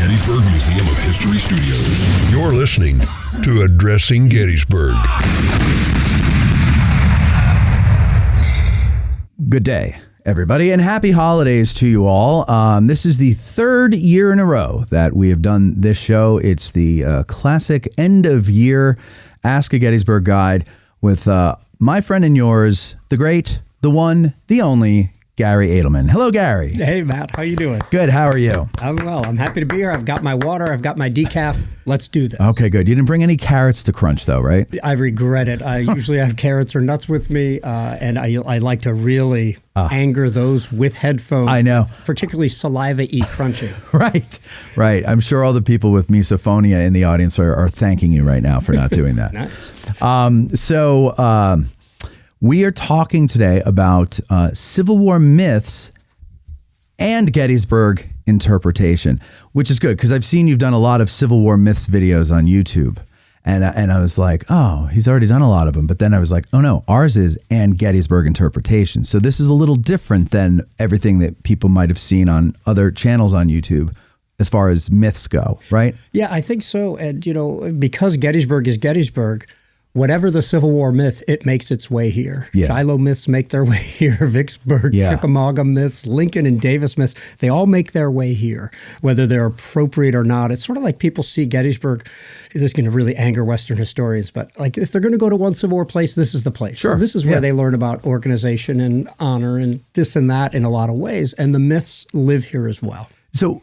Gettysburg Museum of History Studios. You're listening to Addressing Gettysburg. Good day, everybody, and happy holidays to you all. This is the third year in a row that we have done this show. It's the classic end-of-year Ask a Gettysburg Guide with my friend and yours, the great, the one, the only, Garry Adelman. Hello, Garry. Hey, Matt. How you doing? Good. How are you? I'm well. I'm happy to be here. I've got my water. I've got my decaf. Let's do this. Okay, good. You didn't bring any carrots to crunch, though, right? I regret it. I usually have carrots or nuts with me, and I like to really anger those with headphones. I know. Particularly saliva-y crunching. Right. I'm sure all the people with misophonia in the audience are thanking you right now for not doing that. Nice. We are talking today about Civil War myths and Gettysburg interpretation, which is good because I've seen you've done a lot of Civil War myths videos on YouTube. And I was like, oh, he's already done a lot of them. But then I was like, oh, no, ours is and Gettysburg interpretation. So this is a little different than everything that people might have seen on other channels on YouTube as far as myths go, right? Yeah, I think so. And, because Gettysburg is Gettysburg, whatever the Civil War myth, it makes its way here. Yeah. Shiloh myths make their way here. Vicksburg, Chickamauga myths, Lincoln and Davis myths, they all make their way here, whether they're appropriate or not. It's sort of like people see Gettysburg. This is going to really anger Western historians, but like if they're going to go to one Civil War place, this is the place. Sure. So this is where they learn about organization and honor and this and that in a lot of ways. And the myths live here as well. So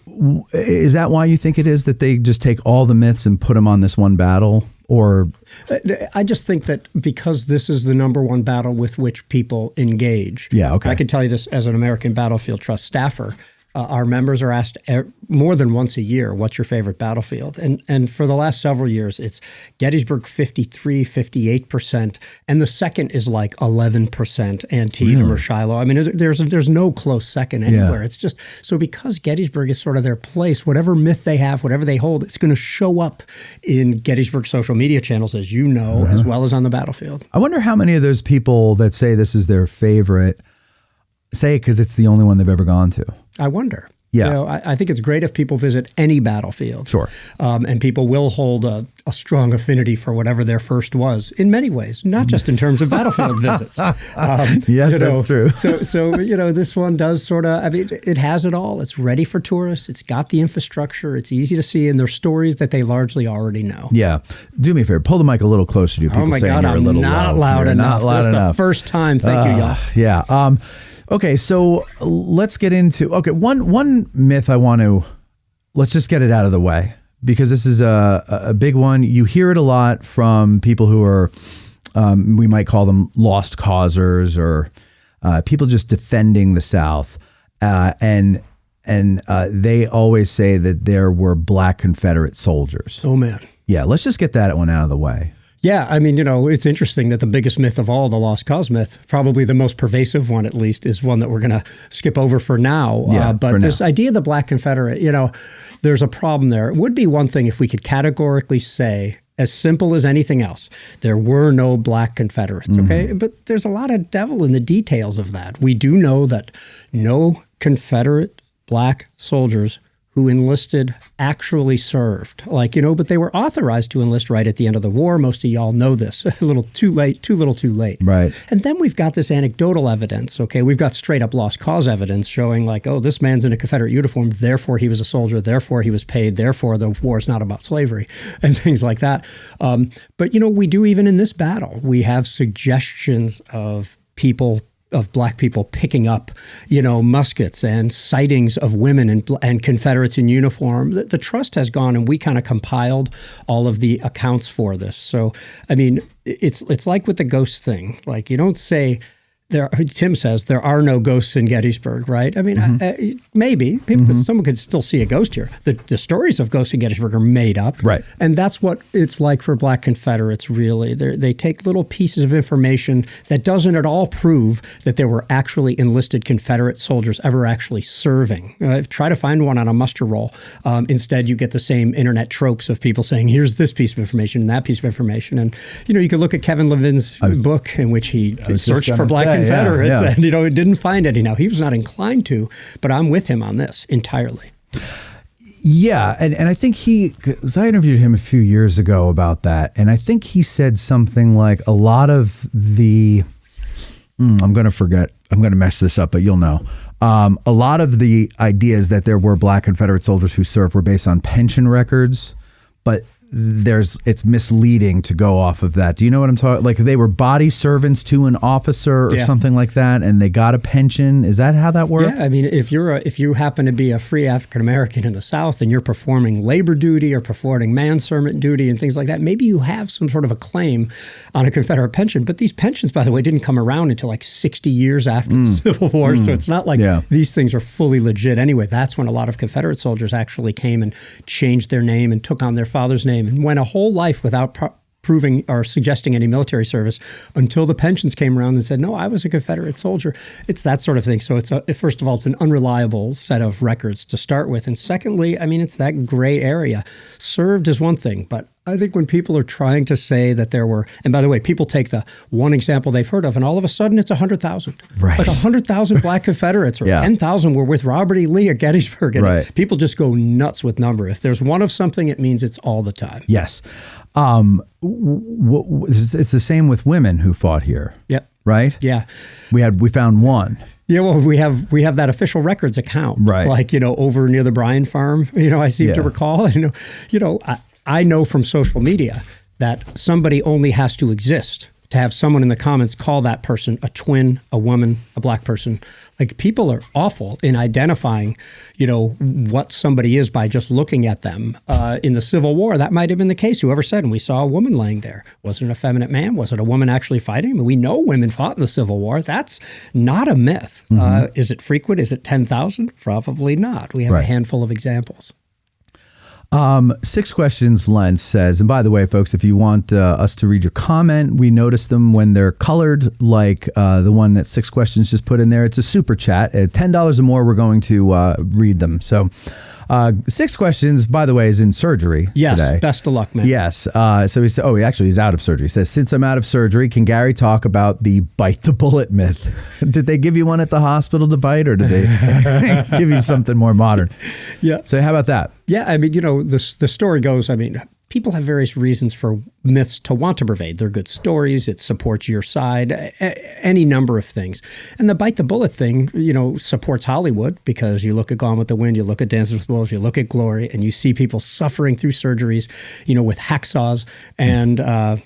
is that why you think it is that they just take all the myths and put them on this one battle? Or I just think that because this is the number one battle with which people engage. Yeah, okay. I can tell you this as an American Battlefield Trust staffer. Our members are asked more than once a year, what's your favorite battlefield? And for the last several years, it's Gettysburg 53, 58%. And the second is like 11%, Antietam or Shiloh. I mean, there's no close second anywhere. Yeah. It's just, so because Gettysburg is sort of their place, whatever myth they have, whatever they hold, it's going to show up in Gettysburg social media channels, as you know, as well as on the battlefield. I wonder how many of those people that say this is their favorite say it because it's the only one they've ever gone to. I wonder. Yeah. I think it's great if people visit any battlefield. Sure. And people will hold a strong affinity for whatever their first was in many ways, not just in terms of battlefield visits. Yes, that's true. So this one does sort of, I mean, it has it all. It's ready for tourists. It's got the infrastructure. It's easy to see. And there's stories that they largely already know. Yeah. Do me a favor. Pull the mic a little closer to you. People saying you're a little not low. Loud you're enough. Not loud That's enough. The first time. Thank you, y'all. Yeah. Okay, so let's get into one myth let's just get it out of the way because this is a big one. You hear it a lot from people who are, we might call them lost causers or people just defending the South. And they always say that there were Black Confederate soldiers. Oh, man. Yeah, let's just get that one out of the way. Yeah, I mean, it's interesting that the biggest myth of all, the lost cause myth, probably the most pervasive one at least, is one that we're going to skip over for now. But this idea of the Black Confederate, there's a problem there. It would be one thing if we could categorically say, as simple as anything else, there were no Black Confederates, okay? But there's a lot of devil in the details of that. We do know that no Confederate Black soldiers who enlisted actually served, but they were authorized to enlist right at the end of the war. Most of y'all know this. A little too late, too little too late. Right. And then we've got this anecdotal evidence, okay? We've got straight up lost cause evidence showing this man's in a Confederate uniform, therefore he was a soldier, therefore he was paid, therefore the war is not about slavery, and things like that. But, we do even in this battle, we have suggestions of Black people picking up, muskets and sightings of women and Confederates in uniform. The trust has gone, and we kind of compiled all of the accounts for this. So, I mean, it's like with the ghost thing. Like, you don't say Tim says there are no ghosts in Gettysburg, right? I mean, maybe someone could still see a ghost here. The stories of ghosts in Gettysburg are made up, right? And that's what it's like for Black Confederates. Really, they take little pieces of information that doesn't at all prove that there were actually enlisted Confederate soldiers ever actually serving. Try to find one on a muster roll. Instead, you get the same internet tropes of people saying, "Here's this piece of information and that piece of information." And you could look at Kevin Levin's book in which he searched for Black Confederates and it didn't find any. Now, he was not inclined to, but I'm with him on this entirely. Yeah, and I think because I interviewed him a few years ago about that, and I think he said something like a lot of the, I'm going to mess this up, but you'll know. A lot of the ideas that there were black Confederate soldiers who served were based on pension records, but it's misleading to go off of that. Do you know what I'm talking? Like they were body servants to an officer or something like that, and they got a pension. Is that how that works? Yeah, I mean, if you happen to be a free African American in the South and you're performing labor duty or performing manservant duty and things like that, maybe you have some sort of a claim on a Confederate pension. But these pensions, by the way, didn't come around until like 60 years after the Civil War, so it's not like these things are fully legit anyway. That's when a lot of Confederate soldiers actually came and changed their name and took on their father's name and went a whole life without proving or suggesting any military service until the pensions came around and said, no, I was a Confederate soldier. It's that sort of thing. So first of all, it's an unreliable set of records to start with. And secondly, I mean, it's that gray area. Served is one thing, but I think when people are trying to say that there were, and by the way, people take the one example they've heard of, and all of a sudden it's 100,000. Right. Like 100,000 black Confederates or 10,000 were with Robert E. Lee at Gettysburg. And people just go nuts with number. If there's one of something, it means it's all the time. Yes. It's the same with women who fought here. Yep. Right? Yeah. We found one. Yeah, well, we have that official records account. Right. Like, over near the Bryan farm, I seem to recall. I know from social media that somebody only has to exist to have someone in the comments call that person a twin, a woman, a black person. Like people are awful in identifying, what somebody is by just looking at them. In the Civil War, that might have been the case. Whoever said, and we saw a woman laying there. Was it an effeminate man? Was it a woman actually fighting? I mean, we know women fought in the Civil War. That's not a myth. Is it frequent? Is it 10,000? Probably not. We have a handful of examples. 6 questions, Len says, and by the way, folks, if you want us to read your comment, we notice them when they're colored, like the one that 6 questions just put in there. It's a super chat. At $10 or more, we're going to read them. So 6 questions, by the way, is in surgery today. Best of luck, man. Yes. So he said, he's out of surgery. He says, since I'm out of surgery, can Gary talk about the bite the bullet myth? Did they give you one at the hospital to bite, or did they give you something more modern? Yeah. So how about that? Yeah, I mean, the story goes, people have various reasons for myths to want to pervade. They're good stories. It supports your side, any number of things. And the bite the bullet thing, supports Hollywood because you look at Gone with the Wind, you look at Dances with Wolves, you look at Glory, and you see people suffering through surgeries, with hacksaws and, a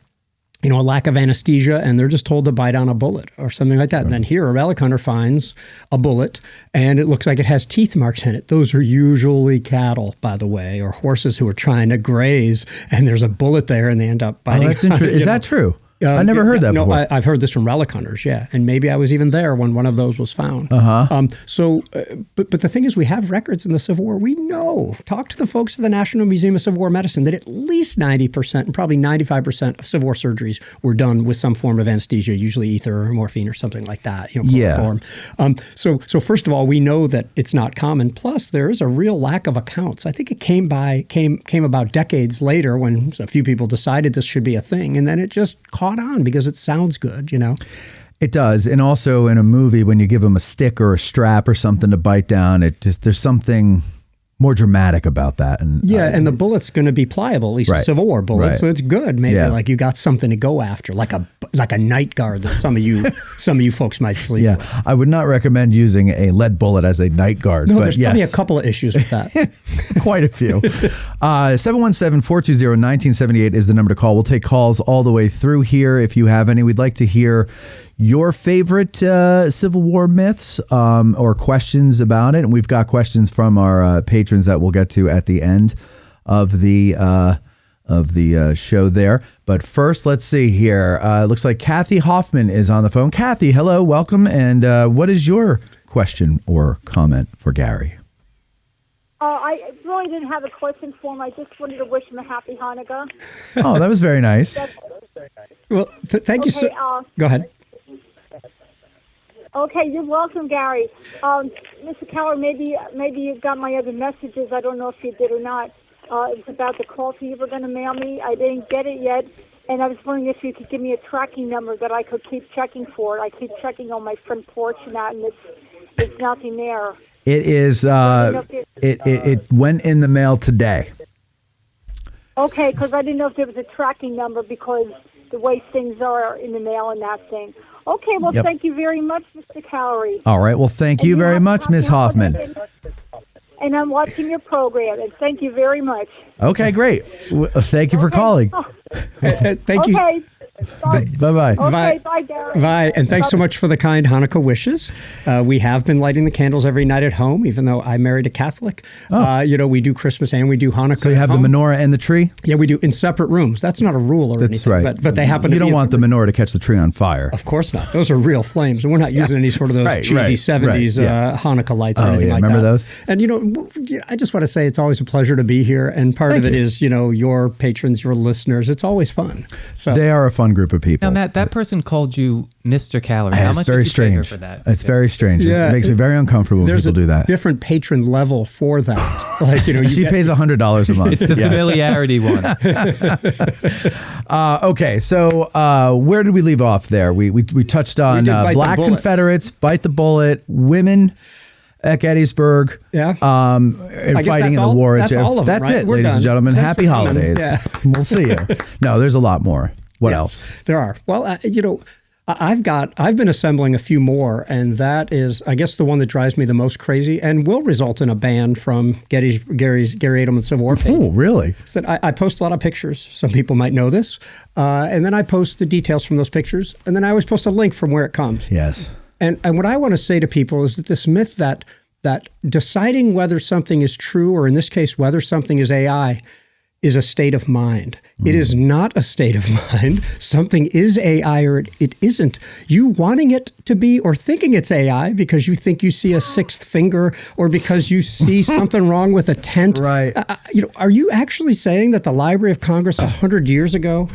lack of anesthesia, and they're just told to bite on a bullet or something like that. Right. And then here, a relic hunter finds a bullet, and it looks like it has teeth marks in it. Those are usually cattle, by the way, or horses who are trying to graze, and there's a bullet there, and they end up biting. Oh, that's interesting. Is that true? I never heard that before. No, I've heard this from relic hunters, and maybe I was even there when one of those was found. But the thing is, we have records in the Civil War. We know, talk to the folks at the National Museum of Civil War Medicine, that at least 90% and probably 95% of Civil War surgeries were done with some form of anesthesia, usually ether or morphine or something like that. So first of all, we know that it's not common. Plus, there is a real lack of accounts. I think it came about decades later when a few people decided this should be a thing, and then it just caught on because it sounds good, It does. And also in a movie, when you give them a stick or a strap or something to bite down, there's something more dramatic about that. And and the bullet's going to be pliable, at least a Civil War bullet. Right. So it's good. Maybe like you got something to go after, like a night guard that some of you folks might sleep with. I would not recommend using a lead bullet as a night guard. No, but there's probably a couple of issues with that. Quite a few. 717-420-1978 is the number to call. We'll take calls all the way through here. If you have any, we'd like to hear your favorite Civil War myths or questions about it. And we've got questions from our patrons that we'll get to at the end of the show there. But first, let's see here. It looks like Kathy Hoffman is on the phone. Kathy, hello, welcome. And what is your question or comment for Gary? I really didn't have a question for him. I just wanted to wish him a happy Hanukkah. Oh, that was very nice. Well, thank you so Go ahead. Okay, you're welcome, Gary. Mr. Keller, maybe you got my other messages. I don't know if you did or not. It's about the coffee you were going to mail me. I didn't get it yet, and I was wondering if you could give me a tracking number that I could keep checking for. I keep checking on my front porch and that, and it's nothing there. It is. It went in the mail today. Okay, because I didn't know if there was a tracking number because the way things are in the mail and that thing. Okay, well, Yep. Thank you very much, Mr. Calorie. All right. Well, thank you very much, Ms. Hoffman. And I'm watching your program, and thank you very much. Okay, great. Thank you for calling. Thank you. Okay. Bye. Bye-bye. Okay, bye, Gary. Bye, and thanks so much for the kind Hanukkah wishes. We have been lighting the candles every night at home, even though I married a Catholic. We do Christmas and we do Hanukkah. So you have at the home. menorah and the tree? Yeah, we do in separate rooms. That's not a rule or That's anything. right. But they happen to You be don't in want the separate- menorah to catch the tree on fire. Of course not. Those are real flames. And we're not using any sort of those Right, cheesy right, 70s right, yeah. Hanukkah lights or Oh, anything yeah, like remember that. those? And, I just want to say it's always a pleasure to be here. And part Thank of it you. is, your patrons, your listeners. It's always fun. So They are a fun group of people. Now, Matt, that person called you Mr. Calorie. How It's much very did you pay her strange. for that? It's very strange. Yeah, it makes me very uncomfortable when there's people a do that. different patron level for that. Like, you She get- pays $100 a month. It's the Yes. familiarity one. Okay, so where did we leave off there? We touched on did bite the Black bullet. Confederates, bite the bullet, women at Gettysburg, Yeah. and guess fighting that's in the all- war. that's all of it, That's right? it, We're ladies and done. gentlemen. Thanks Happy for coming. holidays. Yeah. We'll see you. No, there's a lot more. What Yes, else? There are. Well, I've been assembling a few more, and that is, I guess, the one that drives me the most crazy and will result in a ban from Gary Adelman Civil War page. Oh, really? Is that I post a lot of pictures. Some people might know this. And then I post the details from those pictures. And then I always post a link from where it comes. Yes. And what I want to say to people is that this myth that deciding whether something is true, or in this case, whether something is AI, is a state of mind. It is not a state of mind. Something is AI or it isn't. You wanting it to be or thinking it's AI because you think you see a sixth finger or because you see something wrong with a tent. Right. Are you actually saying that the Library of Congress 100 years ago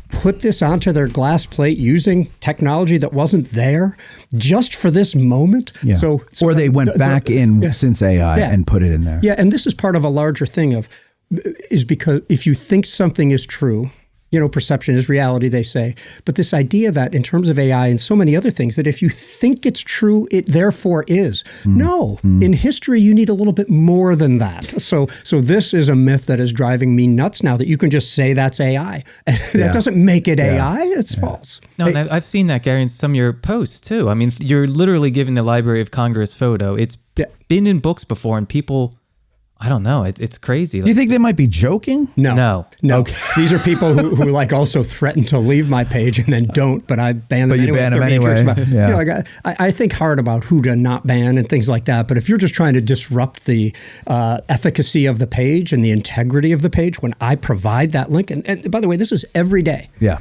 put this onto their glass plate using technology that wasn't there just for this moment? Yeah. So or they went back in since AI Yeah. and put it in there. Yeah, and this is part of a larger thing is because if you think something is true, perception is reality, they say. But this idea that in terms of AI and so many other things, that if you think it's true, it therefore is. No, in history, you need a little bit more than that. So this is a myth that is driving me nuts now, that you can just say that's AI. That doesn't make it AI. It's false. No, and I've seen that, Gary, in some of your posts, too. I mean, you're literally giving the Library of Congress photo. It's been in books before, and people... I don't know. It's crazy. Do you think they might be joking? No. Okay. These are people who like also threaten to leave my page and then don't, but I ban them But you anyway. ban them They're anyway. interested. Yeah. I think hard about who to not ban and things like that. But if you're just trying to disrupt the efficacy of the page and the integrity of the page, when I provide that link, and by the way, this is every day. Yeah.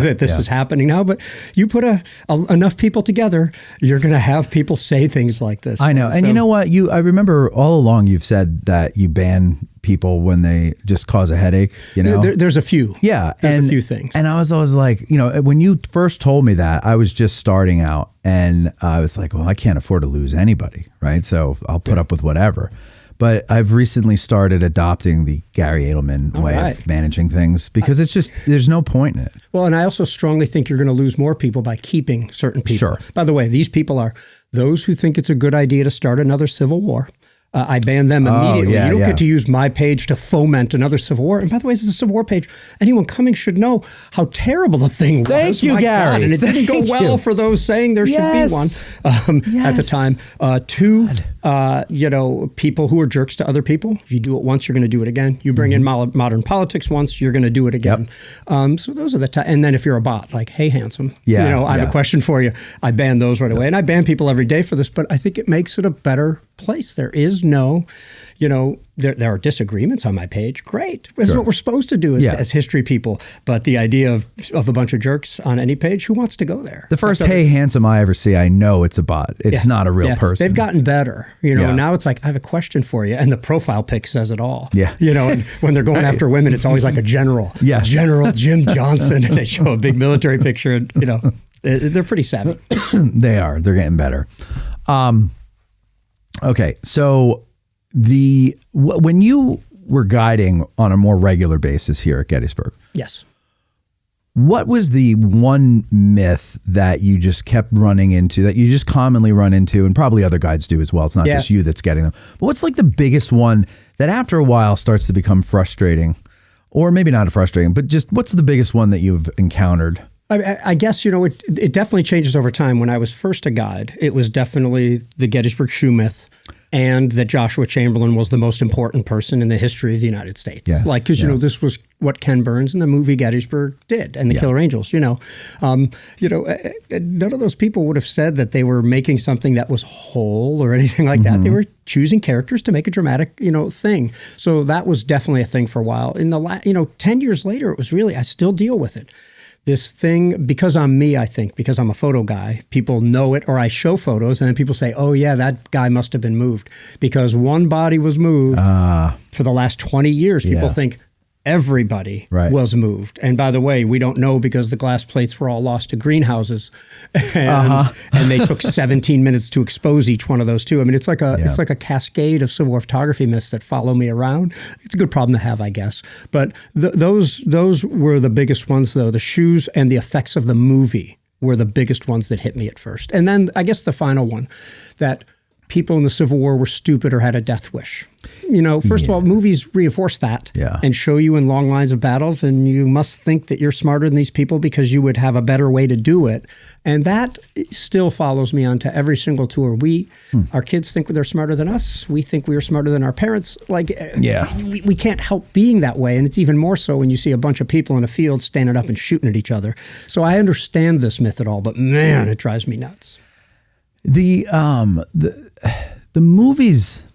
That this is happening now. But you put enough people together, you're going to have people say things like this. I know. And you know what? I remember all along you've said that you ban people when they just cause a headache, There's a few. Yeah. There's a few things. And I was always like, when you first told me that, I was just starting out and I was like, well, I can't afford to lose anybody, right? So I'll put up with whatever. But I've recently started adopting the Garry Adelman way of managing things because it's just, there's no point in it. Well, and I also strongly think you're going to lose more people by keeping certain people. Sure. By the way, these people are those who think it's a good idea to start another civil war. I ban them immediately. yeah, you don't yeah. get to use my page to foment another civil war. And by the way, this is a civil war page. Anyone coming should know how terrible the thing was. Thank you, My Gary. God. And it didn't go Thank well you. for those saying there should be one at the time. Two, people who are jerks to other people. If you do it once, you're going to do it again. You bring in modern politics once, you're going to do it again. So those are the and then if you're a bot, like, hey, handsome, I have a question for you. I ban those right away. And I ban people every day for this, but I think it makes it a better place. There is no, there are disagreements on my page. Great. This is what we're supposed to do as history people. But the idea of a bunch of jerks on any page, who wants to go there? The first hey handsome I ever see, I know it's a bot. It's not a real person. They've gotten better. Now it's like, I have a question for you. And the profile pic says it all. Yeah. And when they're going after women, it's always like a general. Yes. General Jim Johnson. And they show a big military picture. And, they're pretty savvy. They are. They're getting better. Okay, so when you were guiding on a more regular basis here at Gettysburg, Yes. What was the one myth that you just kept running into, that you just commonly run into, and probably other guides do as well? It's not just you that's getting them. But what's like the biggest one that after a while starts to become frustrating? Or maybe not frustrating, but just what's the biggest one that you've encountered? I guess, it definitely changes over time. When I was first a guide, it was definitely the Gettysburg shoe myth, and that Joshua Chamberlain was the most important person in the history of the United States. Yes, because, this was what Ken Burns in the movie Gettysburg did, and the Killer Angels, none of those people would have said that they were making something that was whole or anything like that. They were choosing characters to make a dramatic, thing. So that was definitely a thing for a while. In the 10 years later, it was really, I still deal with it. This thing, because I'm me, I think, because I'm a photo guy, people know it, or I show photos and then people say, oh yeah, that guy must have been moved because one body was moved for the last 20 years. People think everybody was moved. And by the way, we don't know because the glass plates were all lost to greenhouses and they took 17 minutes to expose each one of those too. I mean, it's like a cascade of Civil War photography myths that follow me around. It's a good problem to have, I guess. But those were the biggest ones, though. The shoes and the effects of the movie were the biggest ones that hit me at first. And then I guess the final one, that people in the Civil War were stupid or had a death wish. First of all, movies reinforce that and show you in long lines of battles, and you must think that you're smarter than these people because you would have a better way to do it. And that still follows me onto every single tour. Our kids think they're smarter than us. We think we are smarter than our parents. We can't help being that way. And it's even more so when you see a bunch of people in a field standing up and shooting at each other. So I understand this myth at all, but man, it drives me nuts. The movies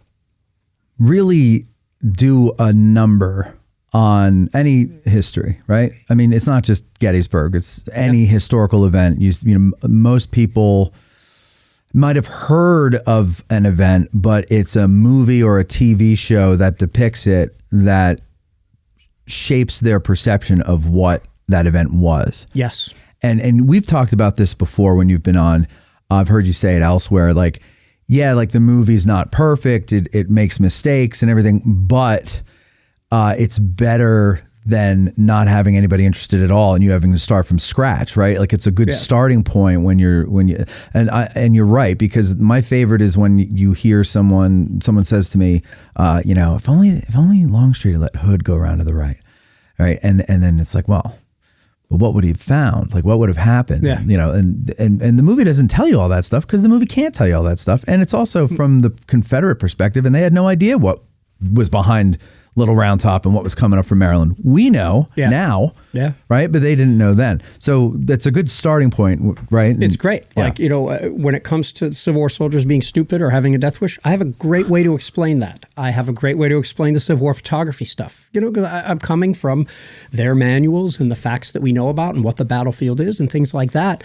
really do a number on any history, right? I mean, it's not just Gettysburg; it's any historical event. Most people might have heard of an event, but it's a movie or a TV show that depicts it that shapes their perception of what that event was. Yes, and we've talked about this before when you've been on. I've heard you say it elsewhere, like the movie's not perfect. It makes mistakes and everything, but it's better than not having anybody interested at all and you having to start from scratch, right? Like it's a good starting point when you're right, because my favorite is when you hear someone says to me, if only Longstreet had let Hood go around to the right, and then it's like, well. But what would he have found? Like, what would have happened? Yeah. And the movie doesn't tell you all that stuff because the movie can't tell you all that stuff. And it's also from the Confederate perspective, and they had no idea what was behind Little Round Top and what was coming up from Maryland. We know now, right? But they didn't know then. So that's a good starting point, right? It's great. When it comes to Civil War soldiers being stupid or having a death wish, I have a great way to explain that. I have a great way to explain the Civil War photography stuff. Because I'm coming from their manuals and the facts that we know about and what the battlefield is and things like that.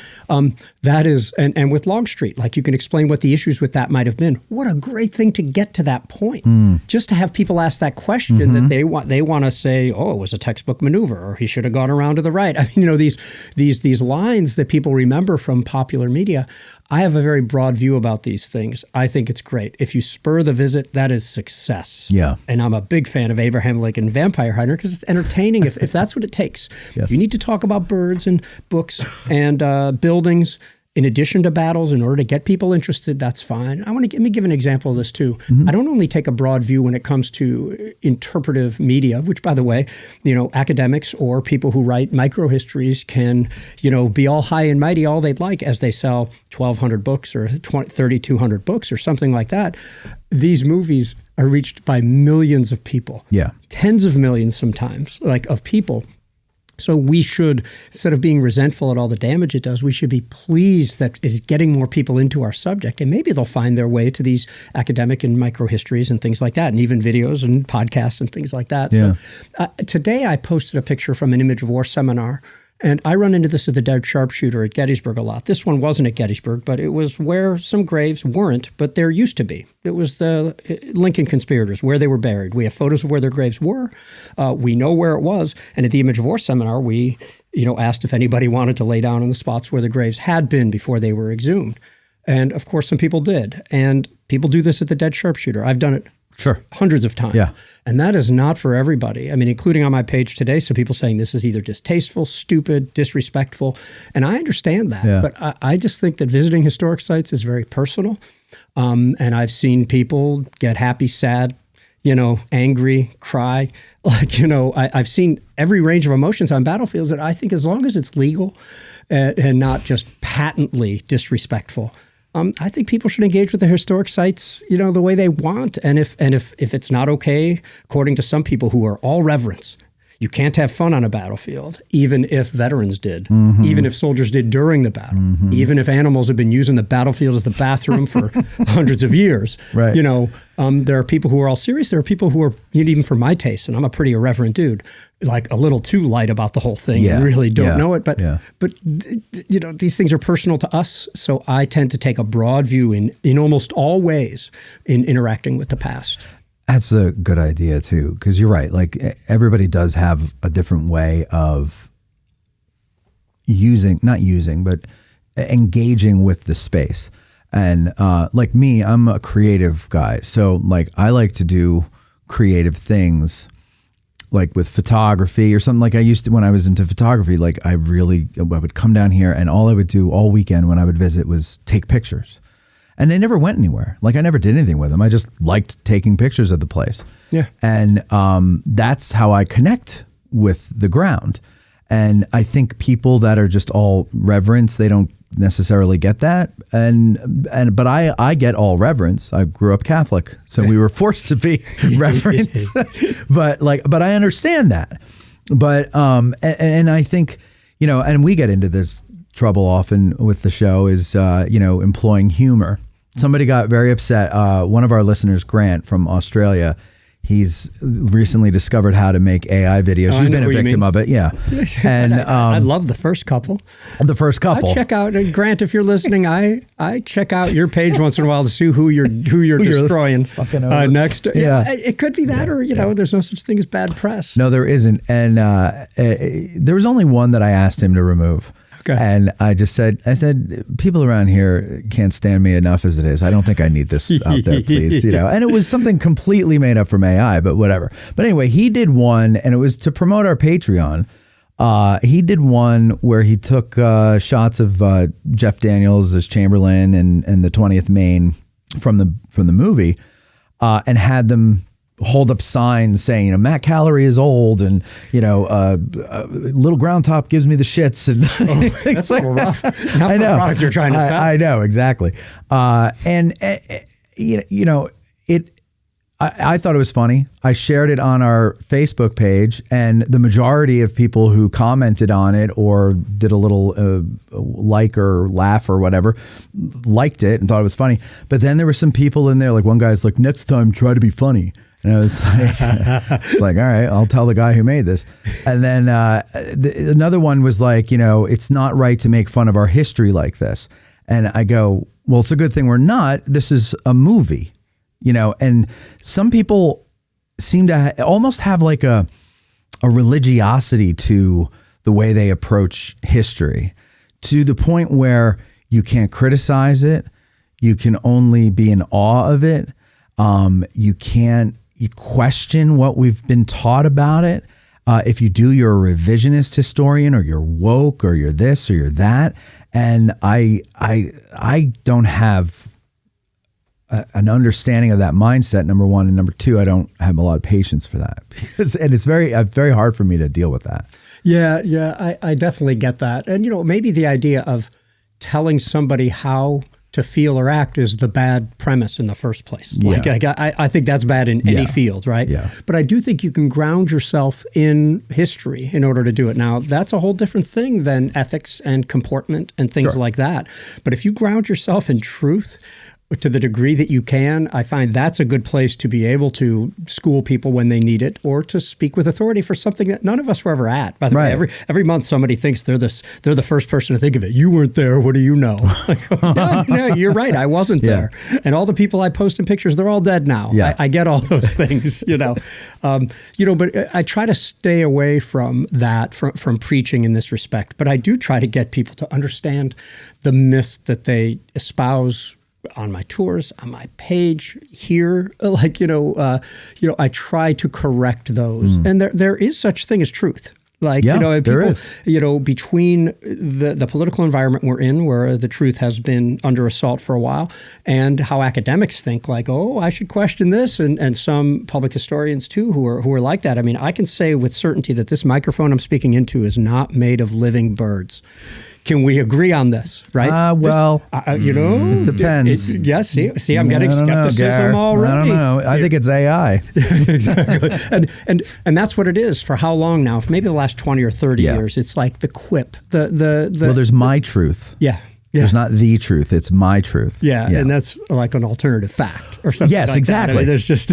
That is, and with Longstreet, you can explain what the issues with that might have been. What a great thing to get to that point. Just to have people ask that question that they want to say, oh, it was a textbook maneuver, or he should have gone around to the right. I mean, these lines that people remember from popular media. I have a very broad view about these things. I think it's great. If you spur the visit, that is success. Yeah. And I'm a big fan of Abraham Lincoln Vampire Hunter because it's entertaining if that's what it takes. Yes. If you need to talk about birds and books and buildings in addition to battles in order to get people interested, that's fine. Let me give an example of this too. I don't only take a broad view when it comes to interpretive media, which by the way, academics or people who write microhistories can, be all high and mighty all they'd like as they sell 1,200 books or 3,200 books or something like that. These movies are reached by millions of people. Yeah. Tens of millions sometimes, of people. So we should, instead of being resentful at all the damage it does, we should be pleased that it is getting more people into our subject. And maybe they'll find their way to these academic and microhistories and things like that, and even videos and podcasts and things like that. Yeah. So, today I posted a picture from an Image of War seminar. And I run into this at the Dead Sharpshooter at Gettysburg a lot. This one wasn't at Gettysburg, but it was where some graves weren't, but there used to be. It was the Lincoln conspirators, where they were buried. We have photos of where their graves were. We know where it was. And at the Image of War seminar, we asked if anybody wanted to lay down in the spots where the graves had been before they were exhumed. And of course, some people did. And people do this at the Dead Sharpshooter. I've done it Sure. Hundreds of times. Yeah. And that is not for everybody. I mean, including on my page today, some people saying this is either distasteful, stupid, disrespectful. And I understand that. Yeah. But I just think that visiting historic sites is very personal. And I've seen people get happy, sad, angry, cry. I've seen every range of emotions on battlefields that I think as long as it's legal and not just patently disrespectful, I think people should engage with the historic sites, the way they want. And if it's not okay, according to some people who are all reverence, you can't have fun on a battlefield, even if veterans did, even if soldiers did during the battle, even if animals have been using the battlefield as the bathroom for hundreds of years. Right. There are people who are all serious. There are people who are, even for my taste, and I'm a pretty irreverent dude, like a little too light about the whole thing. Yeah. You really don't know it. But Yeah. these things are personal to us. So I tend to take a broad view in almost all ways in interacting with the past. That's a good idea too, because you're right. Like everybody does have a different way of but engaging with the space. And like me, I'm a creative guy. So like I like to do creative things like with photography or something. Like I used to, when I was into photography, like I would come down here and all I would do all weekend when I would visit was take pictures. And they never went anywhere. Like I never did anything with them. I just liked taking pictures of the place. Yeah. And that's how I connect with the ground. And I think people that are just all reverence, they don't necessarily get that. But I get all reverence. I grew up Catholic, so we were forced to be reverent. but I understand that. But and I think, and we get into this trouble often with the show is, employing humor. Somebody got very upset. One of our listeners, Grant from Australia, he's recently discovered how to make AI videos. You've been a victim of it. Yeah. And I love the first couple. The first couple. I check out, and Grant, if you're listening, I check out your page once in a while to see who you're destroying next. Yeah. It could be that, or, there's no such thing as bad press. No, there isn't. And there was only one that I asked him to remove. Okay. And I said, people around here can't stand me enough as it is. I don't think I need this out there, please. And it was something completely made up from AI, but whatever. But anyway, he did one, and it was to promote our Patreon. He did one where he took shots of Jeff Daniels as Chamberlain and the 20th Maine from the movie, and had them hold up signs saying, Matt Calorie is old, and little ground top gives me the shits, and that's a little rough. Not I know. The product you're trying to sell. I know exactly. I thought it was funny. I shared it on our Facebook page, and the majority of people who commented on it or did a little like or laugh or whatever liked it and thought it was funny. But then there were some people in there, like one guy's like, next time try to be funny. And I was like, it's like, all right, I'll tell the guy who made this. And then another one was like, it's not right to make fun of our history like this. And I go, well, it's a good thing we're not. This is a movie, and some people seem to almost have like a religiosity to the way they approach history, to the point where you can't criticize it. You can only be in awe of it. You question what we've been taught about it. If you do, you're a revisionist historian, or you're woke, or you're this, or you're that. And I don't have an understanding of that mindset, number one. And number two, I don't have a lot of patience for that, and it's very hard for me to deal with that. Yeah, I definitely get that. And, maybe the idea of telling somebody how to feel or act is the bad premise in the first place. Like, I think that's bad in any field, right? Yeah. But I do think you can ground yourself in history in order to do it. Now, that's a whole different thing than ethics and comportment and things like that. But if you ground yourself in truth, to the degree that you can, I find that's a good place to be able to school people when they need it, or to speak with authority for something that none of us were ever at. By the way, every month somebody thinks they're the first person to think of it. You weren't there. What do you know? No, you're right. I wasn't there. And all the people I post in pictures, they're all dead now. Yeah. I get all those things, but I try to stay away from that, from preaching in this respect. But I do try to get people to understand the myths that they espouse on my tours, on my page here, like, I try to correct those. And there is such thing as truth. Like, there is. Between the political environment we're in, where the truth has been under assault for a while, and how academics think like, oh, I should question this, and some public historians too who are like that. I mean, I can say with certainty that this microphone I'm speaking into is not made of living birds. Can we agree on this, right? It depends. Yes, see, I'm getting skepticism already. I don't know. I think it's AI. Exactly. And that's what it is. For how long now? For maybe the last 20 or 30 years. It's like the quip. Well, there's my truth. Yeah. There's not the truth. It's my truth. Yeah. And that's like an alternative fact or something. Yes, like exactly. That. I mean, there's just.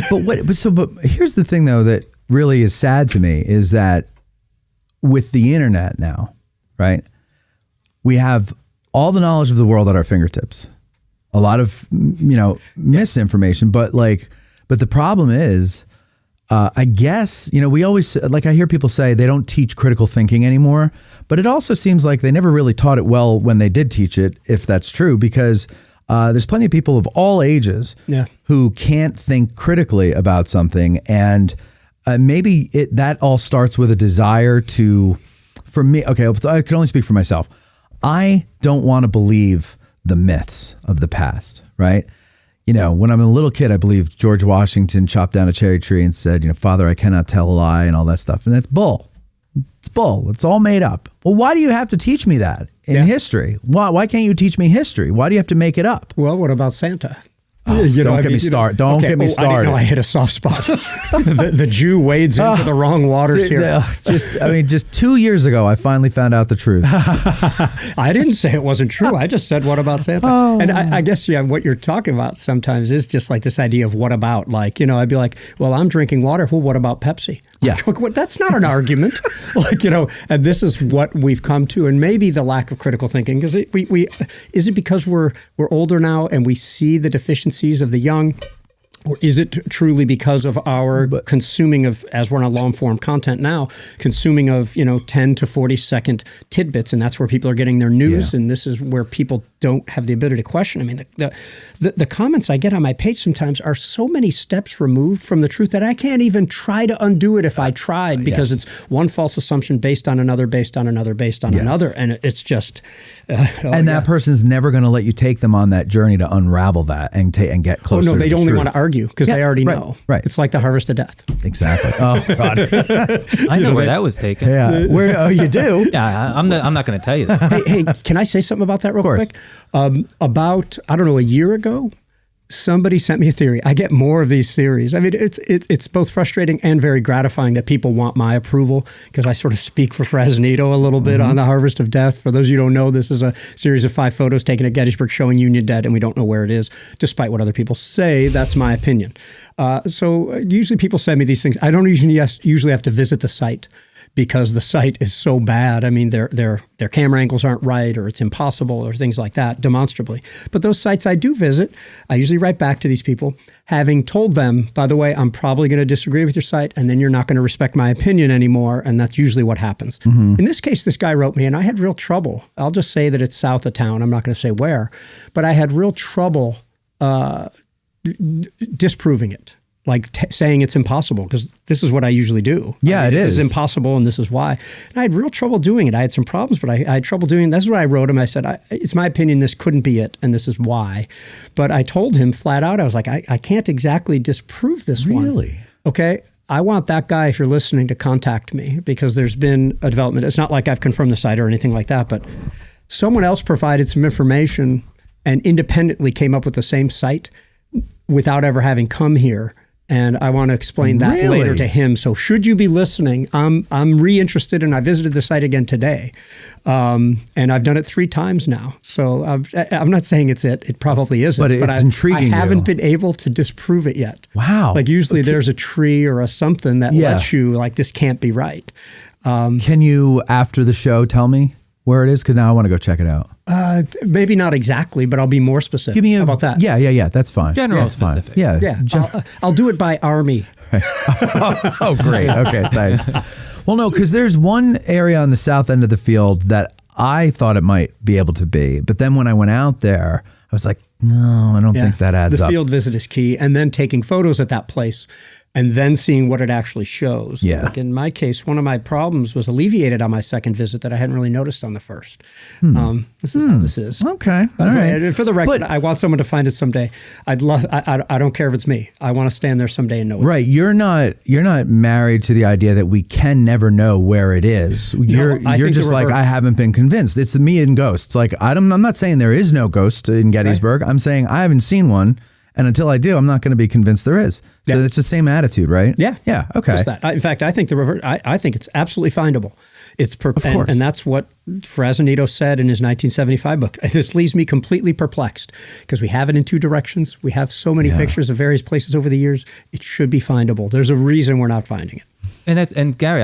But here's the thing, though, that really is sad to me is that with the internet now, right? We have all the knowledge of the world at our fingertips. A lot of, misinformation, but the problem is, I guess, we always, I hear people say they don't teach critical thinking anymore, but it also seems like they never really taught it well when they did teach it, if that's true, because there's plenty of people of all ages who can't think critically about something. And maybe that all starts with a desire for me, okay, I can only speak for myself. I don't want to believe the myths of the past, right? When I'm a little kid, I believed George Washington chopped down a cherry tree and said, Father, I cannot tell a lie and all that stuff. And that's bull. It's bull. It's all made up. Well, why do you have to teach me that in history? Why can't you teach me history? Why do you have to make it up? Well, what about Santa? Don't get me started. Don't get me started. I didn't know I hit a soft spot. the Jew wades into the wrong waters here. Just 2 years ago, I finally found out the truth. I didn't say it wasn't true. I just said, what about Santa? And I guess, what you're talking about sometimes is just like this idea of what about, like, I'd be like, well, I'm drinking water. Well, what about Pepsi? Yeah. That's not an argument. And this is what we've come to. And maybe the lack of critical thinking, because is it because we're older now and we see the deficiencies of the young? Or is it truly because of our consuming of, as we're on long form content now, consuming of, 10 to 40 second tidbits, and that's where people are getting their news, and this is where people don't have the ability to question. I mean, the comments I get on my page sometimes are so many steps removed from the truth that I can't even try to undo it if I tried, because it's one false assumption based on another, based on another, based on another, and it's just. That person's never going to let you take them on that journey to unravel that and get closer. Oh no, they to the only truth. want to argue because they already know. Right. It's like the harvest of death. Exactly. Oh God. I know where that was taken. Yeah. Oh, you do? Yeah. I'm not going to tell you that. Hey, can I say something about that real quick? About, I don't know, a year ago, somebody sent me a theory. I get more of these theories. I mean, it's both frustrating and very gratifying that people want my approval, because I sort of speak for Fresnito a little bit on the harvest of death. For those of you who don't know, this is a series of 5 photos taken at Gettysburg showing Union dead, and we don't know where it is, despite what other people say. That's my opinion. So usually people send me these things. I don't usually have to visit the site, because the site is so bad. I mean, their camera angles aren't right, or it's impossible, or things like that, demonstrably. But those sites I do visit, I usually write back to these people, having told them, by the way, I'm probably going to disagree with your site, and then you're not going to respect my opinion anymore, and that's usually what happens. In this case, this guy wrote me, and I had real trouble. I'll just say that it's south of town. I'm not going to say where, but I had real trouble disproving it. Like saying it's impossible, because this is what I usually do. Yeah, it is. It's impossible, and this is why. And I had real trouble doing it. I had some problems, but I had trouble doing it. That's what I wrote him. I said, it's my opinion this couldn't be it, and this is why. But I told him flat out, I was like, I can't exactly disprove this one. Really? Okay. I want that guy, if you're listening, to contact me, because there's been a development. It's not like I've confirmed the site or anything like that, but someone else provided some information and independently came up with the same site without ever having come here. And I want to explain that later to him. So should you be listening, I'm re-interested, and I visited the site again today. And I've done it 3 times now. So I'm not saying it's it. It probably isn't. But it's intriguing. I haven't been able to disprove it yet. Wow. Like usually there's a tree or a something that lets you, like, this can't be right. Can you, after the show, tell me where it is? Because now I want to go check it out. Maybe not exactly, but I'll be more specific. Give me How about that? Yeah. That's fine. General Fine. specific. Yeah. I'll do it by army. Oh, great. Okay, thanks. Well, no, because there's one area on the south end of the field that I thought it might be able to be. But then when I went out there, I was like, No, I don't think that adds the up. The field visit is key. And then taking photos at that place and then seeing what it actually shows. Yeah. Like in my case, one of my problems was alleviated on my second visit that I hadn't really noticed on the first. This is how this is. Okay. All right. And for the record, I want someone to find it someday. I don't care if it's me. I want to stand there someday and know it. Right. You're not married to the idea that we can never know where it is. You're just like, I haven't been convinced. It's me and ghosts. Like, I'm not saying there is no ghost in Gettysburg. Right. I'm saying I haven't seen one. And until I do, I'm not going to be convinced there is. So it's the same attitude, right? Yeah. Yeah. Okay. Just that. In fact, I think I think it's absolutely findable. It's of course. And that's what Fresnito said in his 1975 book. This leaves me completely perplexed because we have it in two directions. We have so many pictures of various places over the years. It should be findable. There's a reason we're not finding it. And Gary,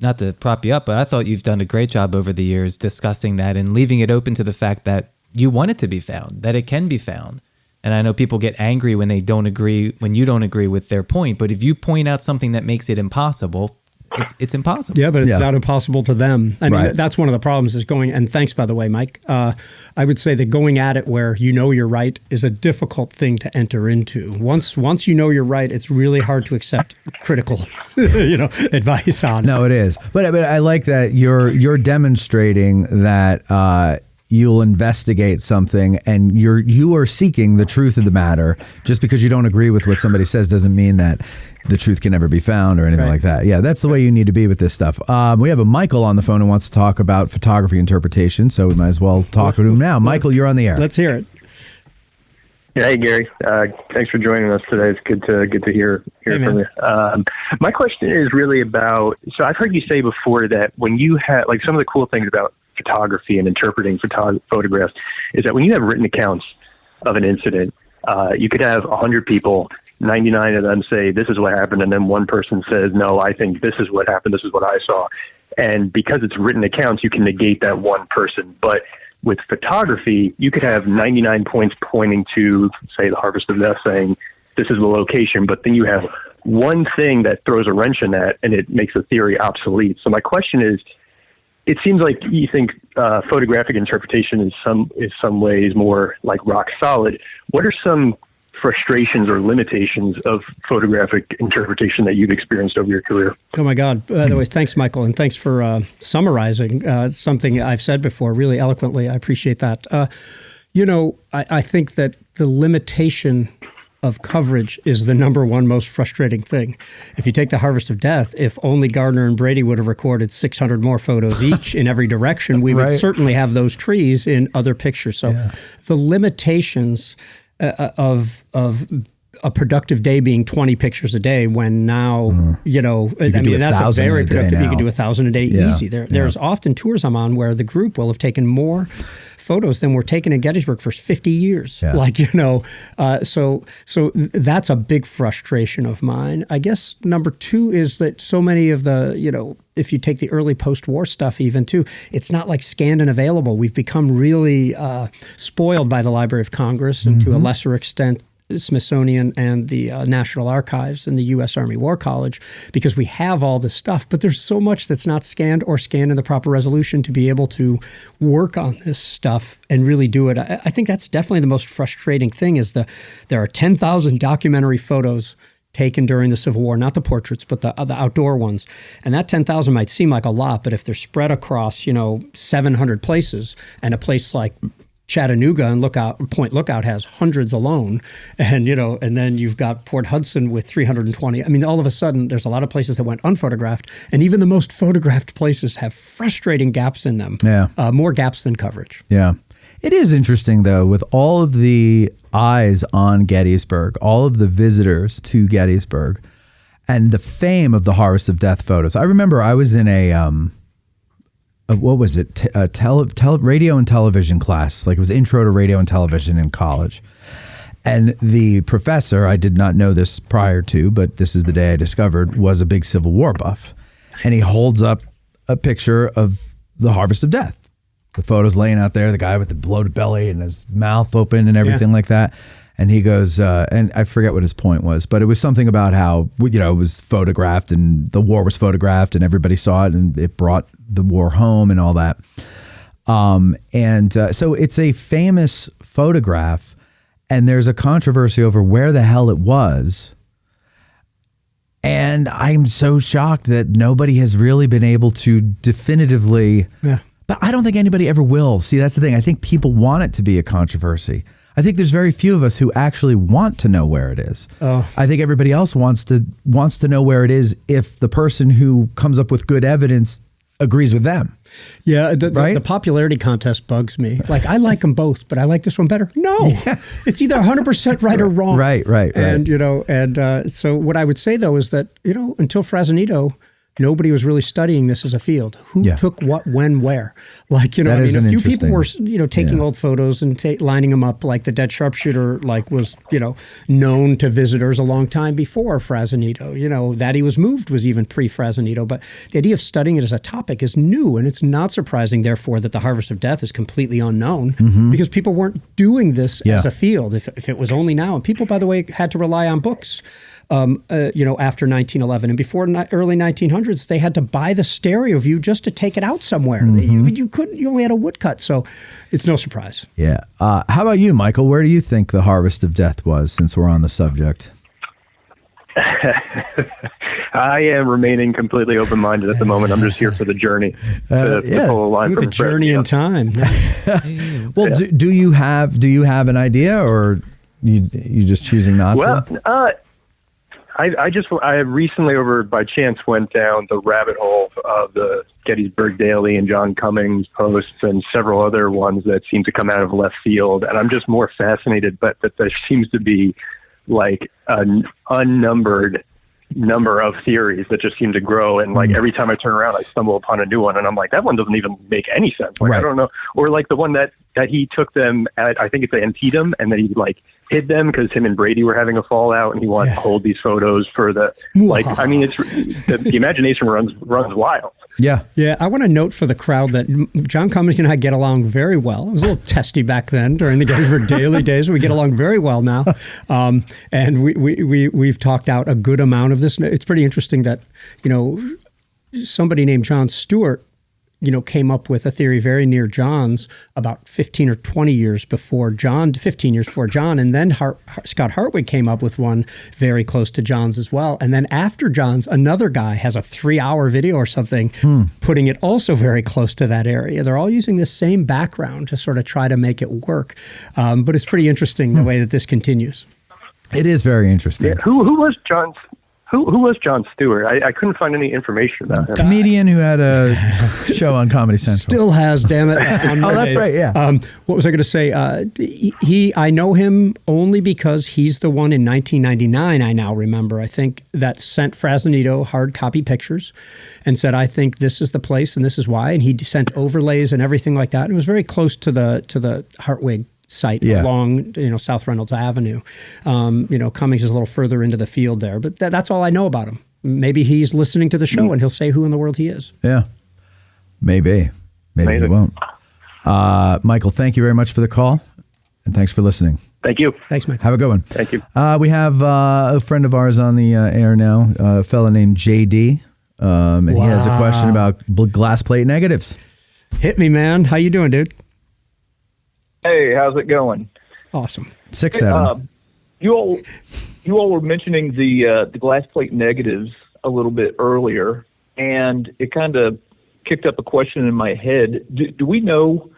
not to prop you up, but I thought you've done a great job over the years discussing that and leaving it open to the fact that you want it to be found, that it can be found. And I know people get angry when you don't agree with their point, but if you point out something that makes it impossible, it's impossible. Yeah, but it's not impossible to them. I mean, that's one of the problems is going, and thanks, by the way, Mike. I would say that going at it where you know you're right is a difficult thing to enter into. Once you know you're right, it's really hard to accept critical advice on. No, it is. But I like that you're demonstrating that you'll investigate something and you are seeking the truth of the matter. Just because you don't agree with what somebody says doesn't mean that the truth can never be found or anything like that. Yeah, that's the way you need to be with this stuff. We have a Michael on the phone who wants to talk about photography interpretation, so we might as well talk to him now. Michael, you're on the air. Let's hear it. Yeah, hey Gary, thanks for joining us today. It's good to hear from you. My question is really about. So I've heard you say before that when you have like some of the cool things about photography and interpreting photographs is that when you have written accounts of an incident, you could have 100 people, 99 of them say this is what happened, and then one person says no, I think this is what happened, this is what I saw. And because it's written accounts, you can negate that one person. But with photography, you could have 99 points pointing to, say, the Harvest of Death, saying this is the location, but then you have one thing that throws a wrench in that, and it makes the theory obsolete. So my question is, it seems like you think photographic interpretation is some ways more like rock solid. What are some frustrations or limitations of photographic interpretation that you've experienced over your career? Oh my God. By the way, thanks, Michael. And thanks for summarizing something I've said before really eloquently. I appreciate that. I think that the limitation of coverage is the number one most frustrating thing. If you take the Harvest of Death, if only Gardner and Brady would have recorded 600 more photos each in every direction, we would certainly have those trees in other pictures. So the limitations of a productive day being 20 pictures a day when now, that's a very productive, you can do 1,000 a day easy. There's often tours I'm on where the group will have taken more photos than were taken in Gettysburg for 50 years. So that's a big frustration of mine. I guess number two is that so many of the, if you take the early post-war stuff even too, it's not like scanned and available. We've become really spoiled by the Library of Congress and to a lesser extent Smithsonian and the National Archives and the U.S. Army War College, because we have all this stuff, but there's so much that's not scanned or scanned in the proper resolution to be able to work on this stuff and really do it. I think that's definitely the most frustrating thing is there are 10,000 documentary photos taken during the Civil War, not the portraits, but the outdoor ones. And that 10,000 might seem like a lot, but if they're spread across, 700 places, and a place like Chattanooga and Point Lookout has hundreds alone, and then you've got Port Hudson with 320. I mean, all of a sudden, there's a lot of places that went unphotographed, and even the most photographed places have frustrating gaps in them. Yeah, more gaps than coverage. Yeah, it is interesting though, with all of the eyes on Gettysburg, all of the visitors to Gettysburg, and the fame of the Harvest of Death photos. I remember I was in a what was it? Radio and television class. Like it was intro to radio and television in college. And the professor, I did not know this prior to, but this is the day I discovered, was a big Civil War buff. And he holds up a picture of the Harvest of Death. The photo's laying out there, the guy with the bloated belly and his mouth open and everything like that. And he goes, and I forget what his point was, but it was something about how, it was photographed and the war was photographed and everybody saw it and it brought the war home and all that. So it's a famous photograph. and there's a controversy over where the hell it was. And I'm so shocked that nobody has really been able to definitively, but I don't think anybody ever will. See, that's the thing. I think people want it to be a controversy. I think there's very few of us who actually want to know where it is. I think everybody else wants to know where it is if the person who comes up with good evidence agrees with them. Yeah, the popularity contest bugs me. Like, I like them both, but I like this one better. No, it's either 100% right or wrong. Right. And so what I would say though is that until Frazanito, nobody was really studying this as a field. Who took what, when, where? Like, that is a few people were, taking old photos and lining them up. Like the dead sharpshooter, was, known to visitors a long time before Frazanito. That he was moved was even pre-Frazanito. But the idea of studying it as a topic is new, and it's not surprising, therefore, that the harvest of death is completely unknown because people weren't doing this as a field. If it was only now, and people, by the way, had to rely on books. After 1911 and before early 1900s, they had to buy the stereo view just to take it out somewhere. You couldn't. You only had a woodcut, so it's no surprise. Yeah. How about you, Michael? Where do you think the harvest of death was? Since we're on the subject, I am remaining completely open-minded at the moment. I'm just here for the journey. The whole line the journey in time. Well, do you have an idea, or you just choosing not to? I recently, by chance, went down the rabbit hole of the Gettysburg Daily and John Cummings posts and several other ones that seem to come out of left field. And I'm just more fascinated, but that there seems to be like an unnumbered number of theories that just seem to grow. And like every time I turn around, I stumble upon a new one. And I'm like, that one doesn't even make any sense. Like, I don't know. Or like the one that he took them at, I think it's Antietam, and that he hid them because him and Brady were having a fallout, and he wanted to hold these photos for the it's the imagination runs wild. Yeah. I want to note for the crowd that John Cummings and I get along very well. It was a little testy back then during the Gettysburg Daily days. We get along very well now, and we've talked out a good amount of this. It's pretty interesting that somebody named John Stewart came up with a theory very near John's about 15 or 20 years before John, 15 years before John. And then Scott Hartwig came up with one very close to John's as well. And then after John's, another guy has a 3-hour video or something putting it also very close to that area. They're all using the same background to sort of try to make it work. But it's pretty interesting the way that this continues. It is very interesting. Yeah. Who was John's? Who was John Stewart? I couldn't find any information about him. Comedian who had a show on Comedy Central. Still has, damn it. That's right, yeah. What was I going to say? I know him only because he's the one in 1999, I now remember, I think, that sent Frazanito hard copy pictures and said, I think this is the place and this is why. And he sent overlays and everything like that. It was very close to the Hartwig site along South Reynolds Avenue. Cummings is a little further into the field there, but that's all I know about him. Maybe he's listening to the show and he'll say who in the world he is. Yeah, maybe he won't. Michael, thank you very much for the call, and thanks for listening. Thank you. Thanks, Mike. Have a good one. Thank you. We have a friend of ours on the air now, a fella named JD, and he has a question about glass plate negatives. Hit me, man. How you doing, dude? Hey, how's it going? Awesome. 6-7. You all were mentioning the glass plate negatives a little bit earlier, and it kind of kicked up a question in my head. Do we know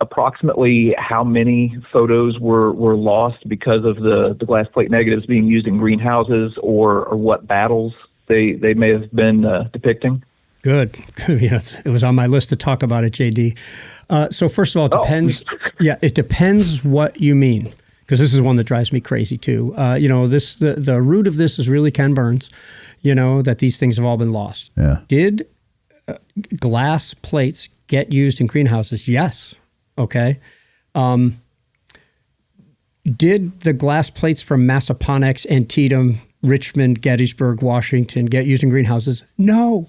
approximately how many photos were lost because of the glass plate negatives being used in greenhouses, or what battles they may have been depicting? Good. It was on my list to talk about it, JD. So first of all, it depends. Yeah, it depends what you mean, because this is one that drives me crazy too. The root of this is really Ken Burns. That these things have all been lost. Yeah. Did glass plates get used in greenhouses? Yes. Okay. Did the glass plates from Massaponax, Antietam, Richmond, Gettysburg, Washington get used in greenhouses? No.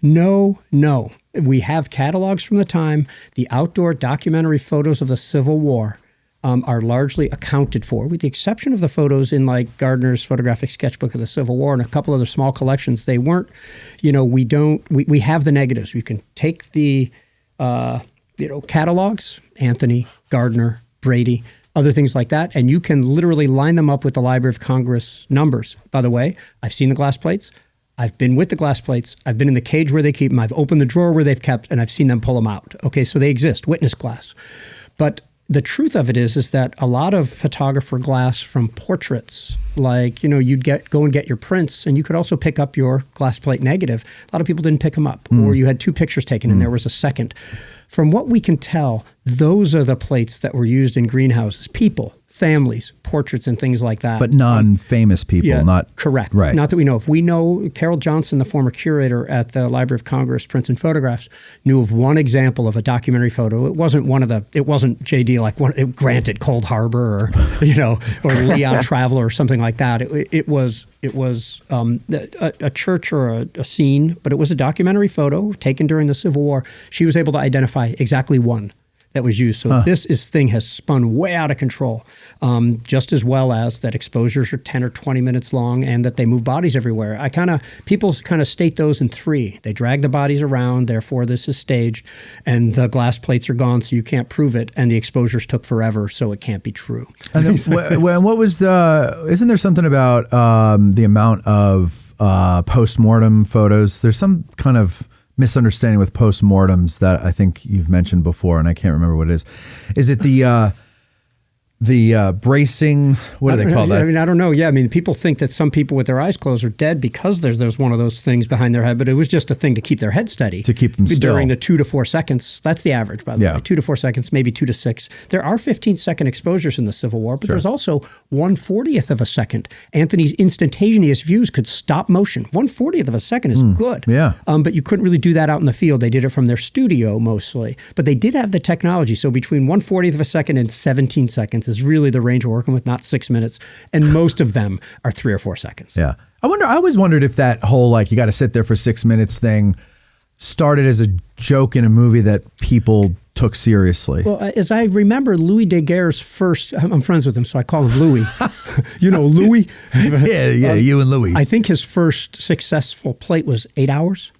No. We have catalogs from the time. The outdoor documentary photos of the Civil War are largely accounted for, with the exception of the photos in like Gardner's Photographic Sketchbook of the Civil War and a couple other small collections. They weren't, we have the negatives. You can take the, catalogs, Anthony, Gardner, Brady. other things like that. And you can literally line them up with the Library of Congress numbers. By the way, I've seen the glass plates. I've been with the glass plates. I've been in the cage where they keep them. I've opened the drawer where they've kept, and I've seen them pull them out. Okay, so they exist, witness glass. But the truth of it is that a lot of photographer glass from portraits, like, you'd go and get your prints, and you could also pick up your glass plate negative. A lot of people didn't pick them up, or you had 2 pictures taken and there was a second. From what we can tell, those are the plates that were used in greenhouses. People, families, portraits, and things like that. But non-famous people, not... Correct. Right. Not that we know of. We know Carol Johnson, the former curator at the Library of Congress, Prints and Photographs, knew of one example of a documentary photo. It wasn't JD like granted Cold Harbor or Leon Traveler or something like that. It was a church or a scene, but it was a documentary photo taken during the Civil War. She was able to identify exactly one that was used. So this thing has spun way out of control, just as well as that exposures are 10 or 20 minutes long and that they move bodies everywhere. People kind of state those in 3. They drag the bodies around, therefore this is staged, and the glass plates are gone, so you can't prove it, and the exposures took forever, so it can't be true. And then, what was isn't there something about the amount of post-mortem photos? There's some kind of misunderstanding with postmortems that I think you've mentioned before, and I can't remember what it is. Is it the bracing? What do they call that? I mean, I don't know. Yeah, I mean, people think that some people with their eyes closed are dead because there's one of those things behind their head, but it was just a thing to keep their head steady. To keep them still. During the 2 to 4 seconds. That's the average, by the way. 2 to 4 seconds, maybe 2 to 6. There are 15-second exposures in the Civil War, but there's also 1/40th of a second. Anthony's instantaneous views could stop motion. 1/40th of a second is good. Yeah. But you couldn't really do that out in the field. They did it from their studio mostly. But they did have the technology. So between 1/40th of a second and 17 seconds is really the range we're working with, not 6 minutes. And most of them are 3 or 4 seconds. Yeah. I always wondered if that whole, you got to sit there for 6 minutes thing started as a joke in a movie that people took seriously. Well, as I remember, Louis Daguerre's first, I'm friends with him, so I call him Louis. Louis? yeah, you and Louis. I think his first successful plate was 8 hours.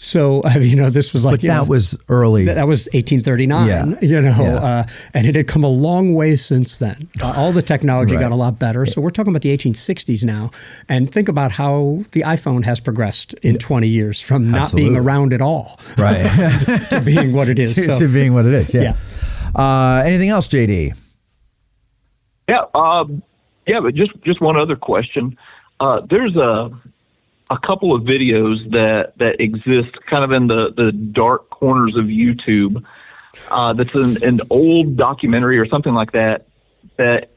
So, this was like... But that was early. That was 1839, and it had come a long way since then. All the technology got a lot better. So we're talking about the 1860s now. And think about how the iPhone has progressed in 20 years from not being around at all. Right. to being what it is. to being what it is, yeah. Anything else, JD? Yeah, but just one other question. There's a couple of videos that exist kind of in the dark corners of YouTube. That's an old documentary or something like that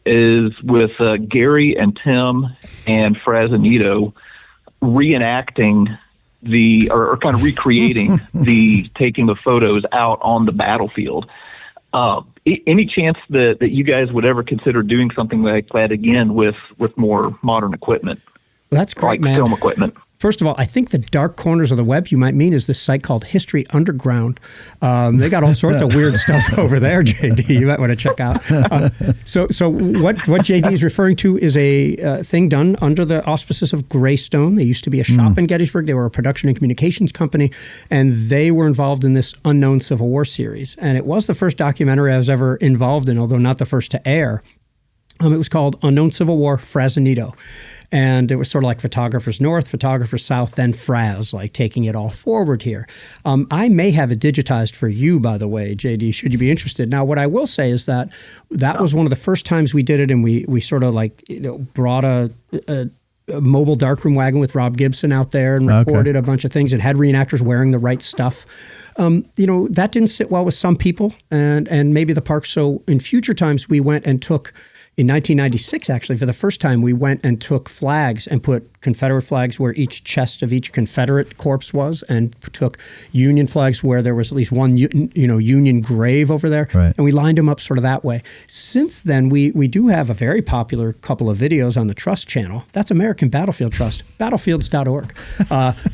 is with Gary and Tim and Frazanito reenacting or kind of recreating the taking of photos out on the battlefield. Any chance that you guys would ever consider doing something like that again with more modern equipment? Well, that's great, man. Film equipment. First of all, I think the dark corners of the web you might mean is this site called History Underground. They got all sorts of weird stuff over there, JD. You might want to check out. So what JD is referring to is a thing done under the auspices of Greystone. They used to be a shop in Gettysburg. They were a production and communications company, and they were involved in this Unknown Civil War series. And it was the first documentary I was ever involved in, although not the first to air. It was called Unknown Civil War, Frazanito. And it was sort of like Photographers North, Photographers South, then Fraz, like taking it all forward here. I may have it digitized for you, by the way, JD, should you be interested. Now, what I will say is that was one of the first times we did it, and we sort of brought a mobile darkroom wagon with Rob Gibson out there and recorded a bunch of things and had reenactors wearing the right stuff. That didn't sit well with some people and maybe the park. So in future times, we went and took... In 1996, actually, for the first time, we went and took flags and put Confederate flags where each chest of each Confederate corpse was, and took Union flags where there was at least one, Union grave over there, right. And we lined them up sort of that way. Since then, we do have a very popular couple of videos on the Trust channel. That's American Battlefield Trust, battlefields.org,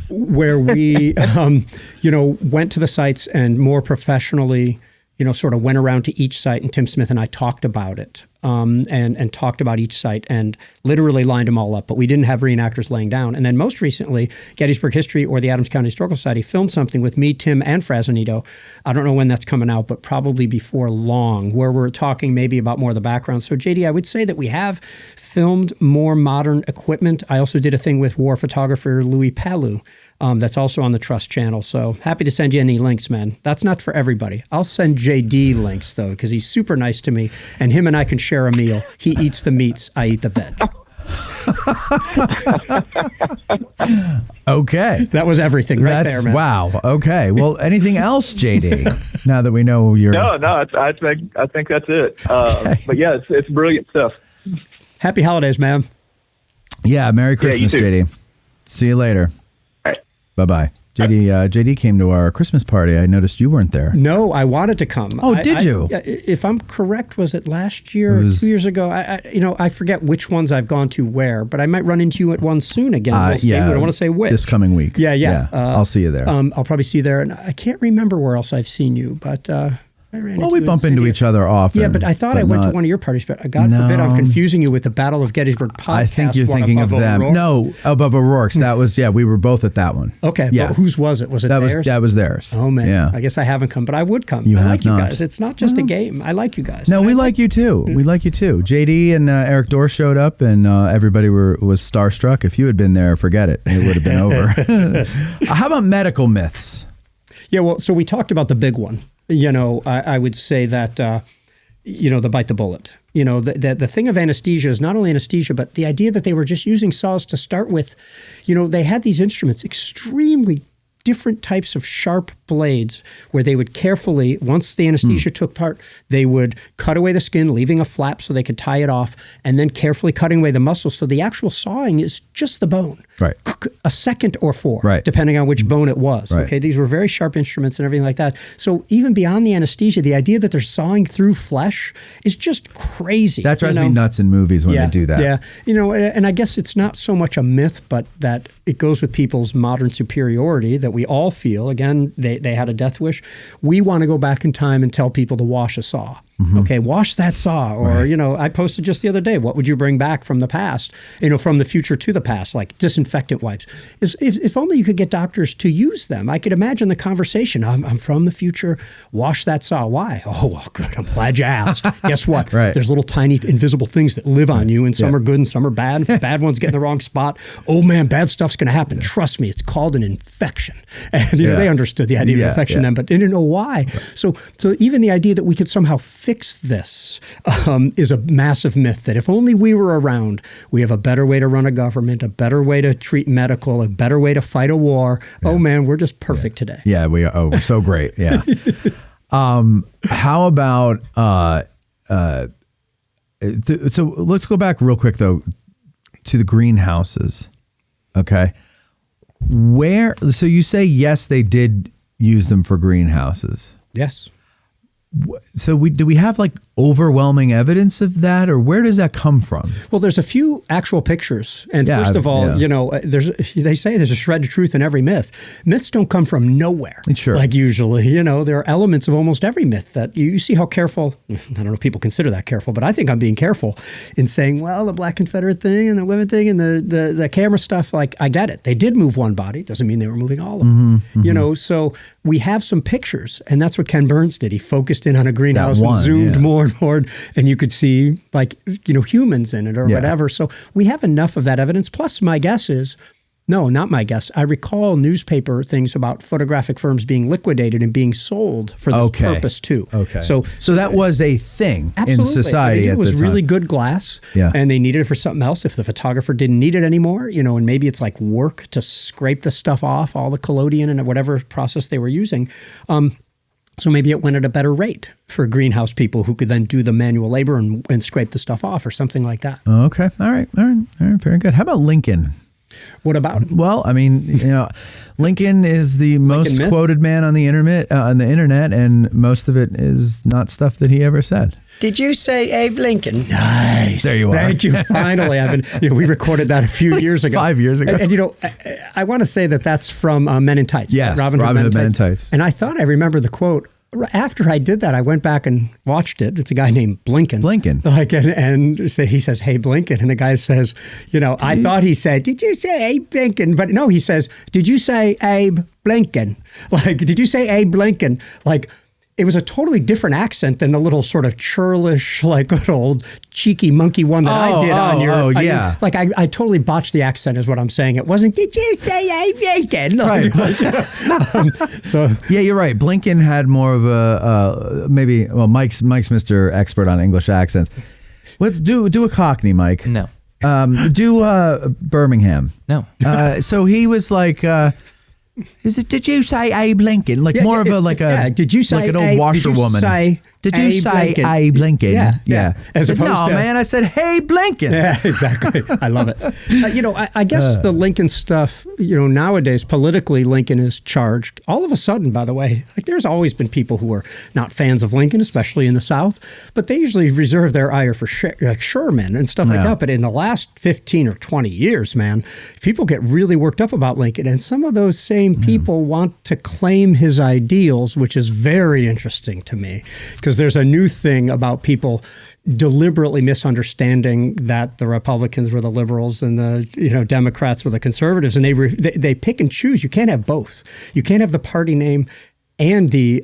where we, went to the sites and more professionally, sort of went around to each site, and Tim Smith and I talked about it. and talked about each site and literally lined them all up. But we didn't have reenactors laying down. And then most recently, Gettysburg History or the Adams County Historical Society filmed something with me, Tim, and Frazanito. I don't know when that's coming out, but probably before long, where we're talking maybe about more of the background. So JD, I would say that we have filmed more modern equipment. I also did a thing with war photographer Louis Palu. That's also on the Trust channel. So happy to send you any links, man. That's not for everybody. I'll send JD links, though, because he's super nice to me. And him and I can share a meal. He eats the meats. I eat the veg. Okay. That was everything right there, man. Wow. Okay. Well, anything else, JD, now that we know you're... No, I think that's it. Okay. But yeah, it's brilliant stuff. Happy holidays, man. Yeah, Merry Christmas, you too. JD. See you later. All right. Bye-bye. JD came to our Christmas party. I noticed you weren't there. No, I wanted to come. Oh, did you? If I'm correct, was it last year or 2 years ago? I forget which ones I've gone to where, but I might run into you at one soon again. We'll see. Yeah, I don't want to say which. This coming week. Yeah. I'll see you there. I'll probably see you there. And I can't remember where else I've seen you, but... we bump into each other often. Yeah, but I thought I went to one of your parties, but God forbid I'm confusing you with the Battle of Gettysburg podcast. I think you're thinking of them. O'Rourke. No, above O'Rourke's. That was, we were both at that one. Okay, yeah. But whose was it? Was it theirs? That was theirs. Oh, man. Yeah. I guess I haven't come, but I would come. You I have like not. you guys. It's not just a game. I like you guys. No, we like you too. We like you too. JD and Eric Dorr showed up, and everybody was starstruck. If you had been there, forget it. It would have been over. How about medical myths? Yeah, well, so we talked about the big one. I would say that, the bite the bullet. The thing of anesthesia is not only anesthesia, but the idea that they were just using saws to start with. They had these instruments, extremely different types of sharp blades, where they would carefully, once the anesthesia took part, they would cut away the skin, leaving a flap so they could tie it off, and then carefully cutting away the muscles. So the actual sawing is just the bone. Right. A second or four, right, depending on which bone it was. Right. Okay, these were very sharp instruments and everything like that. So even beyond the anesthesia, the idea that they're sawing through flesh is just crazy. That drives me nuts in movies when they do that. Yeah, and I guess it's not so much a myth, but that it goes with people's modern superiority that we all feel. Again, they had a death wish. We want to go back in time and tell people to wash a saw. Mm-hmm. Okay, wash that saw. Or, I posted just the other day, what would you bring back from the past, from the future to the past, like disinfectant wipes. If only you could get doctors to use them. I could imagine the conversation. I'm from the future. Wash that saw. Why? Oh, well, good. I'm glad you asked. Guess what? Right. There's little tiny invisible things that live on you, and some are good and some are bad. If the bad ones get in the wrong spot, oh man, bad stuff's going to happen. Trust me, it's called an infection. And they understood the idea of infection then, but they didn't know why. Right. So even the idea that we could somehow fix this is a massive myth, that if only we were around, we have a better way to run a government, a better way to treat medical, a better way to fight a war. Yeah. Oh man, we're just perfect today. Yeah, we are. Oh, we're so great. Yeah. How about, so let's go back real quick though to the greenhouses. Okay. So you say, yes, they did use them for greenhouses. Yes. So do we have like overwhelming evidence of that, or where does that come from? Well, there's a few actual pictures, and first of all, they say there's a shred of truth in every myth. Myths don't come from nowhere. Sure. Like usually, there are elements of almost every myth that you see how careful. I don't know if people consider that careful, but I think I'm being careful in saying, well, the Black Confederate thing and the women thing and the camera stuff. Like, I get it. They did move one body. Doesn't mean they were moving all of them. Mm-hmm. So we have some pictures, and that's what Ken Burns did. He focused in on a greenhouse and zoomed more and more, and you could see humans in it or whatever. So we have enough of that evidence. Plus, my guess is, no, not my guess. I recall newspaper things about photographic firms being liquidated and being sold for this purpose too. Okay. So that was a thing in society at the time. It was really good glass, and they needed it for something else. If the photographer didn't need it anymore, and maybe it's like work to scrape the stuff off, all the collodion and whatever process they were using. So maybe it went at a better rate for greenhouse people who could then do the manual labor and scrape the stuff off or something like that. Okay. All right. Very good. How about Lincoln? What about him? Well, I mean, Lincoln is the most quoted man on the internet, and most of it is not stuff that he ever said. Did you say Abe Lincoln? Nice. There you are. Thank you. Finally, we recorded that a few years ago. 5 years ago. And I want to say that's from Men in Tights. Yes, Robin Hood Men in Tights. And I thought I remember the quote. after I did that, I went back and watched it. It's a guy named Blinken. Like, and so he says, "Hey, Blinken," and the guy says, I thought he said, "Did you say Abe Blinken?" But no, he says, "Did you say Abe Blinken?" Like, did you say Abe Blinken? Like, it was a totally different accent than the little sort of churlish, like little old cheeky monkey one that I did on your. Yeah. Like I totally botched the accent, is what I'm saying. It wasn't. Did you say Abe Blinken? Right. So yeah, you're right. Blinken had more of a maybe. Well, Mike's Mr. Expert on English accents. Let's do a Cockney, Mike. No. Do Birmingham. No. So he was like. Did you say Abe Lincoln? Like more of a did you say like an old washerwoman? Did you say Abe Lincoln? Yeah. As opposed to, man, I said, hey, Blinken. Yeah, exactly. I love it. I guess the Lincoln stuff, nowadays, politically, Lincoln is charged. All of a sudden, by the way, like there's always been people who are not fans of Lincoln, especially in the South, but they usually reserve their ire for Sherman and stuff like that. But in the last 15 or 20 years, man, people get really worked up about Lincoln. And some of those same people want to claim his ideals, which is very interesting to me. Because there's a new thing about people deliberately misunderstanding that the Republicans were the liberals and the Democrats were the conservatives, and they pick and choose. You can't have both. You can't have the party name and the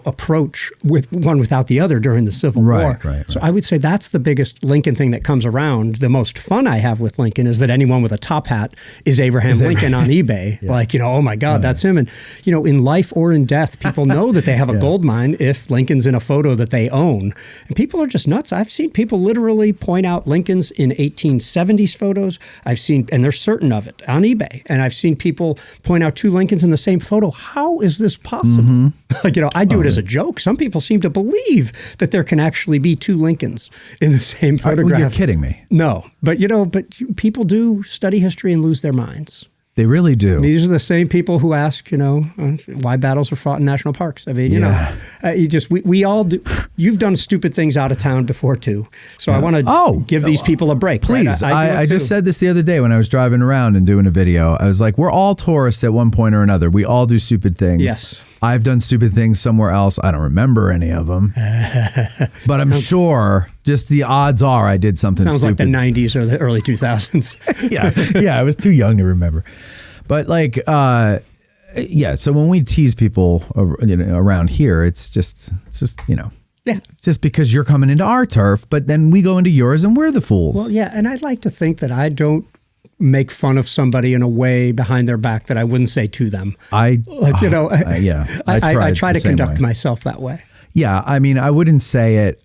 approach with one without the other during the Civil War. Right. So I would say that's the biggest Lincoln thing that comes around. The most fun I have with Lincoln is that anyone with a top hat is Abraham Lincoln on eBay. Yeah. Like, oh my God, that's him. And, in life or in death, people know that they have a gold mine if Lincoln's in a photo that they own. And people are just nuts. I've seen people literally point out Lincolns in 1870s photos. And they're certain of it on eBay. And I've seen people point out two Lincolns in the same photo. How is this possible? Like, I do it as a joke. Some people seem to believe that there can actually be two Lincolns in the same photograph. You're kidding me. No, but people do study history and lose their minds. They really do. These are the same people who ask, why battles are fought in national parks. I mean, we all do. You've done stupid things out of town before too. So I want to give these people a break. Please. Right? I just said this the other day when I was driving around and doing a video. I was like, we're all tourists at one point or another. We all do stupid things. Yes. I've done stupid things somewhere else. I don't remember any of them. But I'm sure just the odds are I did something Sounds stupid. like the 90s or the early 2000s. Yeah, I was too young to remember. But so when we tease people around here, it's just it's just because you're coming into our turf, but then we go into yours and we're the fools. Well, yeah, and I'd like to think that I don't make fun of somebody in a way behind their back that I wouldn't say to them. I try to conduct myself that way. Yeah, I mean, I wouldn't say it.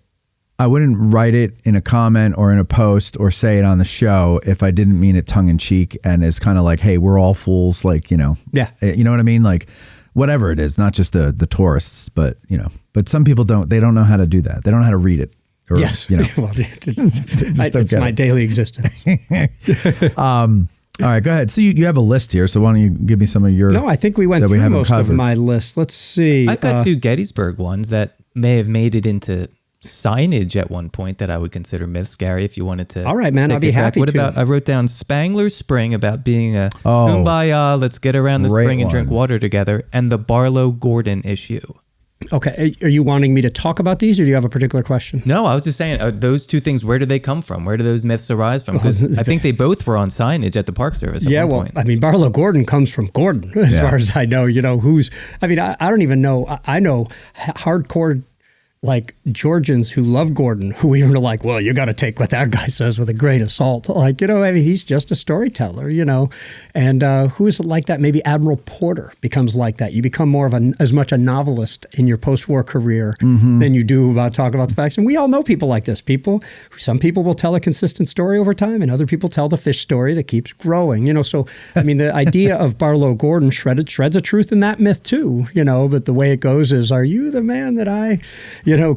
I wouldn't write it in a comment or in a post or say it on the show if I didn't mean it tongue in cheek and it's kind of like, hey, we're all fools. Like, yeah, you know what I mean? Like whatever it is, not just the tourists, but but some people they don't know how to do that. They don't know how to read it. Or, yes. Well, it's my daily existence. All right, go ahead. So you have a list here. So why don't you give me some of your? No, I think we went through most of my list. Let's see. I've got two Gettysburg ones that may have made it into signage at one point that I would consider myths, Gary, if you wanted to. All right, man, I'll be happy to. I wrote down Spangler Spring about being a kumbaya, let's get around the spring and drink water together, and the Barlow-Gordon issue. Okay, are you wanting me to talk about these, or do you have a particular question? No, I was just saying, those two things, where do they come from? Where do those myths arise from? Because I think they both were on signage at the Park Service at one point. I mean, Barlow-Gordon comes from Gordon, as far as I know. I don't even know. I know hardcore like Georgians who love Gordon, who even are like, well, you got to take what that guy says with a grain of salt. Like, he's just a storyteller, and who is like that? Maybe Admiral Porter becomes like that. You become more of as much a novelist in your post-war career than you do talk about the facts. And we all know people like this. Some people will tell a consistent story over time, and other people tell the fish story that keeps growing, So, I mean, the idea of Barlow-Gordon shreds of truth in that myth too, but the way it goes is, are you the man that I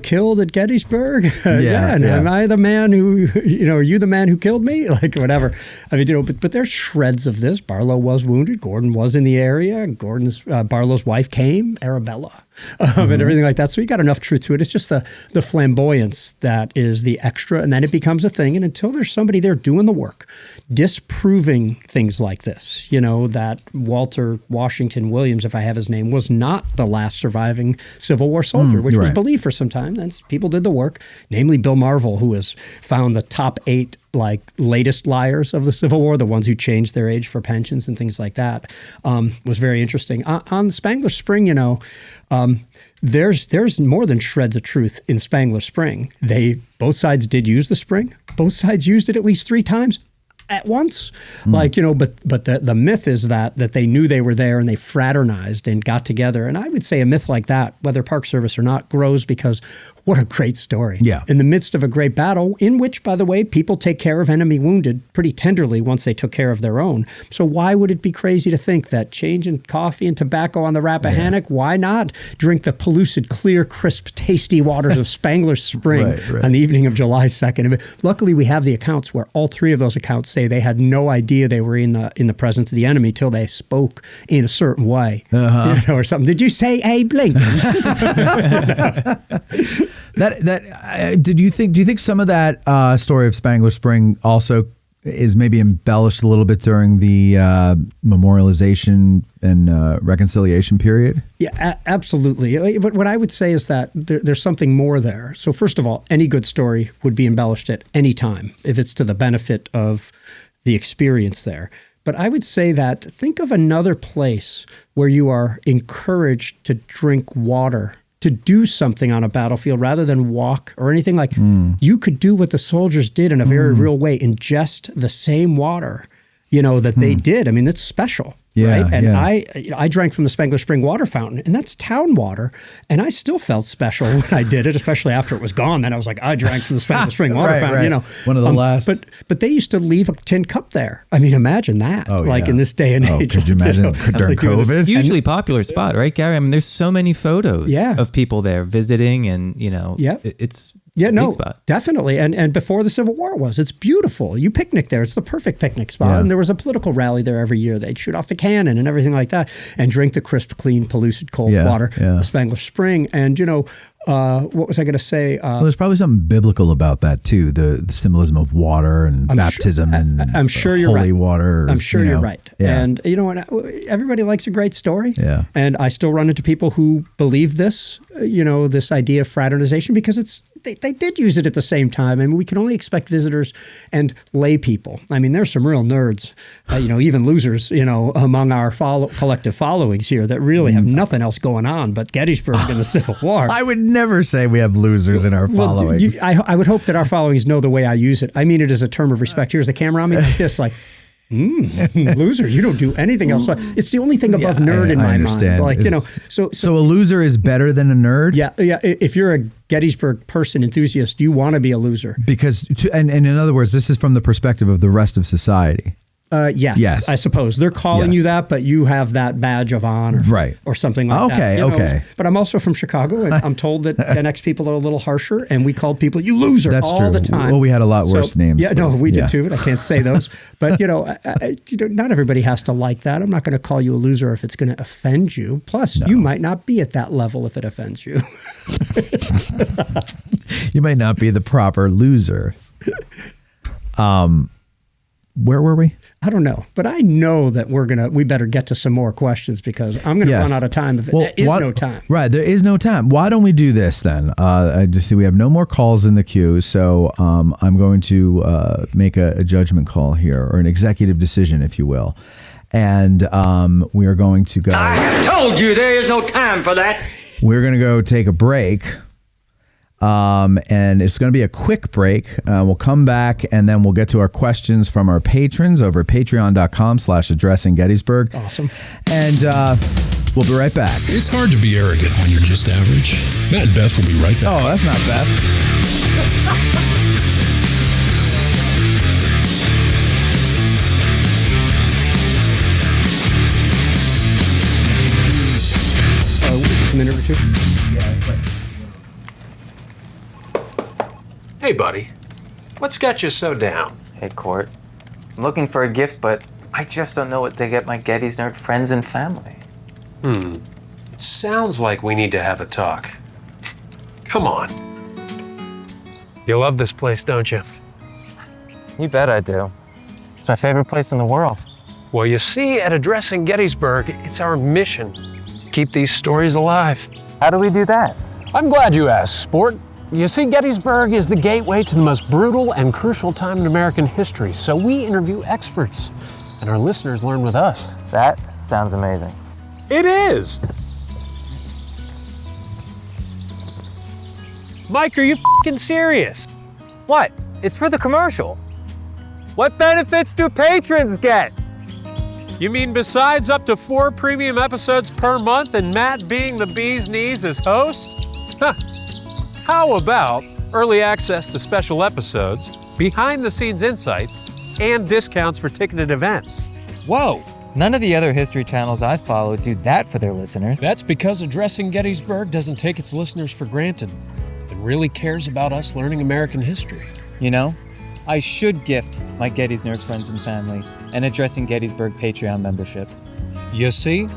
killed at Gettysburg? Am I the man who, are you the man who killed me? Like, whatever. I mean, but there's shreds of this. Barlow was wounded. Gordon was in the area. Barlow's wife came, Arabella. and everything like that. So you got enough truth to it. It's just the flamboyance that is the extra, and then it becomes a thing. And until there's somebody there doing the work, disproving things like this, that Walter Washington Williams, if I have his name, was not the last surviving Civil War soldier, which was believed for some time. And people did the work, namely Bill Marvel, who has found the top 8 latest liars of the Civil War, the ones who changed their age for pensions and things like that, was very interesting. On Spangler Spring, there's more than shreds of truth in Spangler Spring. Both sides did use the spring. Both sides used it at least 3 times at once. But the myth is that they knew they were there and they fraternized and got together. And I would say a myth like that, whether Park Service or not, grows because what a great story. Yeah. In the midst of a great battle, in which, by the way, people take care of enemy wounded pretty tenderly once they took care of their own. So why would it be crazy to think that changing coffee and tobacco on the Rappahannock, why not drink the pellucid, clear, crisp, tasty waters of Spangler Spring on the evening of July 2nd? Luckily, we have the accounts where all 3 of those accounts say they had no idea they were in the presence of the enemy till they spoke in a certain way, or something. Did you say Abe Lincoln? Do you think some of that story of Spangler Spring also is maybe embellished a little bit during the memorialization and reconciliation period? Yeah, absolutely. But what I would say is that there's something more there. So first of all, any good story would be embellished at any time if it's to the benefit of the experience there. But I would say that think of another place where you are encouraged to drink water, to do something on a battlefield rather than walk or anything like. You could do what the soldiers did in a very real way, ingest the same water, that they did. I mean, that's special. Yeah, right? And yeah. I drank from the Spangler Spring water fountain, and that's town water, and I still felt special when I did it, especially after it was gone. Then I was like, I drank from the Spangler Spring water fountain, One of the last. But they used to leave a tin cup there. I mean, imagine that. In this day and age. Could you imagine during COVID? Hugely popular spot, right, Gary? I mean, there's so many photos of people there visiting, and it's. Yeah, no, spot. Definitely. And before the Civil War it's beautiful. You picnic there. It's the perfect picnic spot. Yeah. And there was a political rally there every year. They'd shoot off the cannon and everything like that and drink the crisp, clean, pellucid, cold water, the Spangler Spring. And, what was I going to say? Well, there's probably something biblical about that, too, the symbolism of water and baptism and I'm sure you're holy right. water. I'm sure you're right. Yeah. And, everybody likes a great story. Yeah. And I still run into people who believe this, this idea of fraternization because they did use it at the same time. I mean, we can only expect visitors and lay people. I mean, there's some real nerds, even losers, among our collective followings here that really have nothing else going on but Gettysburg and the Civil War. I would never say we have losers in our followings. I would hope that our followings know the way I use it. I mean it as a term of respect. Here's the camera on me like this, like, loser, you don't do anything else. So it's the only thing above nerd in my mind. So a loser is better than a nerd? Yeah. If you're a Gettysburg person enthusiast, you want to be a loser. Because, and in other words, this is from the perspective of the rest of society. Yes, I suppose. They're calling you that, but you have that badge of honor. Right. Or something like that. Okay. But I'm also from Chicago, and I'm told that Gen X people are a little harsher, and we called people, you loser, That's all true. the time. Well, we had a lot worse names. Yeah, we did too, but I can't say those. But, not everybody has to like that. I'm not going to call you a loser if it's going to offend you. Plus, you might not be at that level if it offends you. You might not be the proper loser. Where were we? I don't know, but I know that we better get to some more questions because I'm going to run out of time if there is no time. Right, there is no time. Why don't we do this then? I just see we have no more calls in the queue, so I'm going to make a judgment call here, or an executive decision, if you will. And we are going to go... I have told you there is no time for that. We're going to go take a break. And it's going to be a quick break. We'll come back and then we'll get to our questions from our patrons over at patreon.com/addressing Gettysburg. Awesome. And we'll be right back. It's hard to be arrogant when you're just average. Matt and Beth will be right back. Oh, that's not Beth. A minute or two? Yeah, it's like... Hey, buddy. What's got you so down? Hey, Court. I'm looking for a gift, but I just don't know what to get my Gettys nerd friends and family. sounds like we need to have a talk. Come on. You love this place, don't you? You bet I do. It's my favorite place in the world. Well, you see, at Addressing Gettysburg, it's our mission to keep these stories alive. How do we do that? I'm glad you asked, sport. You see, Gettysburg is the gateway to the most brutal and crucial time in American history, so we interview experts, and our listeners learn with us. That sounds amazing. It is! Mike, are you f***ing serious? What? It's for the commercial. What benefits do patrons get? You mean besides up to 4 premium episodes per month and Matt being the bee's knees as host? Huh. How about early access to special episodes, behind-the-scenes insights, and discounts for ticketed events? Whoa! None of the other history channels I follow do that for their listeners. That's because Addressing Gettysburg doesn't take its listeners for granted and really cares about us learning American history. You know, I should gift my Gettys nerd friends and family an Addressing Gettysburg Patreon membership. You see,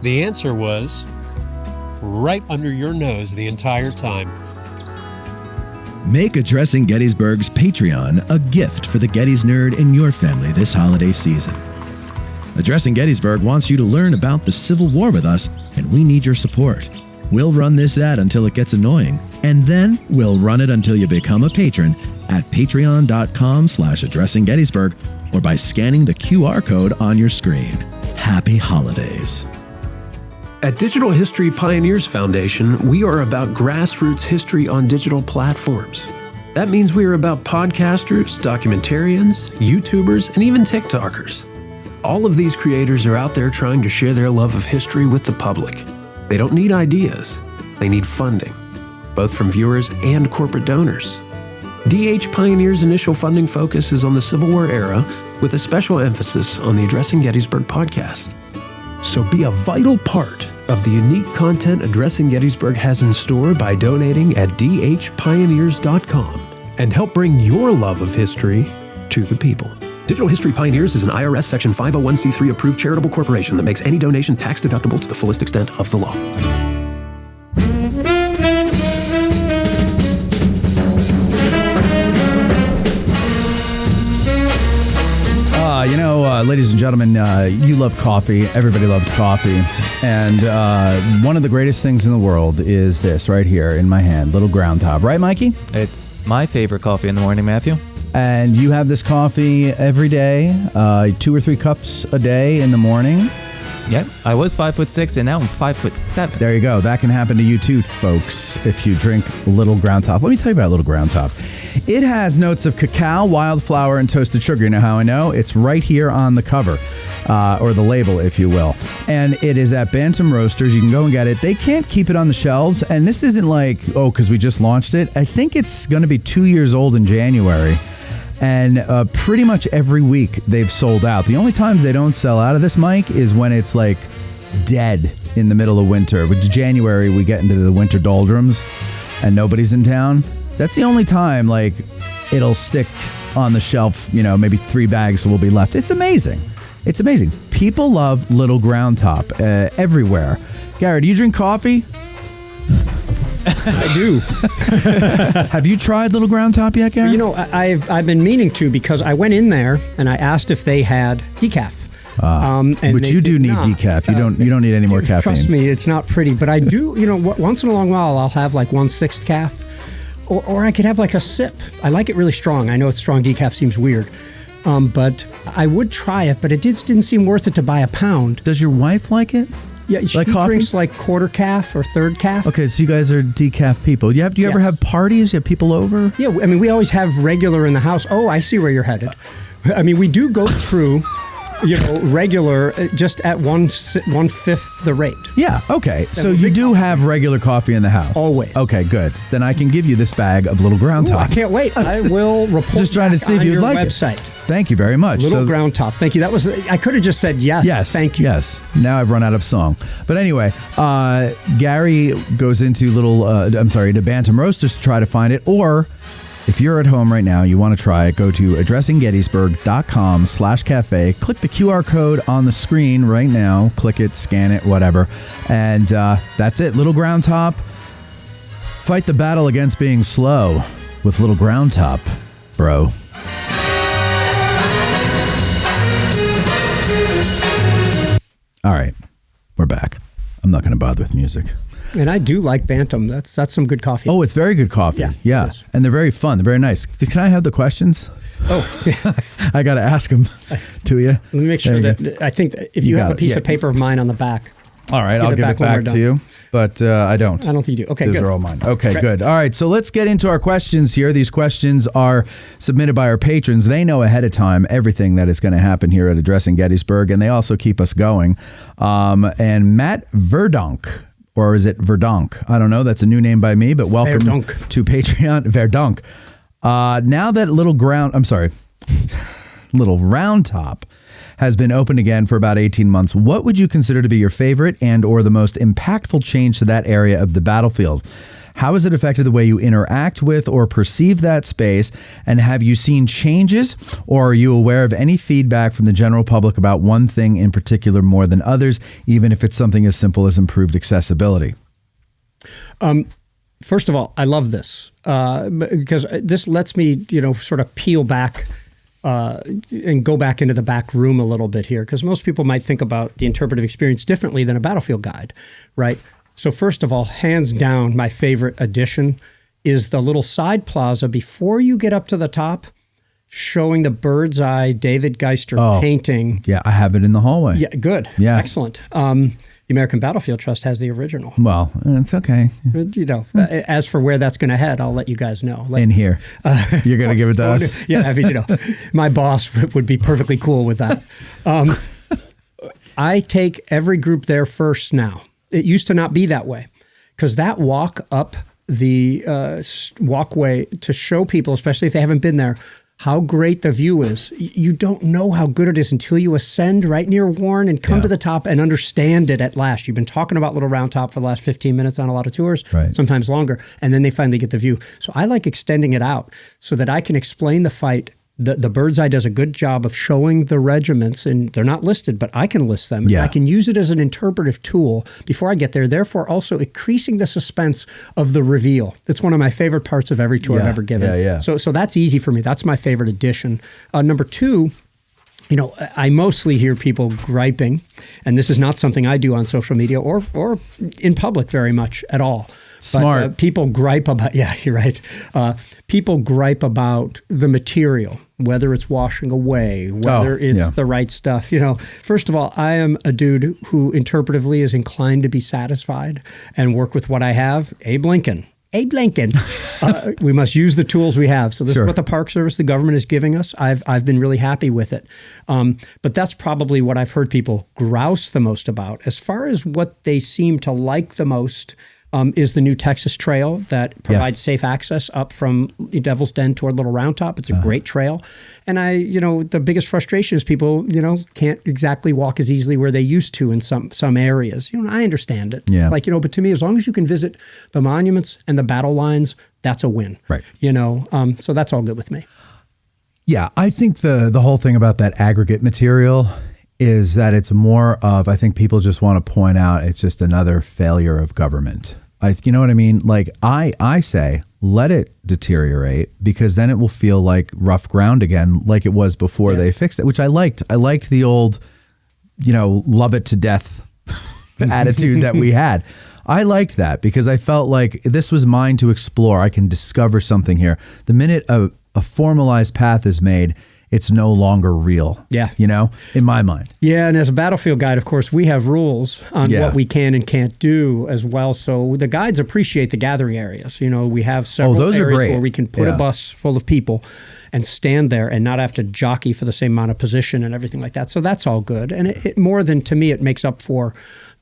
the answer was right under your nose the entire time. Make Addressing Gettysburg's Patreon a gift for the Gettys nerd in your family this holiday season. Addressing Gettysburg wants you to learn about the Civil War with us, and we need your support. We'll run this ad until it gets annoying, and then we'll run it until you become a patron at patreon.com/addressinggettysburg or by scanning the QR code on your screen. Happy holidays. At Digital History Pioneers Foundation, we are about grassroots history on digital platforms. That means we are about podcasters, documentarians, YouTubers, and even TikTokers. All of these creators are out there trying to share their love of history with the public. They don't need ideas, they need funding, both from viewers and corporate donors. DH Pioneer's initial funding focus is on the Civil War era, with a special emphasis on the Addressing Gettysburg podcast. So be a vital part of the unique content Addressing Gettysburg has in store by donating at dhpioneers.com and help bring your love of history to the people. Digital History Pioneers is an IRS Section 501c3 approved charitable corporation that makes any donation tax deductible to the fullest extent of the law. Ladies and gentlemen, you love coffee. Everybody loves coffee. And one of the greatest things in the world is this right here in my hand, Little Ground Top. Right, Mikey? It's my favorite coffee in the morning, Matthew. And you have this coffee every day, 2 or 3 cups a day in the morning. Yep, I was 5'6", and now I'm 5'7". There you go. That can happen to you too, folks, if you drink Little Ground Top. Let me tell you about Little Ground Top. It has notes of cacao, wildflower, and toasted sugar. You know how I know? It's right here on the cover, or the label, if you will. And it is at Bantam Roasters. You can go and get it. They can't keep it on the shelves, and this isn't like, because we just launched it. I think it's going to be 2 years old in January. And pretty much every week they've sold out. The only times they don't sell out of this, Mike, is when it's like dead in the middle of winter. Which January we get into the winter doldrums and nobody's in town. That's the only time like it'll stick on the shelf, maybe 3 bags will be left. It's amazing. It's amazing. People love Little Ground Top everywhere. Garrett, do you drink coffee? I do. Have you tried Little Ground Top yet, Gary? I've been meaning to, because I went in there and I asked if they had decaf. But you do need decaf. You don't need any more caffeine. Trust me, it's not pretty. But I do. Once in a long while, I'll have like 1/6 calf, or I could have like a sip. I like it really strong. I know it's strong decaf seems weird, but I would try it. But it just didn't seem worth it to buy a pound. Does your wife like it? Yeah, she drinks like quarter calf or third calf. Okay, so you guys are decaf people. Do you ever have parties? You have people over? Yeah, I mean, we always have regular in the house. Oh, I see where you're headed. I mean, we do go through, regular just at 1/5 the rate. Yeah, okay. So you do have regular coffee in the house? Always. Okay, good. Then I can give you this bag of Little Ground Top. I can't wait. I will report just trying to see if you'd like website. It. Thank you very much. Little Ground Top. Thank you. I could have just said yes. Yes. Thank you. Yes. Now I've run out of song. But anyway, Gary goes into to Bantam Roasters to try to find it, or If you're at home right now, you want to try it, go to addressinggettysburg.com/cafe. Click the QR code on the screen right now. Click it, scan it, whatever. And that's it. Little Ground Top. Fight the battle against being slow with Little Ground Top, bro. All right. We're back. I'm not going to bother with music. And I do like Bantam. That's some good coffee. Oh, it's very good coffee. Yeah. And they're very fun. They're very nice. Can I have the questions? Oh, I got to ask them to you. Let me make sure that I think that if you have a piece of paper of mine on the back. All right, I'll give it back to you. But I don't. I don't think you do. Okay, Those good. are all mine. Okay, good. All right, so let's get into our questions here. These questions are submitted by our patrons. They know ahead of time everything that is going to happen here at Addressing Gettysburg, and they also keep us going. And Matt Verdonk, or is it Verdonk? I don't know. That's a new name by me, but welcome to Patreon. Verdonk. Now that Little Round Top has been open again for about 18 months, what would you consider to be your favorite and or the most impactful change to that area of the battlefield? How has it affected the way you interact with or perceive that space? And have you seen changes, or are you aware of any feedback from the general public about one thing in particular more than others, even if it's something as simple as improved accessibility? First of all, I love this because this lets me, sort of peel back and go back into the back room a little bit here, because most people might think about the interpretive experience differently than a battlefield guide, right? So first of all, hands down, my favorite addition is the little side plaza before you get up to the top, showing the bird's eye David Geister painting. Yeah, I have it in the hallway. Yeah, good. Yeah. Excellent. The American Battlefield Trust has the original. Well, it's okay. As for where that's going to head, I'll let you guys know. In here. You're going to give it to us? Yeah, I mean, my boss would be perfectly cool with that. I take every group there first now. It used to not be that way, because that walk up the walkway to show people, especially if they haven't been there, how great the view is. You don't know how good it is until you ascend right near Warren and come to the top and understand it at last. You've been talking about Little Round Top for the last 15 minutes on a lot of tours, sometimes longer, and then they finally get the view. So I like extending it out so that I can explain the fight. The bird's eye does a good job of showing the regiments, and they're not listed, but I can list them. Yeah. I can use it as an interpretive tool before I get there, therefore also increasing the suspense of the reveal. That's one of my favorite parts of every tour I've ever given. So that's easy for me. That's my favorite addition. Number two, I mostly hear people griping, and this is not something I do on social media or in public very much at all. Smart. But, people gripe about, you're right. People gripe about the material, whether it's washing away, whether it's the right stuff. First of all, I am a dude who interpretively is inclined to be satisfied and work with what I have. Abe Lincoln. We must use the tools we have. So this is what the Park Service, the government is giving us. I've been really happy with it. But that's probably what I've heard people grouse the most about. As far as what they seem to like the most, is the new Texas Trail that provides safe access up from Devil's Den toward Little Round Top. It's a great trail. And the biggest frustration is people, can't exactly walk as easily where they used to in some areas. I understand it. Yeah. But to me, as long as you can visit the monuments and the battle lines, that's a win. Right. So that's all good with me. Yeah, I think the whole thing about that aggregate material is that it's more of, I think people just want to point out it's just another failure of government. You know what I mean? Like I say, let it deteriorate, because then it will feel like rough ground again, like it was before they fixed it, which I liked. I liked the old, love it to death attitude that we had. I liked that because I felt like this was mine to explore. I can discover something here. The minute a formalized path is made, it's no longer real. Yeah. In my mind. Yeah. And as a battlefield guide, of course, we have rules on what we can and can't do as well. So the guides appreciate the gathering areas. We have several areas where we can put a bus full of people and stand there and not have to jockey for the same amount of position and everything like that. So that's all good. And it more than, to me, it makes up for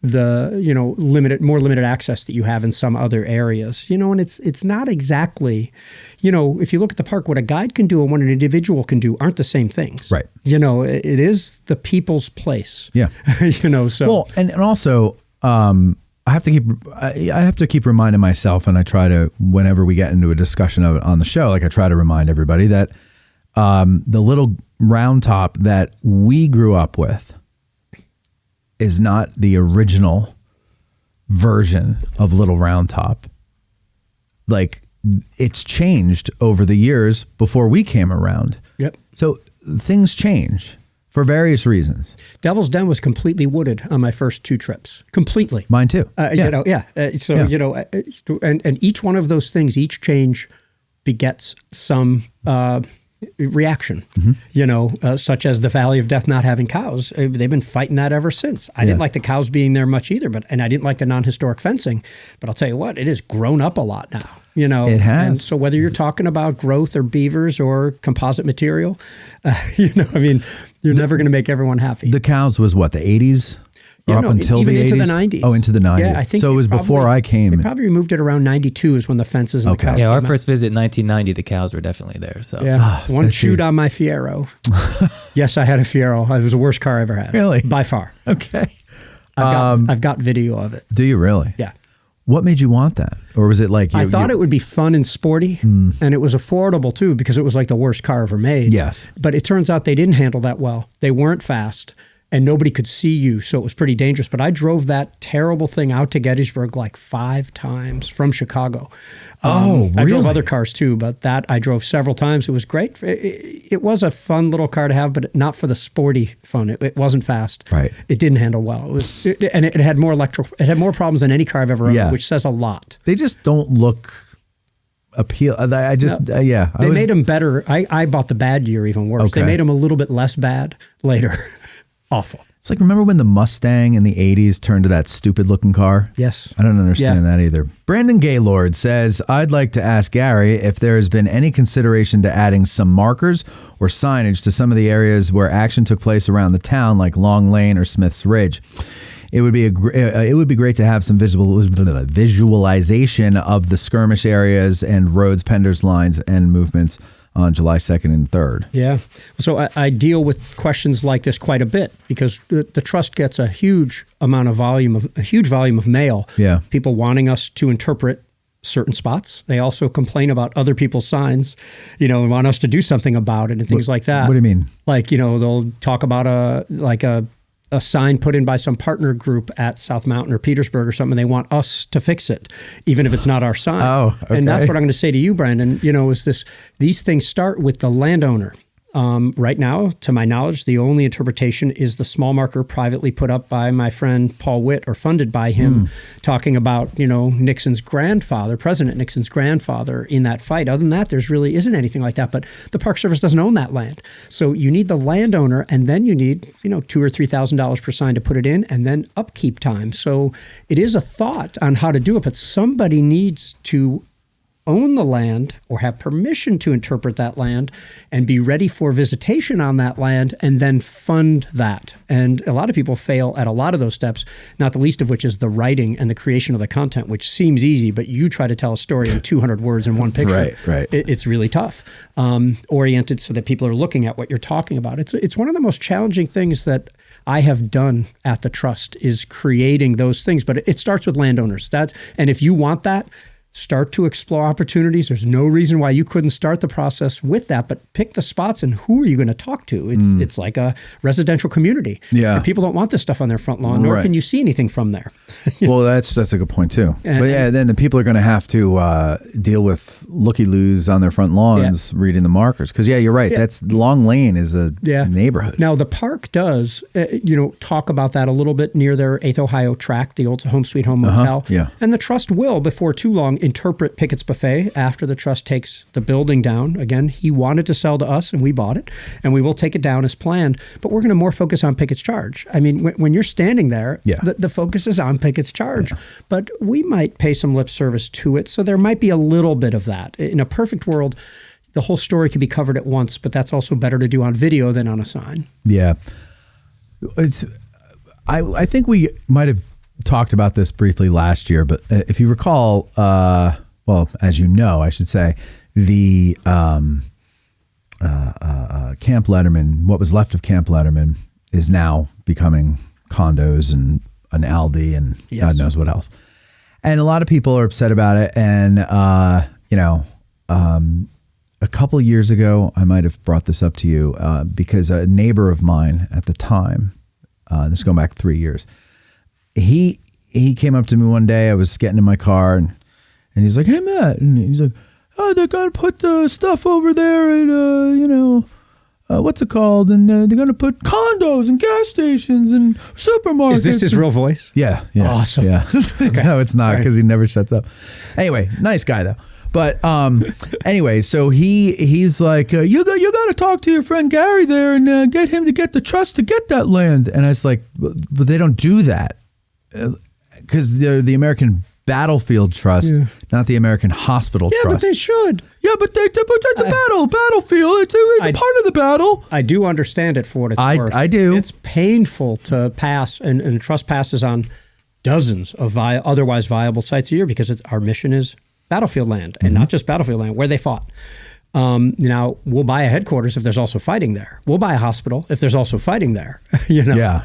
the, more limited access that you have in some other areas, and it's not exactly, if you look at the park, what a guide can do and what an individual can do aren't the same things. Right. It is the people's place. Yeah. So. Well, and also, I I have to keep reminding myself, and I try to, whenever we get into a discussion of it on the show, like I try to remind everybody that the little round top that we grew up with is not the original version of Little Round Top. Like, it's changed over the years before we came around. Yep. So things change for various reasons. Devil's Den was completely wooded on my first 2 trips. Completely. Mine too. And each one of those things, each change begets some reaction, such as the Valley of Death not having cows. They've been fighting that ever since. I didn't like the cows being there much either, and I didn't like the non-historic fencing, but I'll tell you what, it has grown up a lot now. It has. And so whether you're talking about growth or beavers or composite material, you're never going to make everyone happy. The cows was what, the 80s? Or up until even the 80s? Into the 90s. Oh, into the 90s. Yeah, I think so it was before I came. They probably removed it around 92 is when the fences and the cows Yeah, our came first visit in 1990, the cows were definitely there. So yeah, one chewed on my Fiero. Yes, I had a Fiero. It was the worst car I ever had. Really? By far. Okay. I've got video of it. Do you really? Yeah. What made you want that? Or was it like... I thought it would be fun and sporty, and it was affordable too, because it was like the worst car ever made. Yes. But it turns out they didn't handle that well. They weren't fast, and nobody could see you, so it was pretty dangerous. But I drove that terrible thing out to Gettysburg like 5 times from Chicago. Really? I drove other cars too, but that I drove several times. It was great. It was a fun little car to have, but not for the sporty fun. It wasn't fast. Right. It didn't handle well. It had more It had more problems than any car I've ever owned, which says a lot. They just don't look appeal. I just, They made them better. I bought the bad year even worse. Okay. They made them a little bit less bad later. Awful. It's like, remember when the Mustang in the 80s turned to that stupid looking car? Yes. I don't understand that either. Brandon Gaylord says, I'd like to ask Garry if there has been any consideration to adding some markers or signage to some of the areas where action took place around the town, like Long Lane or Smith's Ridge. It would be great to have some visualization of the skirmish areas and roads, penders, lines, and movements on July 2nd and 3rd. Yeah. So I deal with questions like this quite a bit because the trust gets a huge volume of mail. Yeah. People wanting us to interpret certain spots. They also complain about other people's signs, and want us to do something about it and things like that. What do you mean? Like, they'll talk about a sign put in by some partner group at South Mountain or Petersburg or something. They want us to fix it, even if it's not our sign. Oh, okay. And that's what I'm going to say to you, Brandon, is these things start with the landowner. Right now, to my knowledge, the only interpretation is the small marker privately put up by my friend Paul Witt or funded by him, talking about, Nixon's grandfather, President Nixon's grandfather in that fight. Other than that, there's really isn't anything like that. But the Park Service doesn't own that land. So you need the landowner, and then you need, $2,000 or $3,000 per sign to put it in, and then upkeep time. So it is a thought on how to do it, but somebody needs to own the land or have permission to interpret that land and be ready for visitation on that land and then fund that. And a lot of people fail at a lot of those steps, not the least of which is the writing and the creation of the content, which seems easy, but you try to tell a story in 200 words in one picture. Right. It's really tough. Oriented so that people are looking at what you're talking about. It's one of the most challenging things that I have done at the Trust is creating those things, but it starts with landowners. And if you want that, start to explore opportunities. There's no reason why you couldn't start the process with that, but pick the spots and who are you going to talk to? It's like a residential community. Yeah. And people don't want this stuff on their front lawn, nor can you see anything from there. Well, that's a good point too. But then the people are going to have to deal with looky-loos on their front lawns reading the markers. Because you're right. That's Long Lane is a neighborhood. Now the park does, talk about that a little bit near their 8th Ohio tract, the old Home Sweet Home Motel. Yeah. And the Trust will, before too long, interpret Pickett's Buffet after the Trust takes the building down. Again, he wanted to sell to us and we bought it, and we will take it down as planned, but we're going to more focus on Pickett's Charge. I mean, when you're standing there, the focus is on Pickett's Charge, but we might pay some lip service to it, so there might be a little bit of that. In a perfect world, the whole story could be covered at once, but that's also better to do on video than on a sign. Yeah. I think we might have talked about this briefly last year, but if you recall, as you know, I should say, the Camp Letterman, what was left of Camp Letterman is now becoming condos and an Aldi and Yes. God knows what else. And a lot of people are upset about it. And, a couple of years ago, I might have brought this up to you because a neighbor of mine at the time, this is going back 3 years, he came up to me one day. I was getting in my car and he's like, "Hey, Matt," and he's like, "Oh, they got to put the stuff over there at, what's it called? And they're going to put condos and gas stations and supermarkets." Is this his real voice? Yeah. Awesome. Yeah. Okay. No, it's not, because Right. he never shuts up. Anyway, nice guy though. But anyway, so he's like, you got to talk to your friend Gary there and get him to get the trust to get that land. And I was like, but they don't do that because they're the American Battlefield Trust, not the American Hospital Yeah, Trust. but they should. Yeah, but that's a battlefield. It's a part of the battle. I do understand it for what it's worth. I do. It's painful to pass, and the trust passes on dozens of otherwise viable sites a year because our mission is battlefield land, and not just battlefield land, where they fought. Now, we'll buy a headquarters if there's also fighting there. We'll buy a hospital if there's also fighting there. Yeah.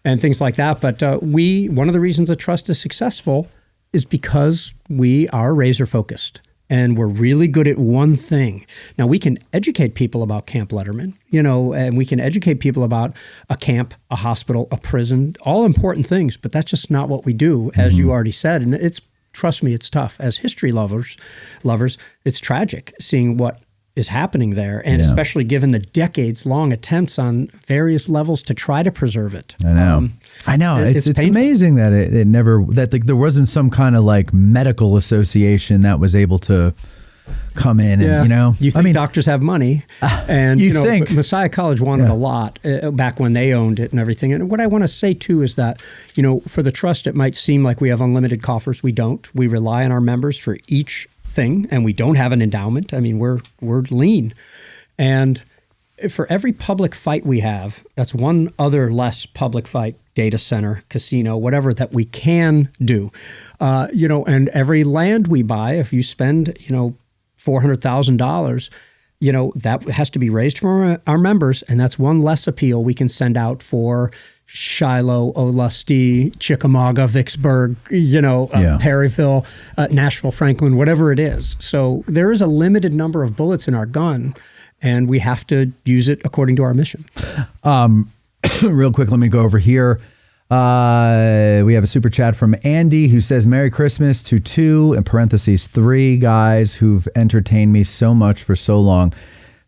And things like that. But one of the reasons the trust is successful is because we are razor focused and we're really good at one thing. Now, we can educate people about Camp Letterman, and we can educate people about a camp, a hospital, a prison, all important things, but that's just not what we do, as you already said. And trust me, it's tough. As history lovers, it's tragic seeing what is happening there, and especially given the decades-long attempts on various levels to try to preserve it. I know. It's amazing that it never, that there wasn't some kind of like medical association that was able to come in and, You think doctors have money, and you think Messiah College wanted a lot back when they owned it and everything. And what I want to say too is that, for the trust, it might seem like we have unlimited coffers. We don't. We rely on our members for each thing, and we don't have an endowment. I mean, we're lean, and for every public fight we have, that's one other less public fight, data center, casino, whatever that we can do. And every land we buy, if you spend, $400,000, that has to be raised from our members, and that's one less appeal we can send out for Shiloh, Olustee, Chickamauga, Vicksburg, Perryville, Nashville, Franklin, whatever it is. So there is a limited number of bullets in our gun, and we have to use it according to our mission. Real quick, let me go over here. We have a super chat from Andy who says, "Merry Christmas to 2, in parentheses 3 guys who've entertained me so much for so long."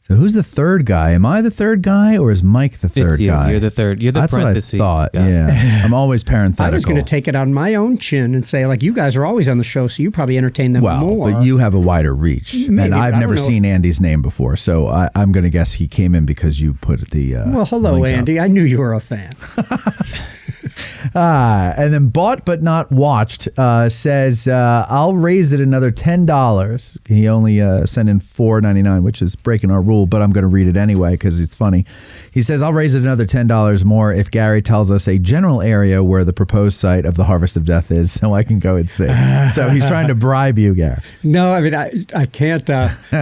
So who's the third guy? Am I the third guy, or is Mike the third guy? You're the third. You're the That's parentheses. what I thought. guy. Yeah. I'm always parenthetical. I was going to take it on my own chin and say, you guys are always on the show, so you probably entertain them more. But you have a wider reach. Maybe, and I've I never don't know seen Andy's name before, so I'm going to guess he came in because you put the Well, hello, link up. Andy. I knew you were a fan. And then Bought But Not Watched says, I'll raise it another $10. He only sent in $4.99, which is breaking our rule, but I'm going to read it anyway because it's funny. He says, I'll raise it another $10 more if Gary tells us a general area where the proposed site of the Harvest of Death is, so I can go and see. So he's trying to bribe you, Gary. No, I mean, I can't.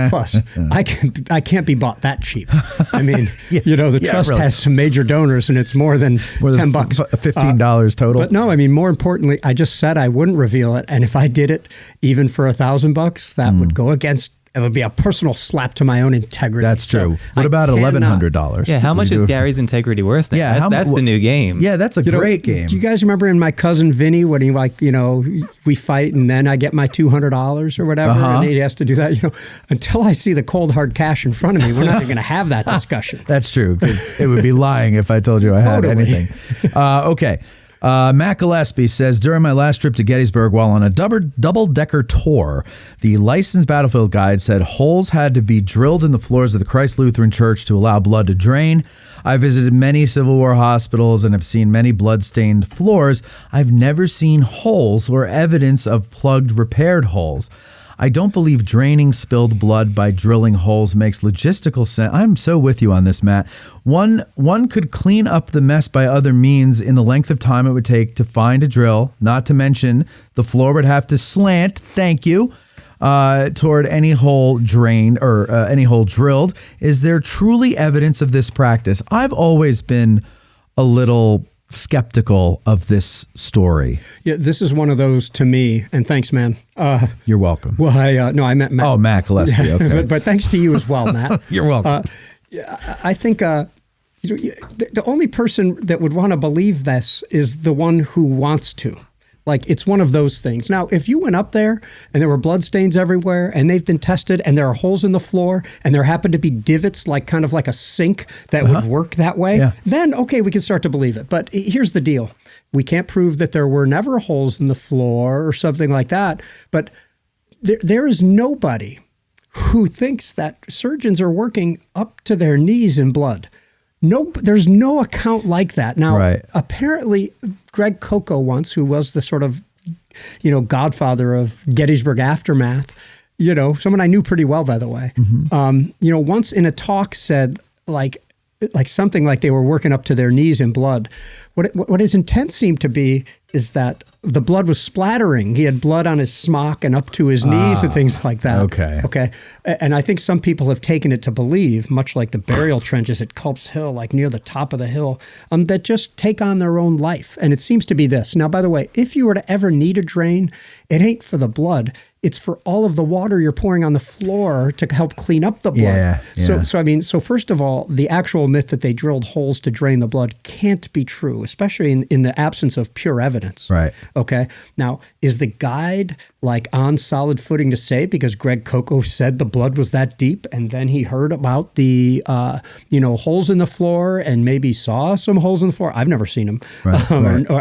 Plus, I can't be bought that cheap. I mean, the trust really has some major donors, and it's more than $10. $15 total. But no, I mean, more importantly, I just said I wouldn't reveal it, and if I did it, even for $1,000, that would go against. It would be a personal slap to my own integrity. That's true. So what about $1,100? Yeah, how much is Gary's integrity worth now? Yeah, that's the new game. Yeah, that's a great game. Do you guys remember in My Cousin Vinny when he we fight and then I get my $200 or whatever, and he has to do that? Until I see the cold hard cash in front of me, we're not even going to have that discussion. That's true, because it would be lying if I told you I had anything. Okay. Matt Gillespie says, during my last trip to Gettysburg while on a double-decker tour, the licensed battlefield guide said holes had to be drilled in the floors of the Christ Lutheran Church to allow blood to drain. I visited many Civil War hospitals and have seen many blood-stained floors. I've never seen holes or evidence of plugged, repaired holes. I don't believe draining spilled blood by drilling holes makes logistical sense. I'm so with you on this, Matt. One could clean up the mess by other means in the length of time it would take to find a drill, not to mention the floor would have to slant, thank you, toward any hole drained or any hole drilled. Is there truly evidence of this practice? I've always been a little skeptical of this story. Yeah, this is one of those to me, and thanks, man. You're welcome. Well, I meant Matt. Oh, Matt Gillespie, okay. but thanks to you as well, Matt. You're welcome. I think the only person that would want to believe this is the one who wants to. Like, it's one of those things. Now, if you went up there and there were bloodstains everywhere and they've been tested and there are holes in the floor and there happen to be divots, like kind of like a sink that would work that way, then, okay, we can start to believe it. But here's the deal. We can't prove that there were never holes in the floor or something like that. But there is nobody who thinks that surgeons are working up to their knees in blood. No, there's no account like that. Now, apparently, Greg Coco once, who was the sort of, godfather of Gettysburg aftermath, someone I knew pretty well, by the way, once in a talk said like something like they were working up to their knees in blood. What his intent seemed to be is that the blood was splattering. He had blood on his smock and up to his knees and things like that. Okay. And I think some people have taken it to believe, much like the burial trenches at Culp's Hill, like near the top of the hill, that just take on their own life. And it seems to be this. Now, by the way, if you were to ever need a drain, it ain't for the blood. It's for all of the water you're pouring on the floor to help clean up the blood. So first of all, the actual myth that they drilled holes to drain the blood can't be true, especially in the absence of pure evidence. Right. Okay. Now, is the guide like on solid footing to say because Greg Coco said the blood was that deep and then he heard about the, holes in the floor and maybe saw some holes in the floor? I've never seen them. Or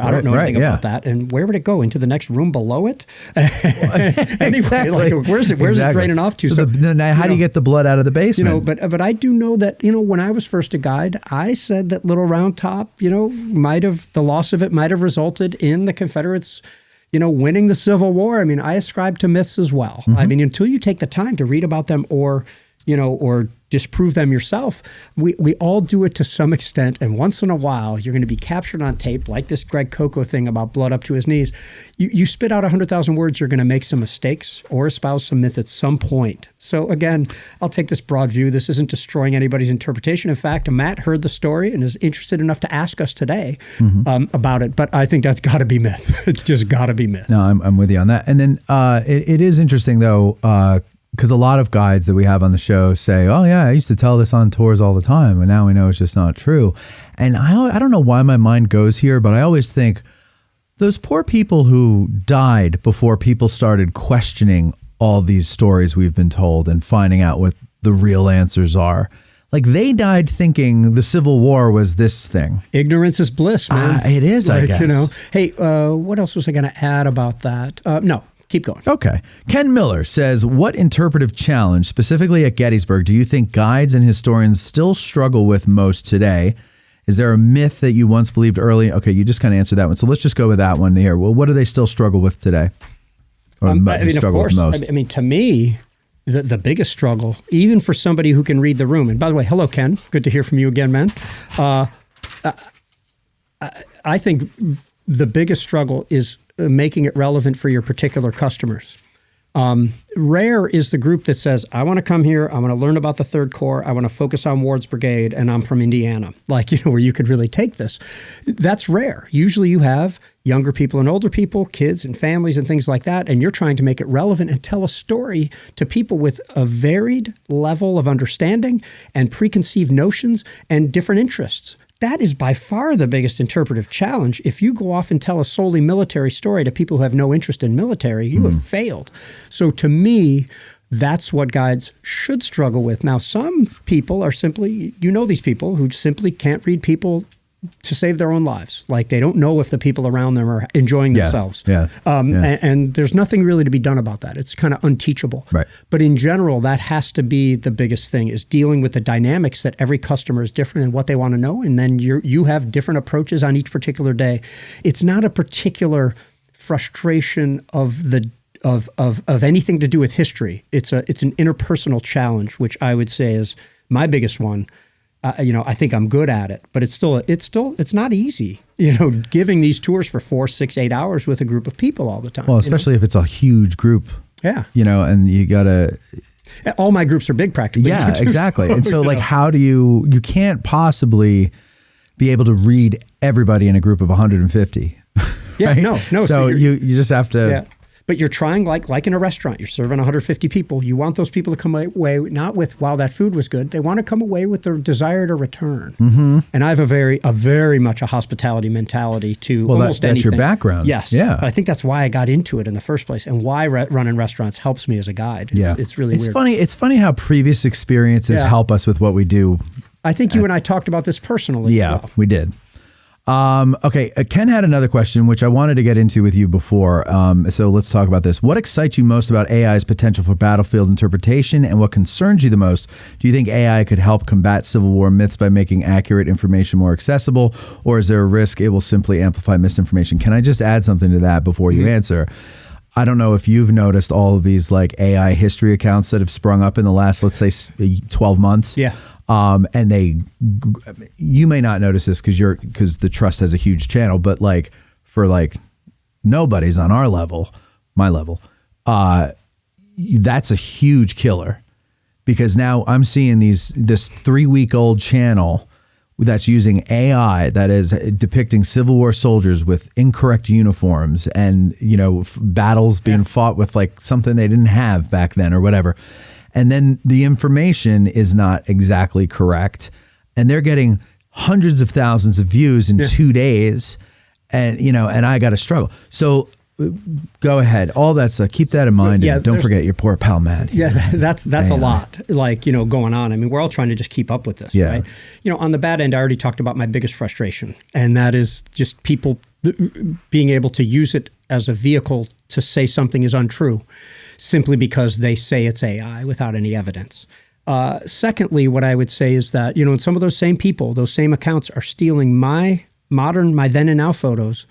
I don't know anything about that. And where would it go? Into the next room below it? Anyway, where's it draining off to? So then how do you get the blood out of the basement? But I do know that, when I was first a guide, I said that Little Round Top, the loss of it might have resulted in the Confederates, winning the Civil War. I mean, I ascribe to myths as well. I mean, until you take the time to read about them or disprove them yourself, we all do it to some extent. And once in a while, you're going to be captured on tape, like this Greg Coco thing about blood up to his knees. You spit out 100,000 words, you're going to make some mistakes or espouse some myth at some point. So again, I'll take this broad view. This isn't destroying anybody's interpretation. In fact, Matt heard the story and is interested enough to ask us today about it. But I think that's got to be myth. It's just got to be myth. No, I'm with you on that. And then it is interesting, though, because a lot of guides that we have on the show say, oh, yeah, I used to tell this on tours all the time, and now we know it's just not true. And I don't know why my mind goes here, but I always think those poor people who died before people started questioning all these stories we've been told and finding out what the real answers are. Like, they died thinking the Civil War was this thing. Ignorance is bliss, man. It is, I guess. Hey, what else was I going to add about that? No. Keep going. Okay. Ken Miller says, what interpretive challenge, specifically at Gettysburg, do you think guides and historians still struggle with most today? Is there a myth that you once believed early? Okay, you just kind of answered that one. So let's just go with that one here. Well, what do they still struggle with today? Or of course, most? To me, the biggest struggle, even for somebody who can read the room, and by the way, hello, Ken. Good to hear from you again, man. I think the biggest struggle is making it relevant for your particular customers. Rare is the group that says, I want to come here, I want to learn about the Third Corps, I want to focus on Ward's Brigade, and I'm from Indiana. Where you could really take this. That's rare. Usually you have younger people and older people, kids and families and things like that, and you're trying to make it relevant and tell a story to people with a varied level of understanding and preconceived notions and different interests. That is by far the biggest interpretive challenge. If you go off and tell a solely military story to people who have no interest in military, you have failed. So to me, that's what guides should struggle with. Now, some people are simply, these people who simply can't read people to save their own lives. Like, they don't know if the people around them are enjoying themselves. Yes. And there's nothing really to be done about that. It's kind of unteachable. Right. But in general, that has to be the biggest thing, is dealing with the dynamics that every customer is different and what they want to know. And then you have different approaches on each particular day. It's not a particular frustration of anything to do with history. It's an interpersonal challenge, which I would say is my biggest one. I think I'm good at it, but it's not easy, giving these tours for 4, 6, 8 hours with a group of people all the time. Well, especially if it's a huge group. Yeah. And you gotta. All my groups are big practically. Yeah, exactly. And so how do you can't possibly be able to read everybody in a group of 150. Yeah, right? no. So you just have to. Yeah. But you're trying, like in a restaurant, you're serving 150 people. You want those people to come away not with, wow, that food was good. They want to come away with the desire to return. Mm-hmm. And I have a very much a hospitality mentality to almost anything. That's your background. Yes. Yeah. But I think that's why I got into it in the first place and why running restaurants helps me as a guide. It's really weird. It's funny how previous experiences help us with what we do. I think you and I talked about this personally. Yeah, as well. we did. Okay, Ken had another question, which I wanted to get into with you before. So let's talk about this. What excites you most about AI's potential for battlefield interpretation, and what concerns you the most? Do you think AI could help combat Civil War myths by making accurate information more accessible, or is there a risk it will simply amplify misinformation? Can I just add something to that before you answer? I don't know if you've noticed all of these like AI history accounts that have sprung up in the last, let's say, 12 months. Yeah. And you may not notice this because the Trust has a huge channel, but like for like nobody's on our level, my level, that's a huge killer, because now I'm seeing this 3-week-old channel that's using AI that is depicting Civil War soldiers with incorrect uniforms and, battles being fought with like something they didn't have back then or whatever. And then the information is not exactly correct. And they're getting hundreds of thousands of views in 2 days. And, and I got to struggle. So go ahead. All that stuff. Keep that in mind. And don't forget your poor pal, Matt. Yeah, that's a lot going on. I mean, we're all trying to just keep up with this, right? On the bad end, I already talked about my biggest frustration. And that is just people being able to use it as a vehicle to say something is untrue, simply because they say it's AI without any evidence. Secondly, what I would say is that, some of those same people, those same accounts are stealing my then and now photos,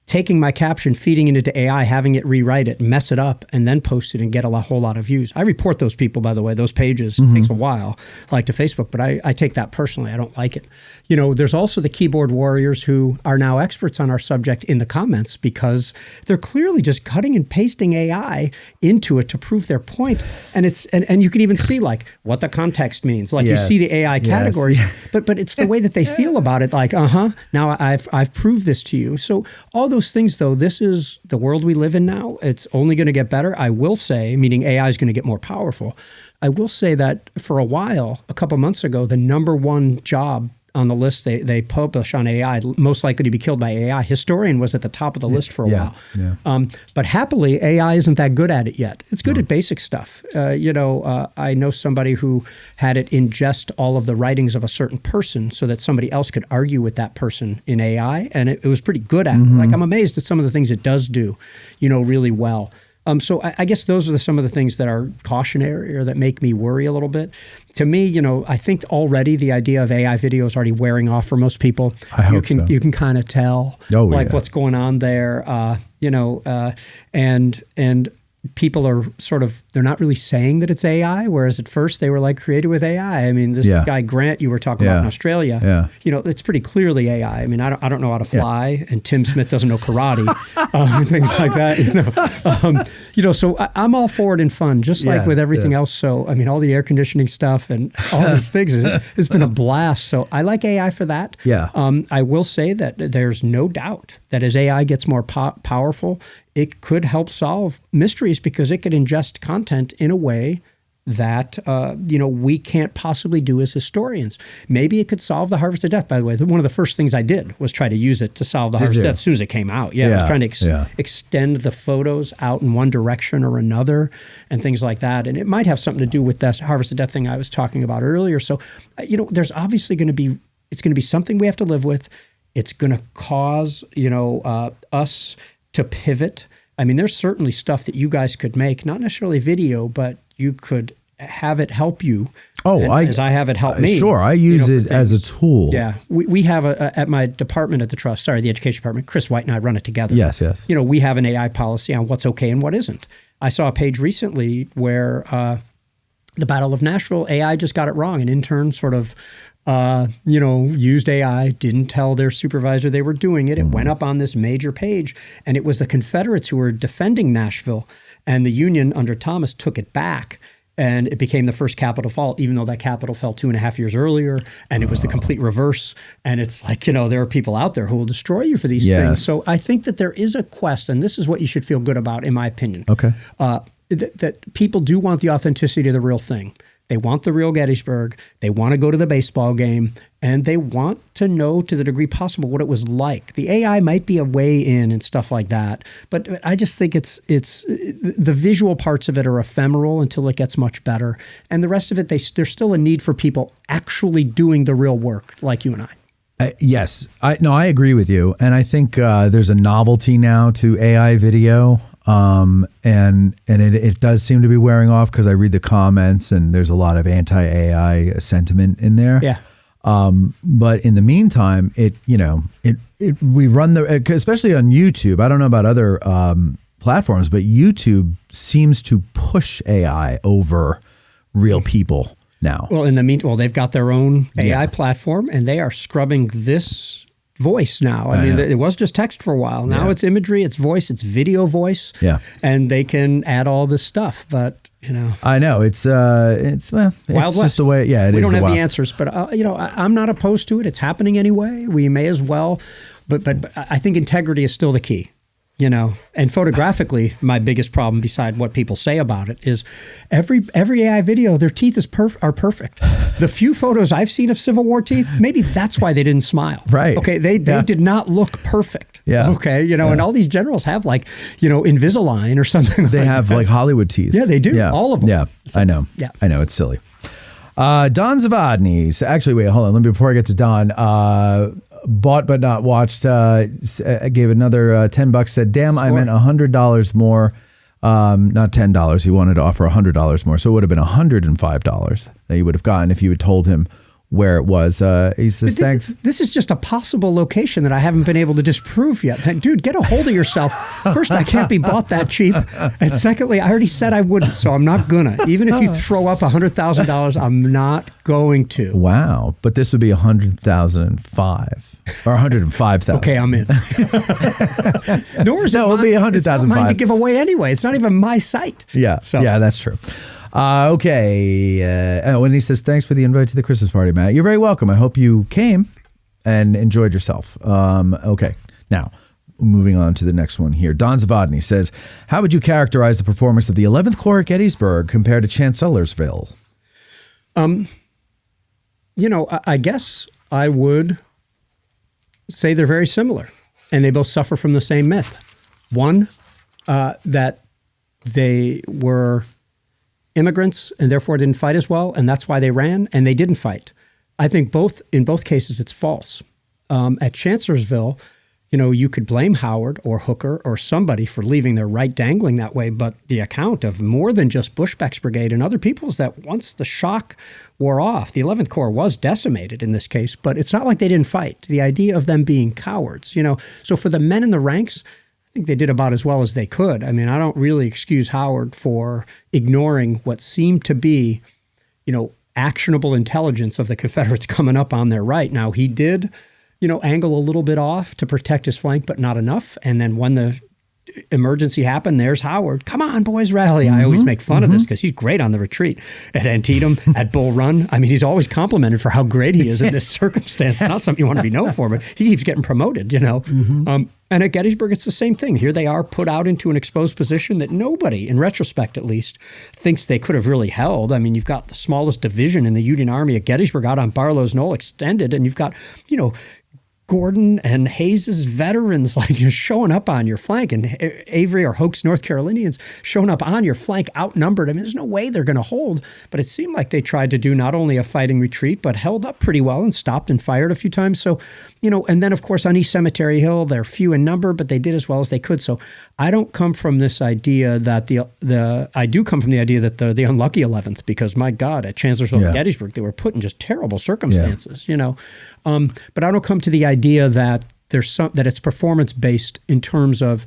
taking my caption, feeding it into AI, having it rewrite it, mess it up, and then post it and get a whole lot of views. I report those people, by the way, those pages. It takes a while, like to Facebook, but I take that personally. I don't like it. There's also the keyboard warriors who are now experts on our subject in the comments, because they're clearly just cutting and pasting AI into it to prove their point. And and you can even see like what the context means. Like you see the AI categories, but it's the way that they feel about it. Like, now I've proved this to you. So all those things, though, this is the world we live in now. It's only going to get better. I will say, meaning AI is going to get more powerful. I will say that for a while, a couple months ago, the number one job on the list they publish on AI, most likely to be killed by AI, historian was at the top of the list for a while. Yeah. But happily, AI isn't that good at it yet. It's good at basic stuff. I know somebody who had it ingest all of the writings of a certain person so that somebody else could argue with that person in AI, and it was pretty good at it. Like, I'm amazed at some of the things it does do, really well. So I guess those are some of the things that are cautionary or that make me worry a little bit. To me, I think already the idea of AI video is already wearing off for most people. I hope so. You can kind of tell what's going on there, and people are they're not really saying that it's AI, whereas at first they were like created with AI. I mean, this guy Grant you were talking about in Australia, it's pretty clearly AI. I mean, I don't know how to fly, and Tim Smith doesn't know karate, things like that. So I'm all for it in fun, just like with everything else. So I mean, all the air conditioning stuff and all these things, it's been a blast. So I like AI for that. Yeah. I will say that there's no doubt that as AI gets more powerful, it could help solve mysteries, because it could ingest content in a way that we can't possibly do as historians. Maybe it could solve the Harvest of Death. By the way, one of the first things I did was try to use it to solve the Harvest of Death as soon as it came out. I was trying to extend the photos out in one direction or another and things like that. And it might have something to do with that Harvest of Death thing I was talking about earlier. So, there's obviously going to be something we have to live with. It's going to cause, us to pivot. I mean, there's certainly stuff that you guys could make, not necessarily video, but you could have it help you. As I have it help me. Sure, I use it as a tool. Yeah, we have at my department at the Trust, the education department, Chris White and I run it together. Yes. We have an AI policy on what's okay and what isn't. I saw a page recently where the Battle of Nashville, AI just got it wrong. An intern used AI, didn't tell their supervisor they were doing it. It went up on this major page, and it was the Confederates who were defending Nashville, and the Union under Thomas took it back. and it became the first capital fall, even though that capital fell 2.5 years earlier, and it was the complete reverse. And it's like, there are people out there who will destroy you for these things. So I think that there is a quest, and this is what you should feel good about, in my opinion. Okay. That people do want the authenticity of the real thing. They want the real Gettysburg. They want to go to the baseball game, and they want to know to the degree possible what it was like. The AI might be a way in and stuff like that, but I just think it's the visual parts of it are ephemeral until it gets much better, and the rest of it, there's still a need for people actually doing the real work, like you and I. Yes, I agree with you, and I think there's a novelty now to AI video. And it does seem to be wearing off because I read the comments and there's a lot of anti-AI sentiment in there. Yeah. But in the meantime, we run especially on YouTube. I don't know about other platforms, but YouTube seems to push AI over real people now. Well, they've got their own AI platform, and they are scrubbing this voice now. I mean, it was just text for a while. Now it's imagery, it's voice, it's video voice. Yeah. And they can add all this stuff, but I know it's just the way. Yeah, we don't have the answers, but I'm not opposed to it. It's happening anyway. We may as well, but I think integrity is still the key. And photographically, my biggest problem, beside what people say about it, is every AI video, their teeth are perfect. The few photos I've seen of Civil War teeth, maybe that's why they didn't smile. Right. Okay. They did not look perfect. Yeah. Okay. And all these generals have Invisalign or something. They have Hollywood teeth. Yeah, they do. Yeah. All of them. Yeah. So, I know. Yeah. I know. It's silly. Don Zavadny. Actually, wait, hold on. Before I get to Don, bought but not watched, gave another $10, said, damn, I meant $100 more, not $10. He wanted to offer $100 more. So it would have been $105 that he would have gotten if you had told him where it was. He says, thanks. This is just a possible location that I haven't been able to disprove yet. Dude, get a hold of yourself. First, I can't be bought that cheap. And secondly, I already said I wouldn't, so I'm not gonna. Even if you throw up $100,000, I'm not going to. Wow. But this would be $100,005 or $105,000. Okay, I'm in. Nor is it'll be $100,005. It's not mine to give away anyway. It's not even my site. Yeah. So. Yeah, that's true. Okay. And he says, thanks for the invite to the Christmas party, Matt. You're very welcome. I hope you came and enjoyed yourself. Okay. Now, moving on to the next one here. Don Zavadny says, how would you characterize the performance of the 11th Corps at Gettysburg compared to Chancellorsville? I guess I would say they're very similar, and they both suffer from the same myth. One, that they were immigrants and therefore didn't fight as well, and that's why they ran, and they didn't fight. I think in both cases it's false. At Chancellorsville, you could blame Howard or Hooker or somebody for leaving their right dangling that way, but the account of more than just Bushbeck's brigade and other people's, that once the shock wore off, the 11th Corps was decimated in this case, but it's not like they didn't fight. The idea of them being cowards, so for the men in the ranks, I think they did about as well as they could. I mean, I don't really excuse Howard for ignoring what seemed to be, actionable intelligence of the Confederates coming up on their right. Now, he did, angle a little bit off to protect his flank, but not enough. And then when the emergency happened, there's Howard. Come on, boys, rally. I always make fun of this because he's great on the retreat. At Antietam, at Bull Run. I mean, he's always complimented for how great he is in this circumstance. Not something you want to be known for, but he keeps getting promoted, And at Gettysburg, it's the same thing. Here they are put out into an exposed position that nobody, in retrospect at least, thinks they could have really held. I mean, you've got the smallest division in the Union Army at Gettysburg out on Barlow's Knoll extended, and you've got, Gordon and Hayes's veterans showing up on your flank, and Avery or Hoke's North Carolinians showing up on your flank outnumbered. I mean, there's no way they're going to hold, but it seemed like they tried to do not only a fighting retreat, but held up pretty well and stopped and fired a few times. So, and then of course on East Cemetery Hill, they're few in number, but they did as well as they could. So I don't come from this idea that I do come from the idea that the unlucky 11th, because my God, at Chancellorsville and Gettysburg, they were put in just terrible circumstances, but I don't come to the idea that that it's performance based in terms of,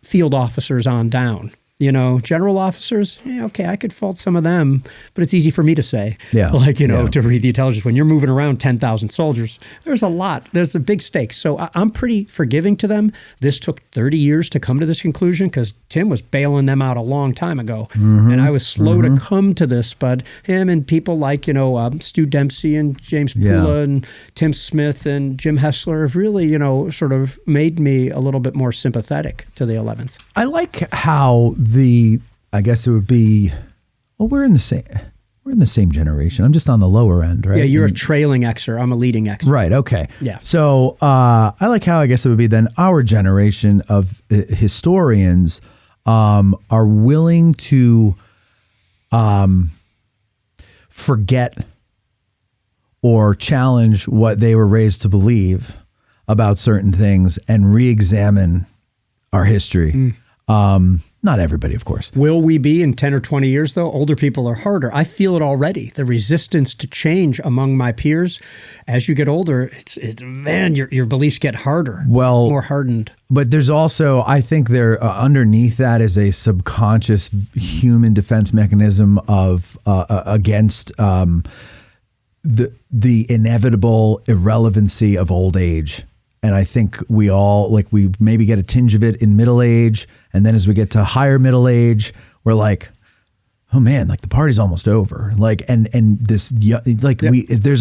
field officers on down. General officers, okay, I could fault some of them, but it's easy for me to say. Yeah. To read the intelligence. When you're moving around 10,000 soldiers, there's a big stake. So I'm pretty forgiving to them. This took 30 years to come to this conclusion because Tim was bailing them out a long time ago. Mm-hmm. And I was slow to come to this, but him and people like, Stu Dempsey and James Pula and Tim Smith and Jim Hessler have really, sort of made me a little bit more sympathetic to the 11th. I like how I guess it would be, we're in the same generation. I'm just on the lower end, right? Yeah, you're a trailing Xer. I'm a leading Xer. Right. Okay. Yeah. So I like how I guess it would be then our generation of historians are willing to forget or challenge what they were raised to believe about certain things and re-examine our history. Not everybody, of course. Will we be in 10 or 20 years, though? Older people are harder. I feel it already. The resistance to change among my peers, as you get older, your beliefs get harder, more hardened. But there's also, I think there underneath that is a subconscious human defense mechanism of against the inevitable irrelevancy of old age. And I think we all, we maybe get a tinge of it in middle age. And then as we get to higher middle age, we're like, oh man, the party's almost over. There's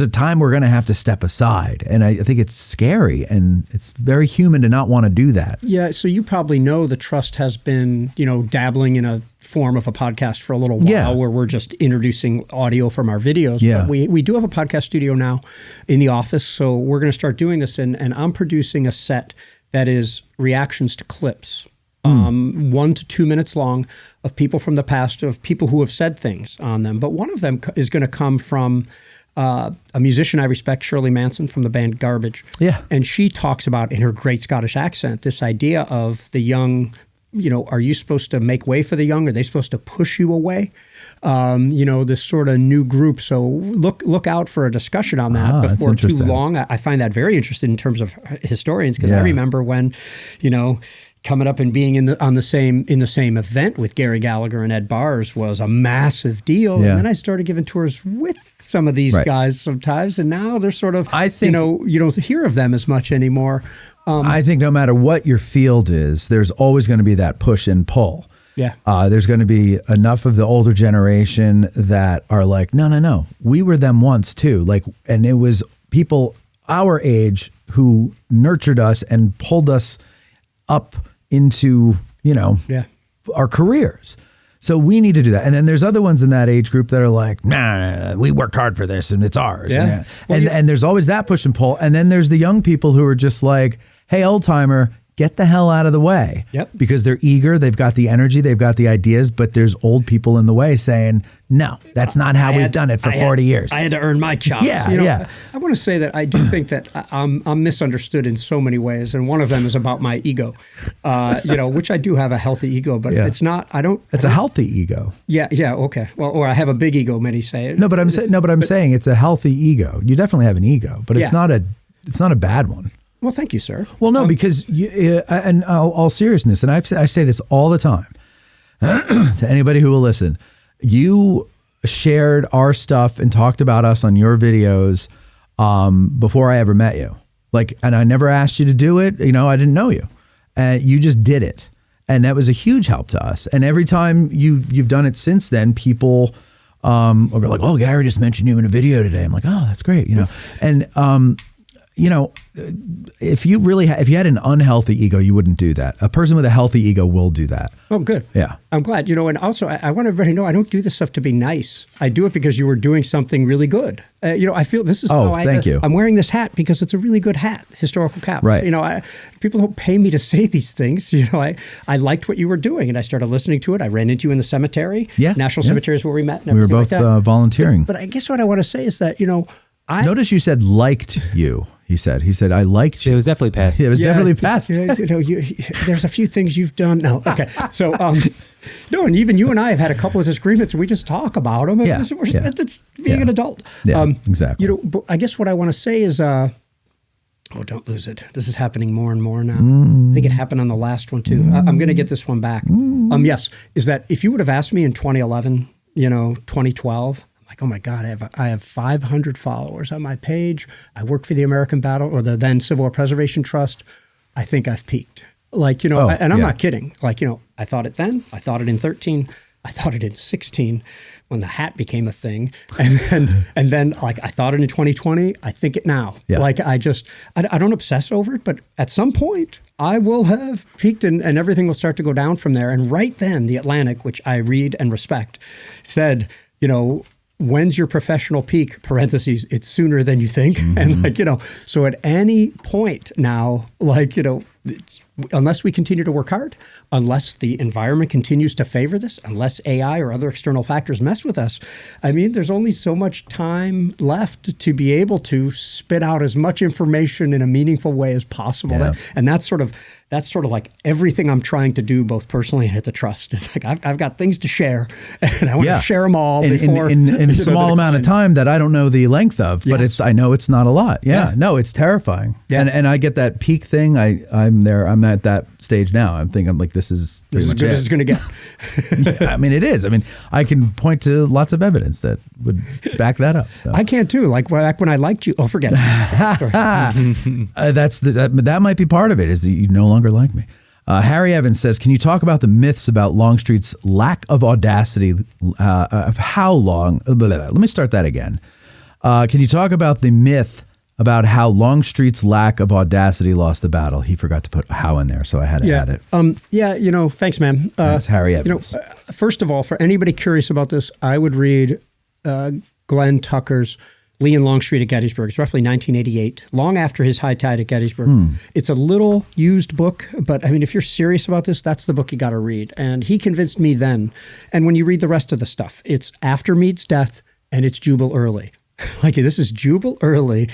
a time we're going to have to step aside. And I think it's scary and it's very human to not want to do that. Yeah. So you probably know the Trust has been, dabbling in a form of a podcast for a little while where we're just introducing audio from our videos. Yeah. But we do have a podcast studio now in the office. So we're going to start doing this. And I'm producing a set that is reactions to clips. 1 to 2 minutes long of people from the past, of people who have said things on them. But one of them is going to come from a musician I respect, Shirley Manson from the band Garbage. Yeah. And she talks about, in her great Scottish accent, this idea of the young, are you supposed to make way for the young? Are they supposed to push you away? This sort of new group. So look out for a discussion on that before too long. I find that very interesting in terms of historians, because I remember when, coming up and being in the same event with Gary Gallagher and Ed Bars was a massive deal. Yeah. And then I started giving tours with some of these guys sometimes, and now they're sort of, I think, you don't hear of them as much anymore. I think no matter what your field is, there's always going to be that push and pull. Yeah. There's going to be enough of the older generation that are like, no, we were them once too. And it was people our age who nurtured us and pulled us up into, our careers. So we need to do that. And then there's other ones in that age group that are like, nah, we worked hard for this and it's ours. Yeah. And there's always that push and pull. And then there's the young people who are just like, hey, old timer, get the hell out of the way. Yep. Because they're eager, they've got the energy, they've got the ideas, but there's old people in the way saying, no, that's not how we've done it for 40 years. I had to earn my chops. Yeah. I want to say that I do think that I'm misunderstood in so many ways. And one of them is about my ego, which I do have a healthy ego, but it's not, It's a healthy ego. Yeah. Okay. Well, or I have a big ego, many say. But I'm saying it's a healthy ego. You definitely have an ego, but it's not a bad one. Well, thank you, sir. Well, no, because and all seriousness, and I say this all the time to anybody who will listen. You shared our stuff and talked about us on your videos before I ever met you. And I never asked you to do it. I didn't know you, and you just did it, and that was a huge help to us. And every time you've done it since then, people are like, "Oh, Garry just mentioned you in a video today." I'm like, "Oh, that's great," and. If you had an unhealthy ego, you wouldn't do that. A person with a healthy ego will do that. Oh, good. Yeah. I'm glad. And also I want everybody to know I don't do this stuff to be nice. I do it because you were doing something really good. I feel this is how thank you. I'm wearing this hat because it's a really good hat, historical cap. Right. People don't pay me to say these things. I liked what you were doing and I started listening to it. I ran into you in the cemetery. Yes. National Cemetery is where we met. And we were both volunteering. But I guess what I want to say is that, notice you said liked you. He said, I liked you. It was definitely past. It was definitely past. There's a few things you've done. No. Okay. So, no, and even you and I have had a couple of disagreements and we just talk about them. Yeah. It's being an adult. Yeah, exactly. But I guess what I want to say is, Oh, don't lose it. This is happening more and more now. I think it happened on the last one too. I'm going to get this one back. Yes, is that if you would have asked me in 2011, 2012, I'm like, oh my God, I have 500 followers on my page. I work for the American Battle or the then Civil War Preservation Trust. I think I've peaked. And I'm not kidding. I thought it then. I thought it in 13. I thought it in 16 when the hat became a thing. And then I thought it in 2020. I think it now. Yeah. I don't obsess over it, but at some point I will have peaked and everything will start to go down from there. And right then the Atlantic, which I read and respect, said, when's your professional peak? Parentheses, it's sooner than you think. And so at any point now, unless we continue to work hard, unless the environment continues to favor this, unless AI or other external factors mess with us, there's only so much time left to be able to spit out as much information in a meaningful way as possible. Yeah. That's sort of like everything I'm trying to do, both personally and at the trust. It's like I've got things to share, and I want to share them all before in a small amount of time that I don't know the length of. But I know it's not a lot. Yeah. No, it's terrifying. Yeah. And I get that peak thing. I'm there. I'm at that stage now. I'm like, this is as good as it's going to get. Yeah, it is. I can point to lots of evidence that would back that up. So. I can too. Like back when I liked you. Oh, forget it. That might be part of it. Is that you no longer like me. Harry Evans says, can you talk about the myths about Longstreet's lack of audacity? Of how long? Let me start that again. Can you talk about the myth about how Longstreet's lack of audacity lost the battle? He forgot to put how in there, so I had to add it. Thanks, man. That's Harry Evans. First of all, for anybody curious about this, I would read Glenn Tucker's Lee and Longstreet at Gettysburg. It's roughly 1988, long after his high tide at Gettysburg. It's a little used book, but if you're serious about this, that's the book you got to read. And he convinced me then. And when you read the rest of the stuff, it's after Meade's death and it's Jubal Early. This is Jubal Early,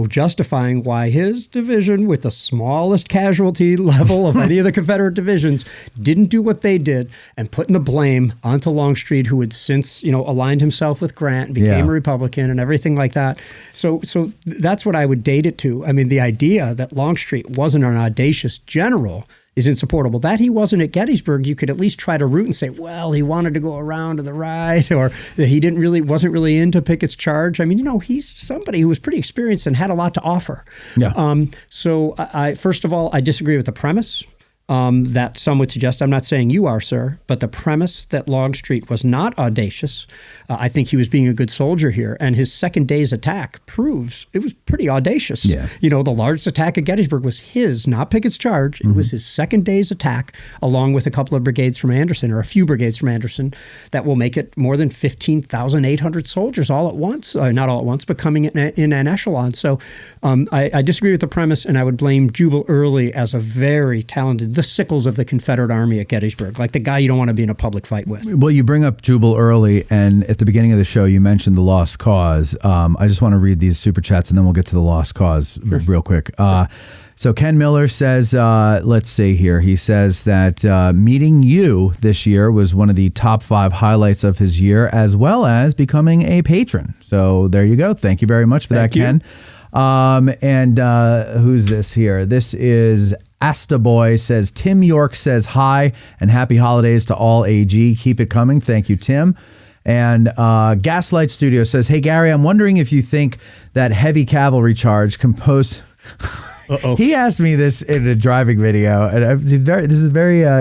justifying why his division with the smallest casualty level of any of the Confederate divisions didn't do what they did and putting the blame onto Longstreet, who had since, aligned himself with Grant and became a Republican and everything like that. So that's what I would date it to. The idea that Longstreet wasn't an audacious general is insupportable. That he wasn't at Gettysburg, you could at least try to root and say, well, he wanted to go around to the right, or that he wasn't really into Pickett's charge. He's somebody who was pretty experienced and had a lot to offer. Yeah. So I first of all, I disagree with the premise. That some would suggest, I'm not saying you are, sir, but the premise that Longstreet was not audacious, I think he was being a good soldier here. And his second day's attack proves it was pretty audacious. Yeah. The largest attack at Gettysburg was his, not Pickett's charge. It was his second day's attack, along with a couple of brigades from Anderson, or a few brigades from Anderson, that will make it more than 15,800 soldiers all at once. Not all at once, but coming in an echelon. So I disagree with the premise, and I would blame Jubal Early as a very talented, the Sickles of the Confederate Army at Gettysburg, like the guy you don't want to be in a public fight with. Well, you bring up Jubal Early, and at the beginning of the show, you mentioned the lost cause. I just want to read these super chats, and then we'll get to the lost cause real quick. So Ken Miller says, let's see here. He says that meeting you this year was one of the top 5 highlights of his year, as well as becoming a patron. So there you go. Thank you very much for that, Ken. And who's this here? This is Astaboy says, Tim York says hi and happy holidays to all AG. Keep it coming. Thank you, Tim. And Gaslight Studio says, hey, Gary, I'm wondering if you think that heavy cavalry charge composed... He asked me this in a driving video, and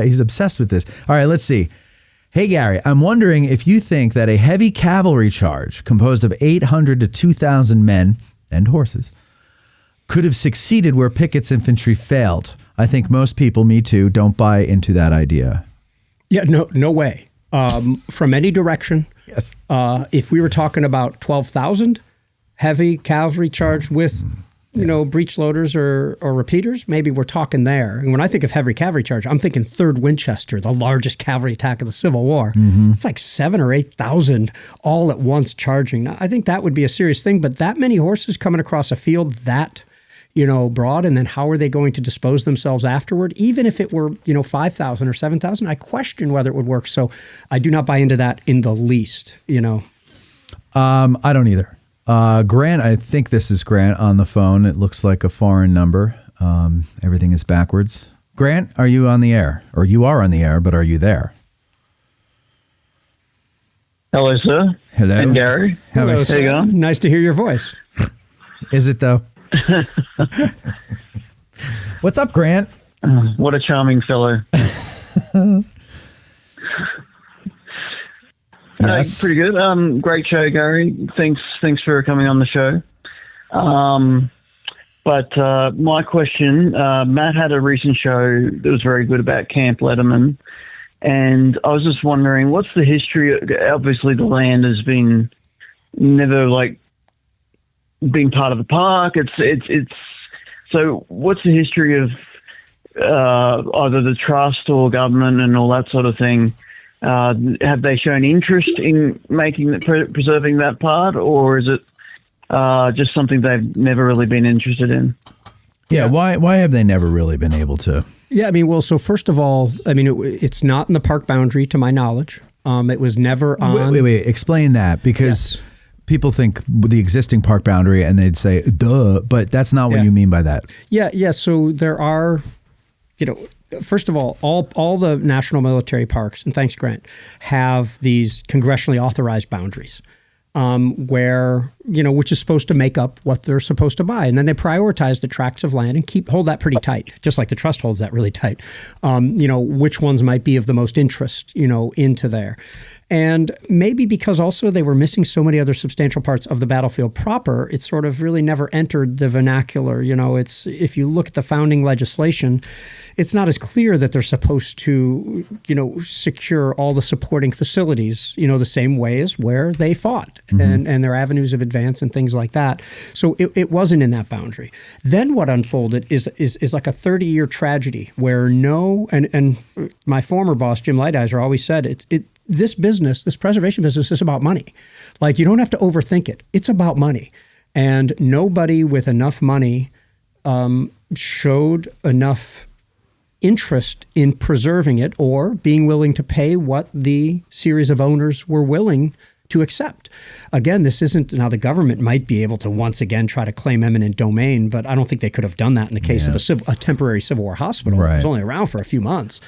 he's obsessed with this. All right, let's see. Hey, Gary, I'm wondering if you think that a heavy cavalry charge composed of 800 to 2,000 men and horses could have succeeded where Pickett's infantry failed. I think most people, me too, don't buy into that idea. Yeah, no way. From any direction. Yes. If we were talking about 12,000 heavy cavalry charge with, breech loaders or repeaters, maybe we're talking there. And when I think of heavy cavalry charge, I'm thinking 3rd Winchester, the largest cavalry attack of the Civil War. It's like 7,000 or 8,000 all at once charging. Now, I think that would be a serious thing, but that many horses coming across a field that broad, and then how are they going to dispose themselves afterward? Even if it were, 5,000 or 7,000, I question whether it would work. So I do not buy into that in the least, I don't either. Grant, I think this is Grant on the phone. It looks like a foreign number. Everything is backwards. Grant, are you on the air? Or you are on the air, but are you there? Hello, sir. Hello. And Gary. Hello, How you going? Nice to hear your voice. Is it, though? What's up, Grant? What a charming fellow. Yes. Pretty good. Great show, Gary. Thanks for coming on the show. But my question, Matt had a recent show that was very good about Camp Letterman, and I was just wondering, what's the history? Obviously, the land has been never been part of the park. It's so. What's the history of either the trust or government and all that sort of thing? Have they shown interest in preserving that part, or is it just something they've never really been interested in? Yeah, why have they never really been able to? Yeah, I mean, well, so first of all, I mean, it's not in the park boundary, to my knowledge. It was never on. Wait, explain that, because people think the existing park boundary and they'd say, duh, but that's not what you mean by that. Yeah. So there are, first of all the national military parks, and thanks, Grant, have these congressionally authorized boundaries. Where, which is supposed to make up what they're supposed to buy. And then they prioritize the tracts of land and hold that pretty tight, just like the trust holds that really tight. Which ones might be of the most interest, into there. And maybe because also they were missing so many other substantial parts of the battlefield proper, it sort of really never entered the vernacular. It's, if you look at the founding legislation, it's not as clear that they're supposed to, secure all the supporting facilities, the same way as where they fought and their avenues of advance and things like that. So it wasn't in that boundary. Then what unfolded is like a 30-year tragedy where and my former boss, Jim Lighthizer, always said this preservation business is about money. Like, you don't have to overthink it. It's about money. And nobody with enough money showed enough interest in preserving it or being willing to pay what the series of owners were willing to accept. Again, this isn't, now the government might be able to once again try to claim eminent domain, but I don't think they could have done that in the case of a temporary Civil War hospital. Right. It was only around for a few months,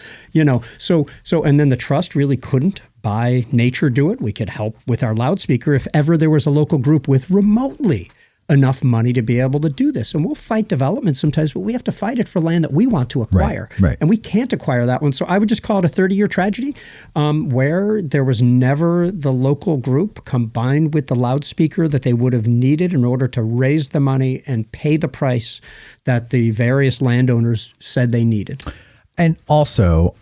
So and then the trust really couldn't by nature do it. We could help with our loudspeaker if ever there was a local group with remotely enough money to be able to do this. And we'll fight development sometimes, but we have to fight it for land that we want to acquire. Right. And we can't acquire that one. So I would just call it a 30-year tragedy where there was never the local group combined with the loudspeaker that they would have needed in order to raise the money and pay the price that the various landowners said they needed. And also,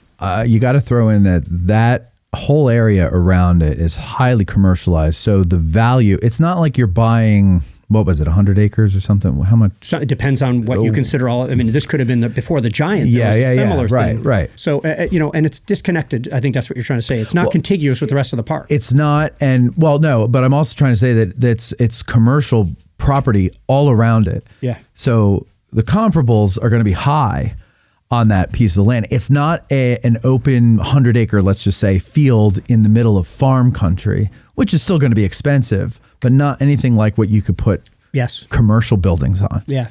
you got to throw in that whole area around it is highly commercialized. So the value, it's not like you're buying, what was it, 100 acres or something? How much? So it depends on what you consider all. I mean, this could have been before the giant. Similar thing. Right. So, and it's disconnected. I think that's what you're trying to say. It's not contiguous with the rest of the park. It's not. And no, but I'm also trying to say that it's commercial property all around it. Yeah. So the comparables are going to be high on that piece of land. It's not an open 100-acre, let's just say, field in the middle of farm country, which is still going to be expensive, but not anything like what you could put commercial buildings on. Yeah.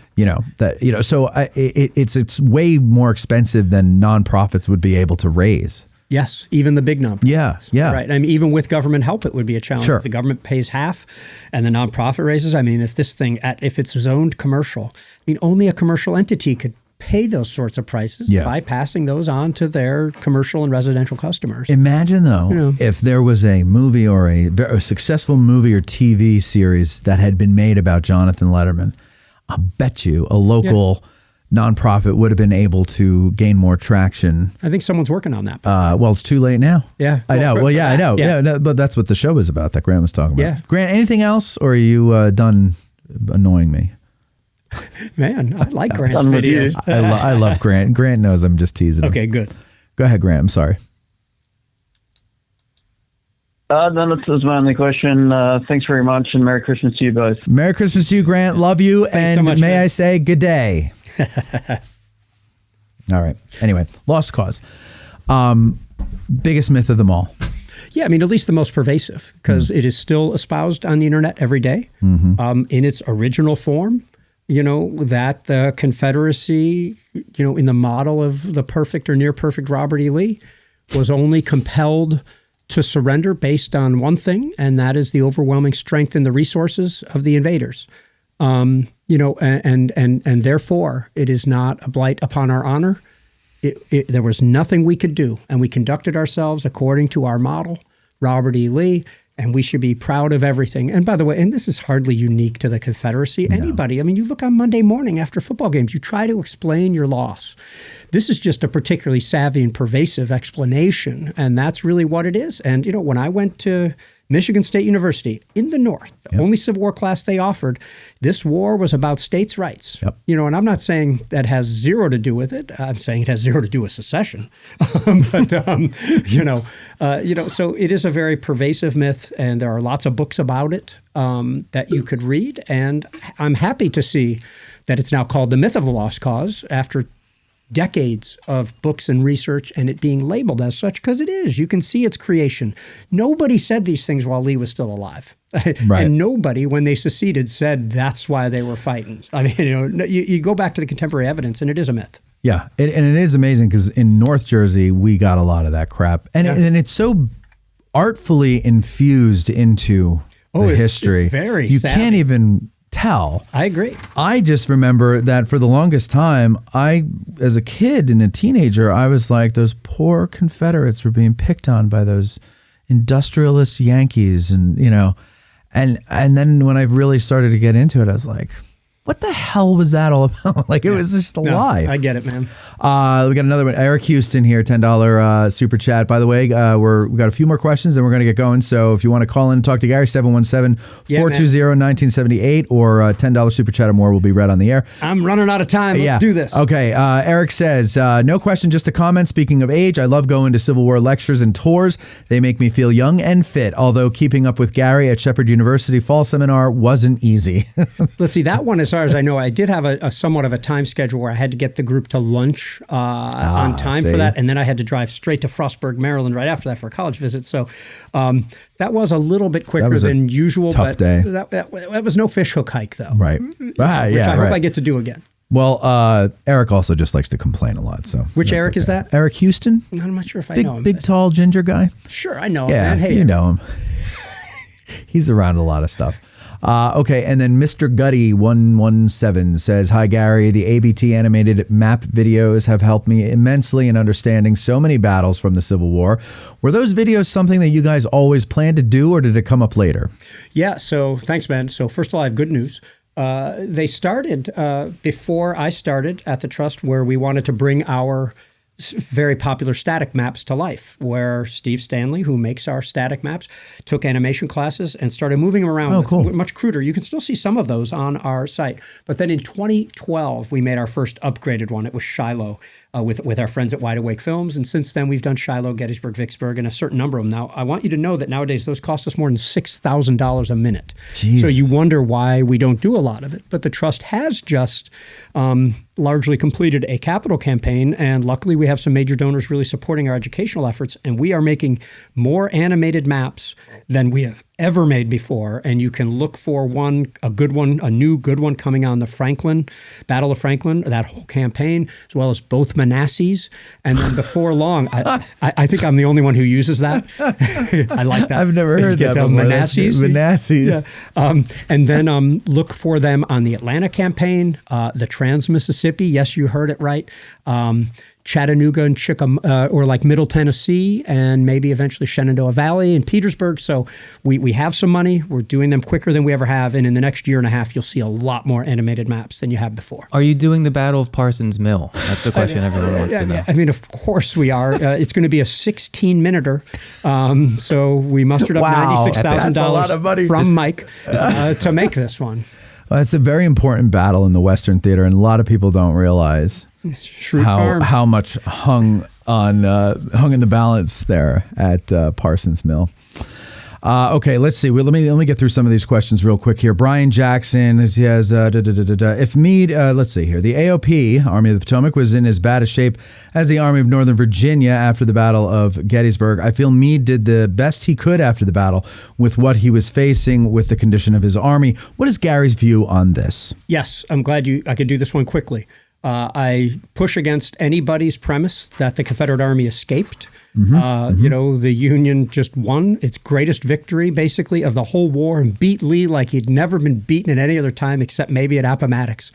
So it's way more expensive than nonprofits would be able to raise. Yes, even the big numbers. Yeah. Right. I mean, even with government help, it would be a challenge. Sure. If the government pays half and the nonprofit raises, I mean, if it's zoned commercial, I mean, only a commercial entity could pay those sorts of prices by passing those on to their commercial and residential customers. Imagine, though, if there was a movie or a successful movie or TV series that had been made about Jonathan Letterman. I'll bet you a local nonprofit would have been able to gain more traction. I think someone's working on that. Well, it's too late now. Yeah. I know. I know. Yeah, but that's what the show is about that Grant was talking about. Yeah. Grant, anything else, or are you done annoying me? Man, I like Grant's videos. I love Grant. Grant knows I'm just teasing him. Okay, good. Go ahead, Grant. I'm sorry. No, that's my only question. Thanks very much, and Merry Christmas to you both. Merry Christmas to you, Grant. Love you. Thanks so much, may man. I say good day. All right. Anyway, lost cause. Biggest myth of them all. Yeah, I mean, at least the most pervasive, because it is still espoused on the internet every day in its original form. That the Confederacy, in the model of the perfect or near perfect Robert E. Lee, was only compelled to surrender based on one thing, and that is the overwhelming strength and the resources of the invaders. And therefore, it is not a blight upon our honor. There was nothing we could do, and we conducted ourselves according to our model, Robert E. Lee, and we should be proud of everything. And by the way, and this is hardly unique to the Confederacy. No. Anybody, I mean, you look on Monday morning after football games, you try to explain your loss. This is just a particularly savvy and pervasive explanation, and that's really what it is. And, when I went to Michigan State University in the North, the only Civil War class they offered, this war was about states' rights. Yep. And I'm not saying that has zero to do with it. I'm saying it has zero to do with secession. So it is a very pervasive myth, and there are lots of books about it that you could read. And I'm happy to see that it's now called the myth of the lost cause after decades of books and research and it being labeled as such, because it is. You can see its creation. Nobody said these things while Lee was still alive. Right. And nobody, when they seceded, said that's why they were fighting. I mean, you go back to the contemporary evidence and it is a myth. Yeah, and it is amazing because in North Jersey, we got a lot of that crap. And it's so artfully infused into the history. It's very you savvy. Can't even tell. I agree. I just remember that for the longest time, as a kid and a teenager, I was like, those poor Confederates were being picked on by those industrialist Yankees, and and then when I really started to get into it, I was like, what the hell was that all about? It was just a lie. I get it, man. We got another one. Eric Houston here, $10 super chat. By the way, we got a few more questions and we're going to get going. So if you want to call in and talk to Garry, 717-420-1978 or $10 super chat or more will be read on the air. I'm running out of time. Let's do this. Okay. Eric says, no question, just a comment. Speaking of age, I love going to Civil War lectures and tours. They make me feel young and fit, although keeping up with Garry at Shepherd University Fall Seminar wasn't easy. Let's see, that one is as far as I know, I did have a somewhat of a time schedule where I had to get the group to lunch on time for that, and then I had to drive straight to Frostburg, Maryland right after that for a college visit. So that was a little bit quicker than usual. Tough day. That was no fishhook hike, though. Right. Which I hope I get to do again. Well, Eric also just likes to complain a lot. So which Eric is that? Eric Houston? I'm not sure if I know him. Big, tall, ginger guy? Sure, I know him. Yeah, hey, you know him. He's around a lot of stuff. Okay, and then Mr. Gutty 117 says, "Hi Garry, the ABT animated map videos have helped me immensely in understanding so many battles from the Civil War. Were those videos something that you guys always planned to do, or did it come up later?" Yeah, so thanks, man. So first of all, I have good news. They started before I started at the Trust, where we wanted to bring our very popular static maps to life, where Steve Stanley, who makes our static maps, took animation classes and started moving them around much cruder. You can still see some of those on our site. But then in 2012, we made our first upgraded one. It was Shiloh with our friends at Wide Awake Films. And since then, we've done Shiloh, Gettysburg, Vicksburg, and a certain number of them. Now, I want you to know that nowadays those cost us more than $6,000 a minute. Jesus. So you wonder why we don't do a lot of it. But the Trust has just largely completed a capital campaign, and luckily we have some major donors really supporting our educational efforts, and we are making more animated maps than we have ever made before. And you can look for a new good one coming on the Battle of Franklin, that whole campaign, as well as both Manassas. And then before long, I think I'm the only one who uses that. I like that. I've never heard that before. Manassas. Yeah. And then look for them on the Atlanta campaign, the Trans-Mississippi. Yes, you heard it right. Chattanooga and or like Middle Tennessee, and maybe eventually Shenandoah Valley and Petersburg. So we have some money. We're doing them quicker than we ever have. And in the next year and a half, you'll see a lot more animated maps than you have before. Are you doing the Battle of Parsons Mill? That's the question everyone wants to know. I mean, of course we are. It's going to be a 16-minuter. So we mustered up $96,000 from Mike to make this one. Well, it's a very important battle in the Western theater, and a lot of people don't realize how much hung in the balance there at Parsons Mill. Okay, let's see. Well, let me get through some of these questions real quick here. Brian Jackson, he has, if Meade, let's see here. The AOP, Army of the Potomac, was in as bad a shape as the Army of Northern Virginia after the Battle of Gettysburg. I feel Meade did the best he could after the battle with what he was facing with the condition of his army. What is Gary's view on this? Yes, I'm glad I could do this one quickly. I push against anybody's premise that the Confederate Army escaped. You know, the Union just won its greatest victory, basically, of the whole war and beat Lee like he'd never been beaten at any other time except maybe at Appomattox.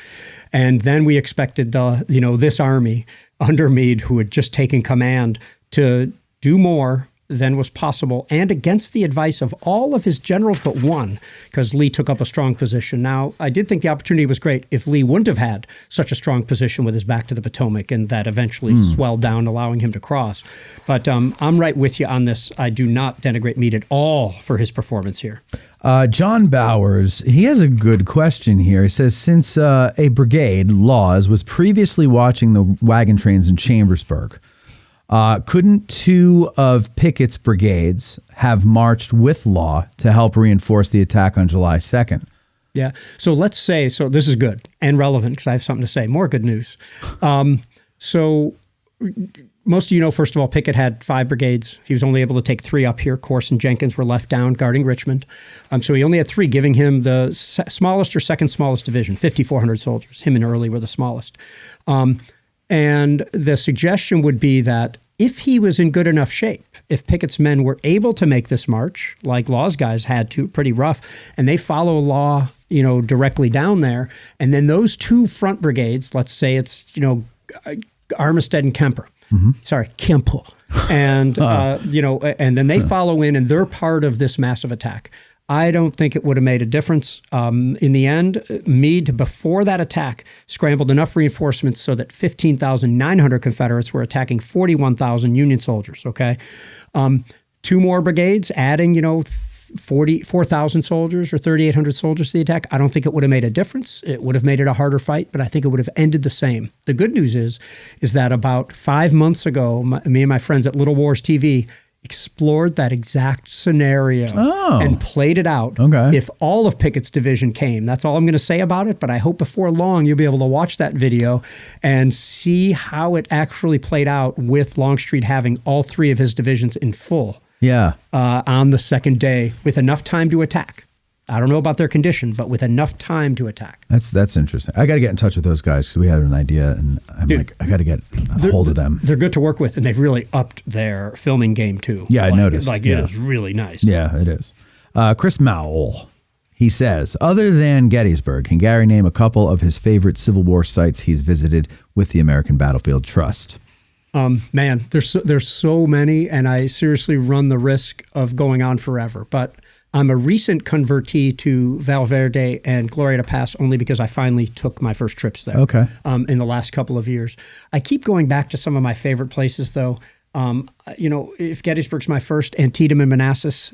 And then we expected this army under Meade, who had just taken command, to do more than was possible, and against the advice of all of his generals but one, because Lee took up a strong position. Now, I did think the opportunity was great if Lee wouldn't have had such a strong position with his back to the Potomac, and that eventually swelled down, allowing him to cross. But I'm right with you on this. I do not denigrate Meade at all for his performance here. John Bowers, he has a good question here. He says, since a brigade, Laws, was previously watching the wagon trains in Chambersburg, couldn't two of Pickett's brigades have marched with Law to help reinforce the attack on July 2nd? Yeah. So let's say, so this is good and relevant because I have something to say. More good news. So most of you know, first of all, Pickett had 5 brigades. He was only able to take 3 up here. Corse and Jenkins were left down guarding Richmond. So he only had 3, giving him the smallest or second smallest division, 5,400 soldiers. Him and Early were the smallest. And the suggestion would be that if he was in good enough shape, if Pickett's men were able to make this march, like Law's guys had to, pretty rough, and they follow Law, directly down there, and then those 2 front brigades, let's say it's, Armistead and Kemper. Sorry, Kemper. And, and then they follow in, and they're part of this massive attack. I don't think it would have made a difference. In the end, Meade, before that attack, scrambled enough reinforcements so that 15,900 Confederates were attacking 41,000 Union soldiers, okay? 2 more brigades, adding, 4,000 soldiers or 3,800 soldiers to the attack. I don't think it would have made a difference. It would have made it a harder fight, but I think it would have ended the same. The good news is that about 5 months ago, me and my friends at Little Wars TV explored that exact scenario and played it out. If all of Pickett's division came, that's all I'm going to say about it. But I hope before long you'll be able to watch that video and see how it actually played out with Longstreet having all 3 of his divisions in full. On the second day with enough time to attack. I don't know about their condition, but with enough time to attack. That's interesting. I got to get in touch with those guys because we had an idea, and I got to get a hold of them. They're good to work with, and they've really upped their filming game too. Yeah, I noticed. It is really nice. Yeah, it is. Chris Mowell, he says, other than Gettysburg, can Gary name a couple of his favorite Civil War sites he's visited with the American Battlefield Trust? Man, there's so many, and I seriously run the risk of going on forever, but I'm a recent convertee to Valverde and Glorieta Pass only because I finally took my first trips there in the last couple of years. I keep going back to some of my favorite places, though. If Gettysburg's my first, Antietam and Manassas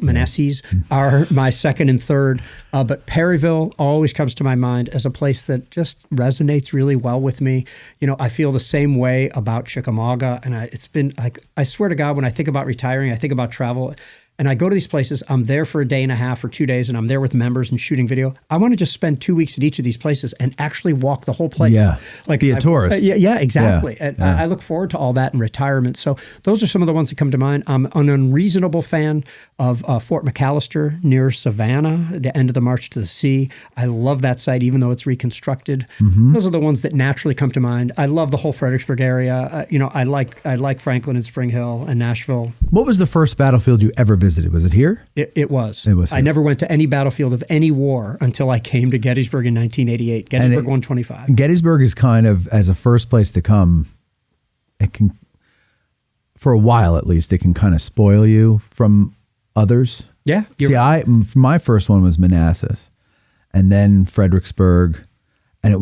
are my second and third. But Perryville always comes to my mind as a place that just resonates really well with me. I feel the same way about Chickamauga. And it's been like, I swear to God, when I think about retiring, I think about travel. And I go to these places, I'm there for a day and a half or 2 days, and I'm there with members and shooting video. I want to just spend 2 weeks at each of these places and actually walk the whole place. Yeah, like be a tourist. Yeah, exactly. And I look forward to all that in retirement. So those are some of the ones that come to mind. I'm an unreasonable fan of Fort McAllister near Savannah, the end of the March to the Sea. I love that site, even though it's reconstructed. Those are the ones that naturally come to mind. I love the whole Fredericksburg area. I like Franklin and Spring Hill and Nashville. What was the first battlefield you ever visited? Was it here? It was. It was here. I never went to any battlefield of any war until I came to Gettysburg in 1988. Gettysburg 125. Gettysburg is kind of, as a first place to come, it can, for a while at least, it can kind of spoil you from others. Yeah. My first one was Manassas, and then Fredericksburg, and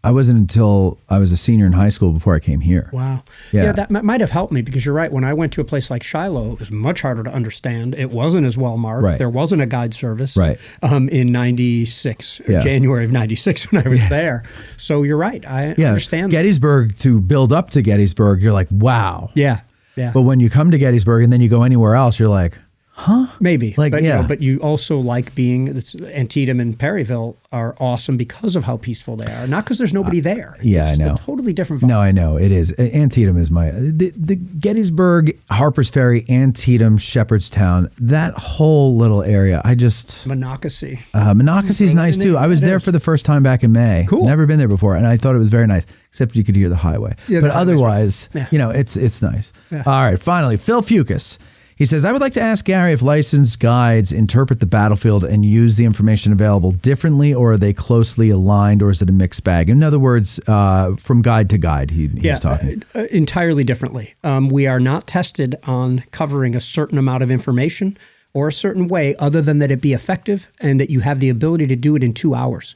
I wasn't until I was a senior in high school before I came here. Wow. Yeah, that might have helped me because you're right. When I went to a place like Shiloh, it was much harder to understand. It wasn't as well marked. Right. There wasn't a guide service in 96, January of 96 when I was there. So you're right. I understand. Gettysburg, to build up to Gettysburg, you're like, wow. Yeah. But when you come to Gettysburg and then you go anywhere else, you're like, Huh? Maybe. Like, but, yeah. but you also like being, Antietam and Perryville are awesome because of how peaceful they are, not because there's nobody there. Yeah, It's I know. a totally different vibe. No, I know it is. Antietam is the Gettysburg, Harper's Ferry, Antietam, Shepherdstown. That whole little area, I just Monocacy. Monocacy is nice too. I was there for the first time back in May. Cool. Never been there before, and I thought it was very nice. Except you could hear the highway. Yeah, but the highway's otherwise, right. Yeah. it's nice. Yeah. All right, finally, Phil Fucus. He says, I would like to ask Garry if licensed guides interpret the battlefield and use the information available differently, or are they closely aligned, or is it a mixed bag? In other words, from guide to guide, he's talking. Entirely differently. We are not tested on covering a certain amount of information or a certain way other than that it be effective and that you have the ability to do it in 2 hours.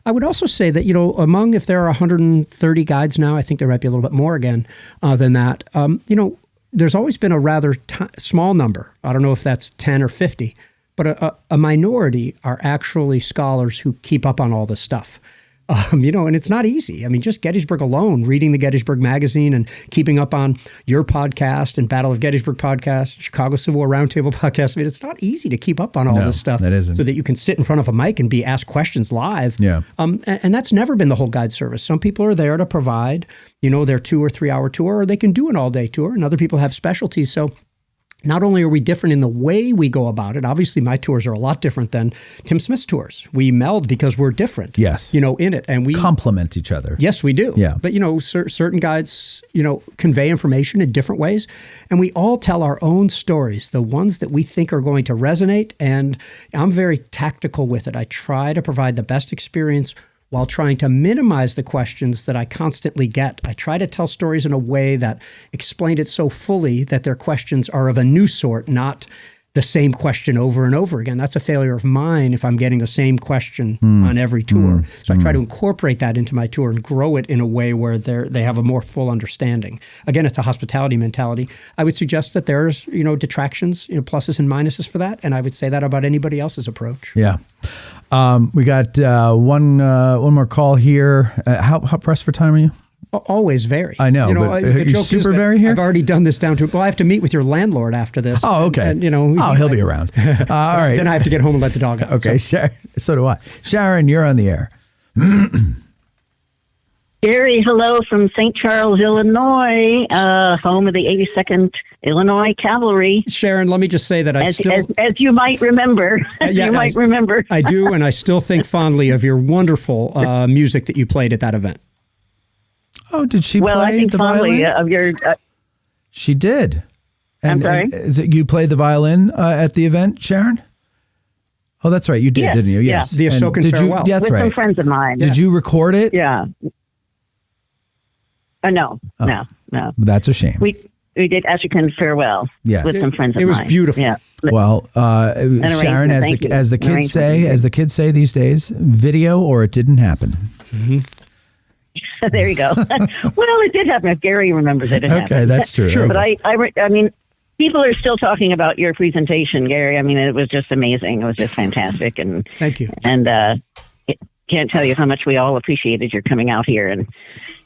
I would also say that, if there are 130 guides now, I think there might be a little bit more again than that, there's always been a rather small number. I don't know if that's 10 or 50, but a minority are actually scholars who keep up on all this stuff. And it's not easy. I mean, just Gettysburg alone, reading the Gettysburg magazine and keeping up on your podcast and Battle of Gettysburg podcast, Chicago Civil War Roundtable podcast. I mean, it's not easy to keep up on all this stuff. That isn't. So that you can sit in front of a mic and be asked questions live. Yeah. And that's never been the whole guide service. Some people are there to provide, their 2 or 3 hour tour, or they can do an all day tour, and other people have specialties. So not only are we different in the way we go about it, obviously my tours are a lot different than Tim Smith's tours. We meld because we're different. Yes. In it. And we complement each other. Yes, we do. Yeah. But, certain guides, convey information in different ways. And we all tell our own stories, the ones that we think are going to resonate. And I'm very tactical with it. I try to provide the best experience while trying to minimize the questions that I constantly get. I try to tell stories in a way that explain it so fully that their questions are of a new sort, not the same question over and over again. That's a failure of mine if I'm getting the same question on every tour. So I try to incorporate that into my tour and grow it in a way where they have a more full understanding. Again, it's a hospitality mentality. I would suggest that there's, detractions, pluses and minuses for that. And I would say that about anybody else's approach. Yeah. We got one more call here. How pressed for time are you? Always very. I know. But the you're joke super is that very here? I've already done this down to, I have to meet with your landlord after this. Oh, okay. And, he'll be around. All right. Then I have to get home and let the dog out. Okay, so do I. Sharon, you're on the air. Garry, hello from St. Charles, Illinois, home of the 82nd Illinois Cavalry. Sharon, let me just say that as you might remember, might remember. I do, and I still think fondly of your wonderful music that you played at that event. Oh, did she play I think the fondly violin? Of your. She did. I'm sorry? And is it you played the violin at the event, Sharon? Oh, that's right. You did, didn't you? Yes. The Ashokan Farewell. Yeah, that's with right. some friends of mine. Did you record it? Yeah. No. That's a shame. We did Ashokan Farewell with some friends of mine. It was beautiful. Yeah. Well, Sharon, as the kids say these days, video or it didn't happen. Mm-hmm. There you go. Well, it did happen. If Garry remembers it, okay, that's true. But I mean, people are still talking about your presentation, Garry. I mean, it was just amazing. It was just fantastic. And thank you. And can't tell you how much we all appreciated your coming out here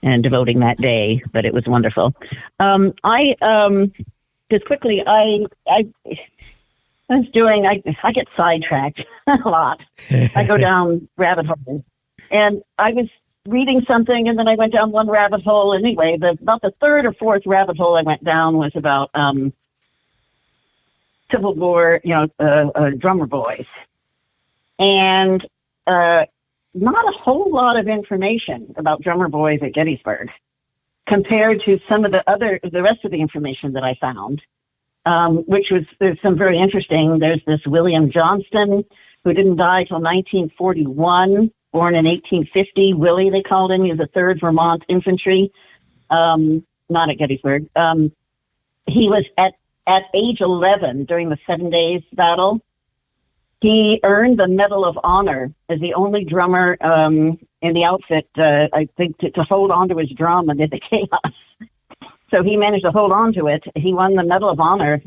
and devoting that day. But it was wonderful. Just quickly, I get sidetracked a lot. I go down rabbit holes, and I was reading something, and then I went down one rabbit hole. Anyway, about the third or fourth rabbit hole I went down was about Civil War, drummer boys, and not a whole lot of information about drummer boys at Gettysburg compared to some of the rest of the information that I found, which there's some very interesting. There's this William Johnston who didn't die till 1941. Born in 1850, Willie, they called him. He was the 3rd Vermont Infantry, not at Gettysburg. He was at age 11 during the 7 Days Battle. He earned the Medal of Honor as the only drummer in the outfit, I think, to hold on to his drum amid the chaos. So he managed to hold on to it. He won the Medal of Honor.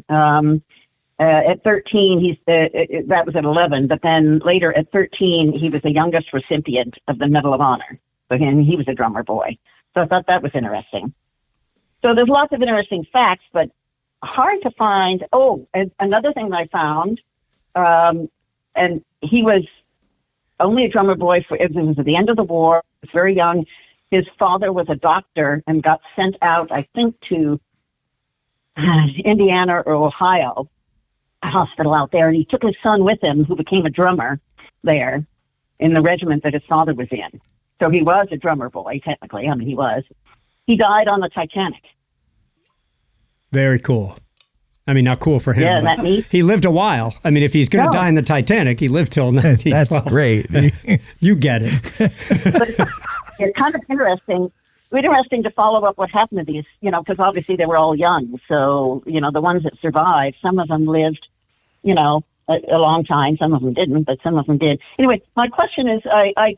At 13, that was at 11, but then later at 13, he was the youngest recipient of the Medal of Honor. So he was a drummer boy. So I thought that was interesting. So there's lots of interesting facts, but hard to find. Oh, and another thing I found, and he was only a drummer boy it was at the end of the war. He was very young. His father was a doctor and got sent out, I think, to Indiana or Ohio, a hospital out there, and he took his son with him, who became a drummer there in the regiment that his father was in. So he was a drummer boy, technically. I mean, he was. He died on the Titanic. Very cool. I mean, not cool for him. Yeah, that neat. He lived a while. I mean, if he's going to die in the Titanic, he lived till 1912. That's great. You get it. But it's kind of interesting to follow up what happened to these, because obviously they were all young. So, the ones that survived, some of them lived, a long time. Some of them didn't, but some of them did. Anyway, my question is, I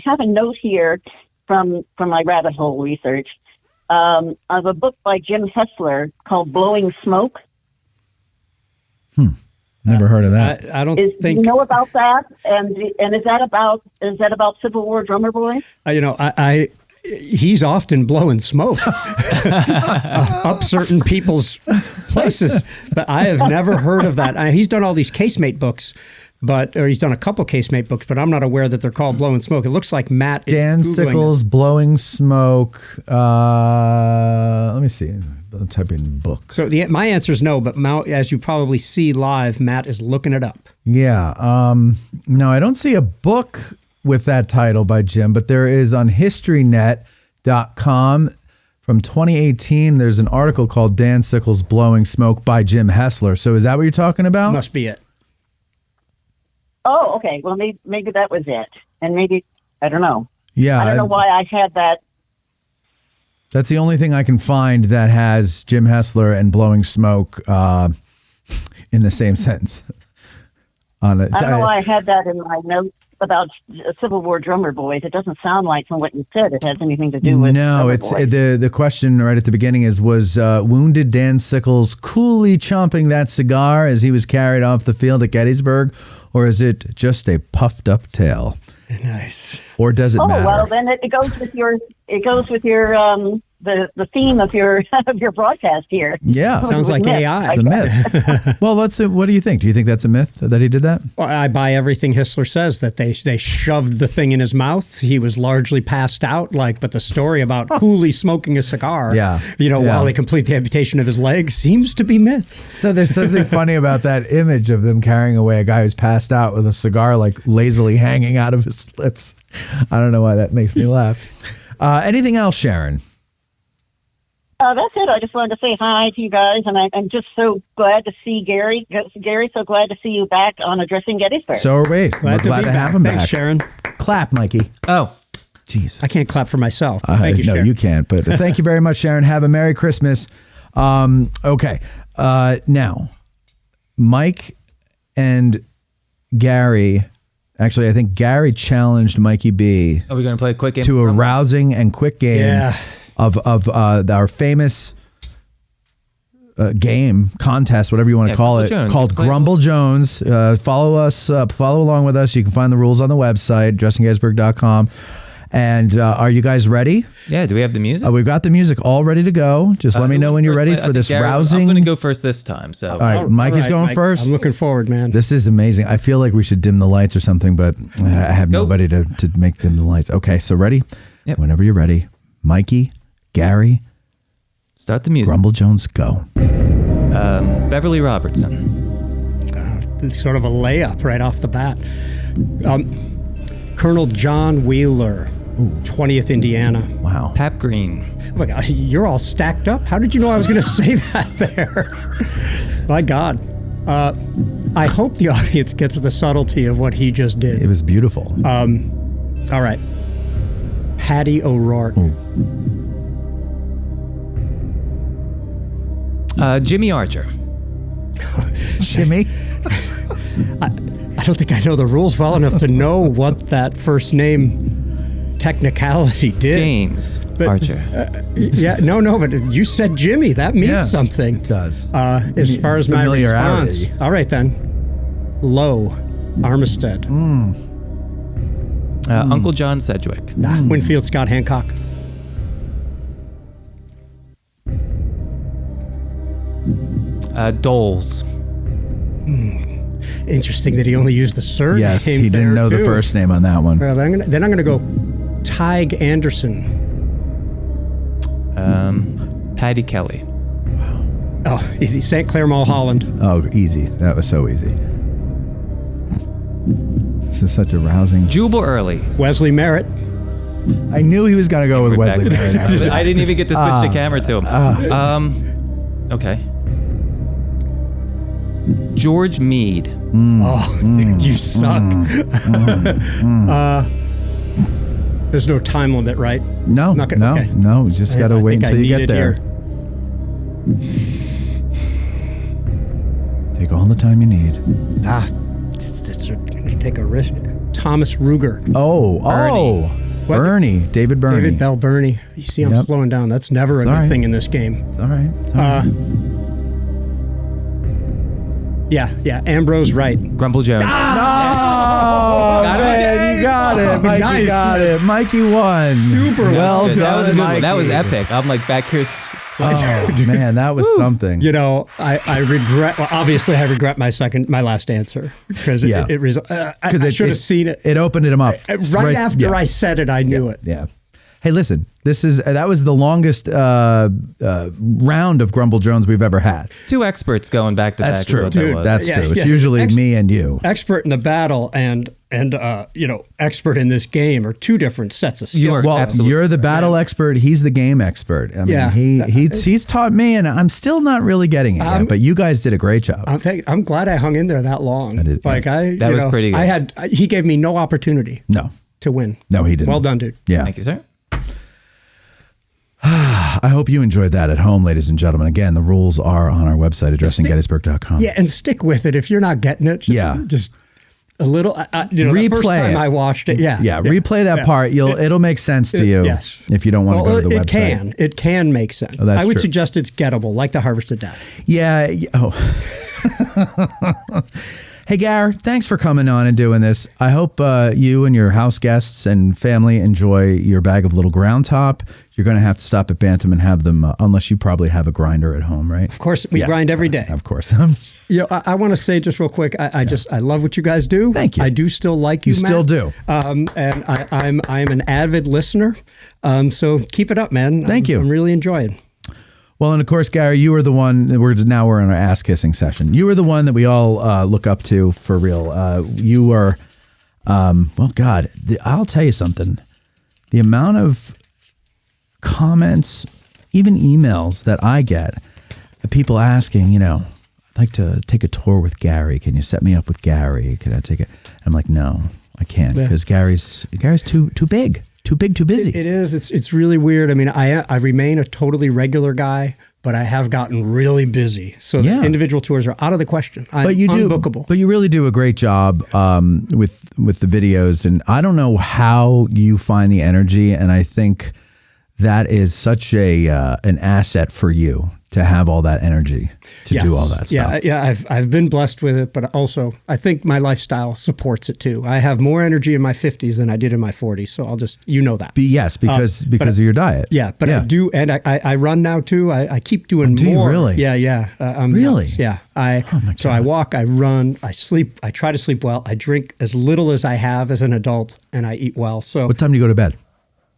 have a note here from my rabbit hole research of a book by Jim Hessler called Blowing Smoke. Never heard of that. I don't think. Do you know about that? And is that about Civil War drummer boy? He's often blowing smoke up certain people's places, but I have never heard of that. He's done all these casemate books, or he's done a couple casemate books, but I'm not aware that they're called Blowing Smoke. It looks like Matt Dan is Sickles, Blowing Smoke. Let me see. I'm typing book. So my answer is no, but as you probably see live, Matt is looking it up. Yeah. No, I don't see a book with that title by Jim, but there is on historynet.com from 2018. There's an article called Dan Sickles Blowing Smoke by Jim Hessler. So is that what you're talking about? Must be it. Oh, okay. Well, maybe that was it. And maybe, I don't know. Yeah. I don't know why I had that. That's the only thing I can find that has Jim Hessler and Blowing Smoke in the same sentence. On it. I don't know why I had that in my notes about Civil War drummer boys. It doesn't sound like from what you said it has anything to do with No, it's the question right at the beginning was wounded Dan Sickles coolly chomping that cigar as he was carried off the field at Gettysburg, or is it just a puffed up tale? Nice. Or does it matter? Oh well, then it goes with your the theme of your broadcast here. Yeah, sounds like myth, AI. The myth. Well, what do you think? Do you think that's a myth that he did that? Well, I buy everything Hessler says, that they shoved the thing in his mouth. He was largely passed out, but the story about coolly smoking a cigar, while they complete the amputation of his leg seems to be myth. So there's something funny about that image of them carrying away a guy who's passed out with a cigar lazily hanging out of his lips. I don't know why that makes me laugh. Anything else, Sharon? That's it. I just wanted to say hi to you guys, and I'm just so glad to see Gary. Gary, so glad to see you back on Addressing Gettysburg. So are we. We're glad to have him back. Thanks, Sharon. Clap, Mikey. Oh, Jesus. I can't clap for myself. Thank you, no, Sharon. you can't. But thank you very much, Sharon. Have a Merry Christmas. Okay. Now, Mike and Garry. Actually, I think Garry challenged Mikey B. Are we going to play a quick game? To a rousing and quick game of our famous game, contest, whatever you want to call it, called Grumble Jones. Follow us, follow along with us. You can find the rules on the website, dressinggettysburg.com. And are you guys ready? Yeah, do we have the music? We've got the music all ready to go. Just let me know when you're ready for this rousing. I'm going to go first this time. So, all right, Mike is going first. I'm looking forward, man. This is amazing. I feel like we should dim the lights or something, but I have nobody to make dim the lights. Okay, so ready? Yep. Whenever you're ready. Mikey, Garry. Start the music. Grumble Jones, go. Beverly Robertson. Sort of a layup right off the bat. Colonel John Wheeler. 20th Indiana. Wow. Pap Green. Oh my God, you're all stacked up. How did you know I was going to say that there? My God. I hope the audience gets the subtlety of what he just did. It was beautiful. All right. Patty O'Rourke. Jimmy Archer. Jimmy? I don't think I know the rules well enough to know what that first name technicality did. James Archer. But you said Jimmy. That means something. It does. As far as my response. All right, then. Lowe. Armistead. Uncle John Sedgwick. Winfield Scott Hancock. Doles. Interesting that he only used the surname. Yes, he didn't know the first name on that one. Well, then I'm gonna go Tig Anderson. Patty Kelly. Oh, easy. St. Clair, Mulholland. Oh, easy. That was so easy. This is such a rousing. Jubal Early. Wesley Merritt. I knew he was going to go with Wesley Merritt. I didn't even get to switch the camera to him. Okay. George Meade. Dude, you suck. There's no time limit, right? No, no. You just got to wait until you get there. Take all the time you need. Take a risk. Thomas Ruger. Bernie. David Bernie. David Bell Bernie. You see, I'm slowing down. That's never a good thing in this game. It's all right. It's all right. Yeah. Ambrose Wright. Grumble Jones. Man, you got it. Mikey got it. Mikey won. Super well done, that was a good Mikey. one. That was epic. I'm like back here. Man, that was something. You know, I regret. Well, obviously, I regret my last answer because I should have seen it. It opened him up right after I said it. I knew it. Yeah. Hey, listen. That was the longest round of Grumble Jones we've ever had. 2 experts going back to back. That's true. Dude, that's true. It's usually me and you. Expert in the battle and expert in this game are 2 different sets of skills. You're the battle expert. He's the game expert. I mean, he's taught me, and I'm still not really getting it yet. But you guys did a great job. I'm glad I hung in there that long. That was pretty good. He gave me no opportunity. To win. No, he didn't. Well done, dude. Yeah. Thank you, sir. I hope you enjoyed that at home, ladies and gentlemen. Again, the rules are on our website, addressinggettysburg.com. Yeah, and stick with it if you're not getting it. Just a little. Replay the first time it. I watched it. Yeah. Replay that part. It'll make sense to you. Yes. If you don't want to go to the website. It can make sense. Oh, that's I would true. suggest it's gettable, like the Harvest of Death. Yeah. Hey, Gar, thanks for coming on and doing this. I hope you and your house guests and family enjoy your bag of little ground top. You're going to have to stop at Bantam and have them, unless you probably have a grinder at home, right? Of course, we grind every day. Of course. I want to say just real quick, I love what you guys do. Thank you. I do still like you, You Matt. still do. And I'm an avid listener. So keep it up, man. Thank you. I'm really enjoying. Well, and of course, Gary, you were the one. We're in our ass kissing session. You were the one that we all look up to for real. You are, well, God, I'll tell you something. The amount of comments, even emails that I get, people asking, I'd like to take a tour with Gary. Can you set me up with Gary? Can I take it? I'm like, no, I can't because Gary's too big. Too big, too busy. It is. It's really weird. I mean, I remain a totally regular guy, but I have gotten really busy. So the individual tours are out of the question. I'm unbookable. But you really do a great job with the videos. And I don't know how you find the energy. And I think that is such an asset for you to have all that energy to do all that stuff. Yeah. I've been blessed with it, but also I think my lifestyle supports it too. I have more energy in my 50s than I did in my 40s. So I'll just, that. Because of your diet. Yeah, but I do, and I run now too. I keep doing more. Do you really? Yeah. Really? Yeah. So I walk, I run, I sleep. I try to sleep well. I drink as little as I have as an adult, and I eat well. So what time do you go to bed?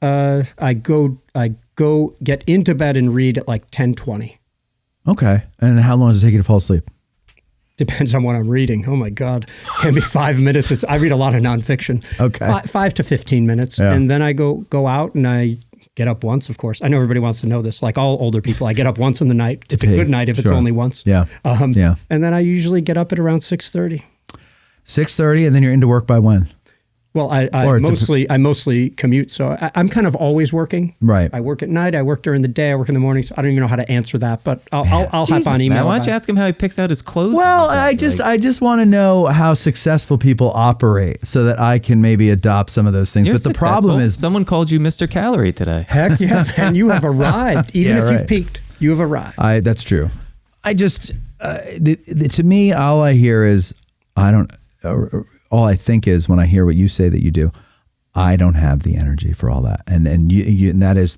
I go get into bed and read at like 10:20. Okay. And how long does it take you to fall asleep? Depends on what I'm reading. Oh my God. Can be 5 minutes. I read a lot of nonfiction. Okay. 5 to 15 minutes. Yeah. And then I go out and I get up once, of course. I know everybody wants to know this. Like all older people, I get up once in the night. It's a good night if it's only once. Yeah. And then I usually get up at around 6:30. 6:30, and then you're into work by when? Well, I mostly commute, so I'm kind of always working. Right. I work at night. I work during the day. I work in the morning. So I don't even know how to answer that, but I'll hop on email. Man, why don't you ask him how he picks out his clothes? Well, I just want to know how successful people operate so that I can maybe adopt some of those things. You're but the problem is, someone called you Mr. Calorie today. Heck yeah, man, you have arrived. Even if you've peaked, you have arrived. That's true. I just, to me, all I hear is, all I think is when I hear what you say that you do, I don't have the energy for all that. And that is